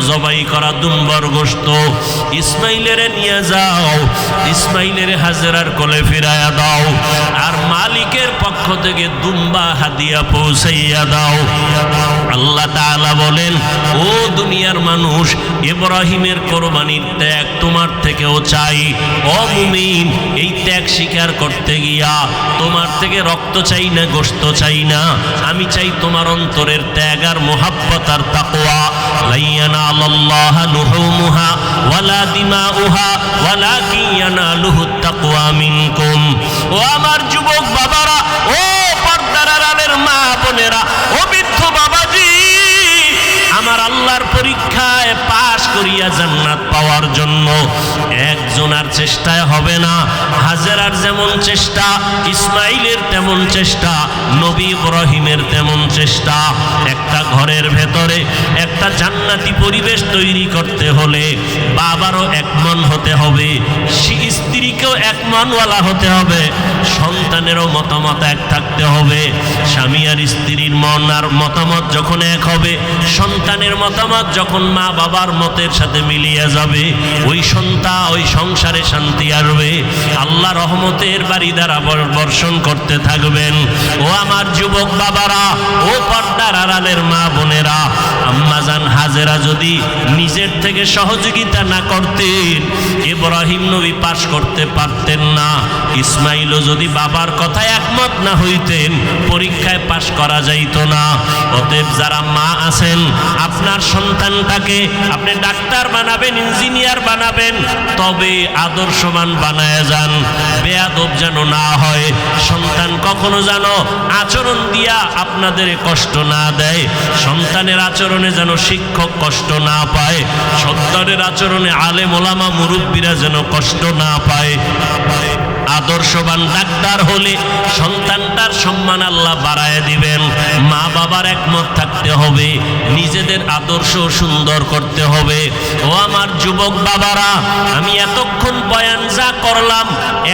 জবাই করা দুম্বার গোশত। ইসমাইলের নিয়ে যাও, ইসমাইলের হাজেরার কোলে ফিরায়া দাও, আর মালিকের পক্ষ থেকে দুম্বা হাদিয়া পৌঁছাইয়া দাও। আল্লাহ তাআলা বলেন, ও দুনিয়ার মানুষ, ইব্রাহিমের কোরবানির ত্যাগ তোমার থেকেও চাই। ও মুমিন, এই ত্যাগ স্বীকার করতে গিয়া তোমার থেকে রক্ত চাই না, গোশত চাই না, আমি চাই তোমার অন্তরের ত্যাগ আর মুহাব্বত আর তাকওয়া। লা ইয়ানালাল্লাহু লুহুমুহা ওয়ালা দিমাউহা ওয়ালাকিন ইয়ানালুহুত তাকওয়া মিনকুম। ও আমার যুবক বাবারা, ও পর্দার আড়ালের মা বোনেরা, ও বৃদ্ধ বাবাজি, আমার আল্লাহর পরীক্ষায় পাশ করিয়া জান্নাত পাওয়ার জন্য একজনের চেষ্টায় হবে না। হাজেরার যেমন চেষ্টা, ইসমাইলের তেমন চেষ্টা, নবী ইব্রাহিমের তেমন চেষ্টা। একটা ঘরের ভেতরে একটা জান্নাতি পরিবেশ তৈরি করতে হলে বাবারও এক মন হতে হবে, স্ত্রীকেও এক মনওয়ালা হতে হবে, সন্তানেরও মতামত এক থাকতে হবে। স্বামী আর স্ত্রীর মন আর মতামত যখন এক হবে, সন্তানের মতামত যখন মা বাবার মতের সাথে মিলিয়ে যাবে, ওই সন্তান, ওই সংসারে শান্তি আসবে। আল্লাহ রহমতের বাড়ি দ্বারা বর্ষণ করতে থাকবেন। ও আমার যুবক বাবারা, ও পর্দার আড়ালের মা বোনেরা, আম্মাজান হাজেরা যদি নিজের থেকে সহযোগিতা না করতেন, ইব্রাহিম নবী পাশ করতে পারতেন না। ইসমাইলও যদি বাবার কথায় একমত না হইতেন, পরীক্ষায় পাশ করা যাইত না। অতএব যারা মা আছেন, আপনার সন্তানটাকে আপনি ডাক্তার বানাবেন, ইঞ্জিনিয়ার বানাবেন, তবে আদর্শবান বানায় যান, বেয়াদব যেন না হয়। সন্তান কখনো যেন আচরণ দিয়া আপনাদের কষ্ট না দেয়, সন্তানের আচরণে যেন শিক্ষক কষ্ট না পায়, সন্তানের আচরণে আলেম ওলামা মুরব্বীরা যেন কষ্ট না পায়। আদর্শবান ডাক্তার হলে সন্তানটার সম্মান আল্লাহ বাড়ায় দিবেন। মা বাবার একমত থাকতে হবে, নিজেদের আদর্শ সুন্দর করতে হবে। ও আমার যুবক বাবারা, আমি এতক্ষণ বয়ান যা করলাম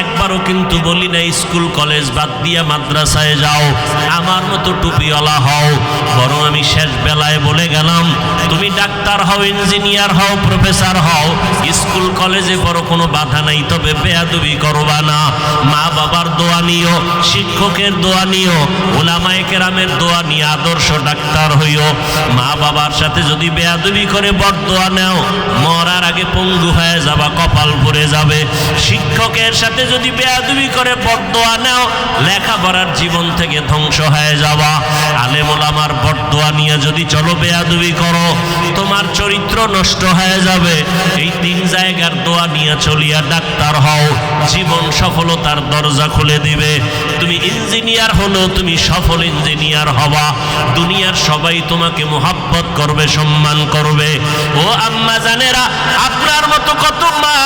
একবারও কিন্তু বলি না স্কুল কলেজ বাদ দিয়া মাদ্রাসায় যাও, আমার মতো টুপিওয়ালা হও। বরং আমি শেষ বেলায় বলে গেলাম, তুমি ডাক্তার হও, ইঞ্জিনিয়ার হও, প্রফেসর হও, স্কুল কলেজে বড় কোনো বাধা নাই, তবে বেয়াদবি করবা না। মা বাবার দোয়া নিও, শিক্ষকের দোয়া নিও, উলামায়ে কেরামের দোয়া নিয়ে আদর্শ ডাক্তার হইও। মা বাবার সাথে যদি বেয়াদবি করে বরদোয়া নাও, মরার আগে পঙ্গু হয়ে যাবা, কপাল পুড়ে যাবে। শিক্ষকের সাথে যদি বেয়াদবি করে বরদোয়া নাও, লেখাপড়ার জীবন থেকে ধ্বংস হয়ে যাবা। আলেম ওলামার বরদোয়া নিয়ে যদি চলো বেয়াদবি করো, তোমার চরিত্র নষ্ট হয়ে যাবে। এই তিন জায়গার দোয়া নিয়ে চলিয়া ডাক্তার হও, জীবন সফলতার দরজা খুলে দিবে। তুমি ইঞ্জিনিয়ার হলো, তুমি সফল ইঞ্জিনিয়ার হবা, দুনিয়ার সবাই তোমাকে মোহাব্বত করবে, সম্মান করবে। ও আম্মা জানেরা, আপনার মতো কত মা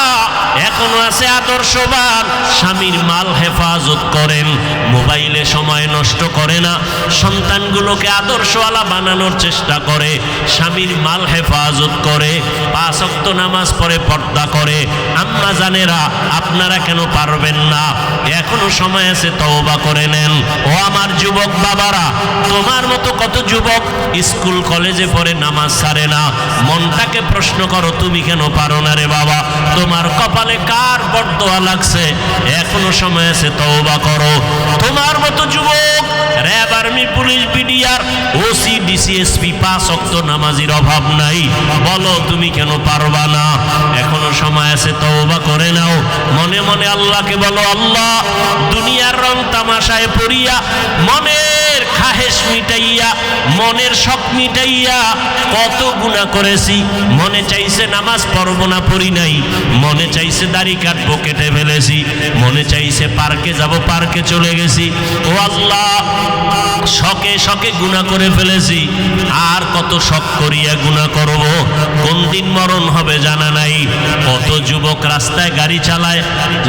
এখনো আছে আদর্শবান, স্বামীর মাল হেফাজত করেন, মোবাইলে সময় নষ্ট করে না, সন্তানগুলোকে আদর্শ আদর্শওয়ালা বানানোর চেষ্টা করে, স্বামীর মাল হেফাজত করে, 5 ওয়াক্ত নামাজ পড়ে, পর্দা করে। আম্মা জানেরা, আপনারা কেন পারবেন না? এখনো সময় আছে, তওবা করে নেন। ও আমার যুবক বাবারা, তোমার মতো কত যুবক স্কুল কলেজে পড়ে নামাজ ছাড়ে না। মনটাকে প্রশ্ন করো, তুমি কেন পারো না রে বাবা? তোমার কপালে কার বরদোয়া লাগছে? এখনো সময় আছে, তওবা করো। তোমার মতো যুবক RAB, army, police, BDR, OC, DC SP 5 ওয়াক্ত নামাজির অভাব নাই। বলো তুমি কেন পারবা না? এখনো সময় আছে, তওবা করে নাও। মনে মনে আল্লাহকে বলো, আল্লাহ, দুনিয়ার রং তামাশায় পড়িয়া, মনের খাহেশ মিটাইয়া, মনের শখ মিটাইয়া কত গুনাহ করেছি। মনে চাইছে নামাজ পড়বো না, পড়ি নাই। মনে চাইছে দাড়ি কাটবো, কেটে ফেলেছি। মনে চাইছে পার্কে যাব, পার্কে চলে গেছি। ও আল্লাহ, শখে শখে গুনাহ করে ফেলেছি। আর কত শখ করিয়া গুনাহ করব? কোন দিন মরণ হবে জানা নাই। কত যুবক রাস্তায় গাড়ি চালায়,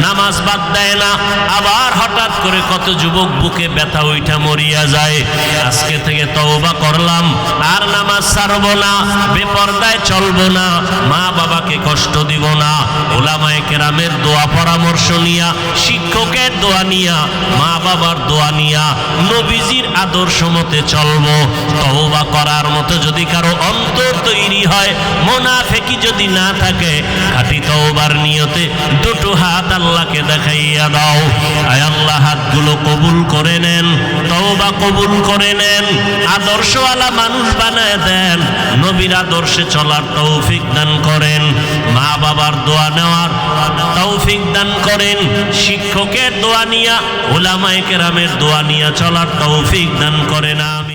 নামাজ বাদ দেয় না। আবার হঠাৎ করে কত যুবক বুকে ব্যথা উঠা মরিয়া যায়। আজকে থেকে তওবা করলাম, আর নামাজ ছাড়ব না, বেপরদায় চলবো না, মা বাবাকে কষ্ট দিব না। ওলামায়ে কেরামের দোয়া পরামর্শ নিয়া, শিক্ষকের দোয়া নিয়া, মা বাবার দোয়া নিয়া, নবীজির আদর্শ মতে চলবো। তওবা করার মতো যদি কারো অন্তর তৈরি হয়, মুনাফিকি যদি না থাকে, খাঁটি তওবার নিয়তে দুটো হাত আল্লাহকে দেখাইয়া দাও। আয় আল্লাহ, হাতগুলো কবুল করে নেন, তওবা কবুল করে নেন, আদর্শওয়ালা মানুষ বানায় দেন, নবীর আদর্শে চলার তৌফিক দান করেন, মা বাবার দোয়া নেওয়ার তৌফিক দান করেন, শিক্ষকের দোয়া নিয়া, উলামায়ে কেরামের দোয়া নিয়া চলার তৌফিক দান করেন। আমি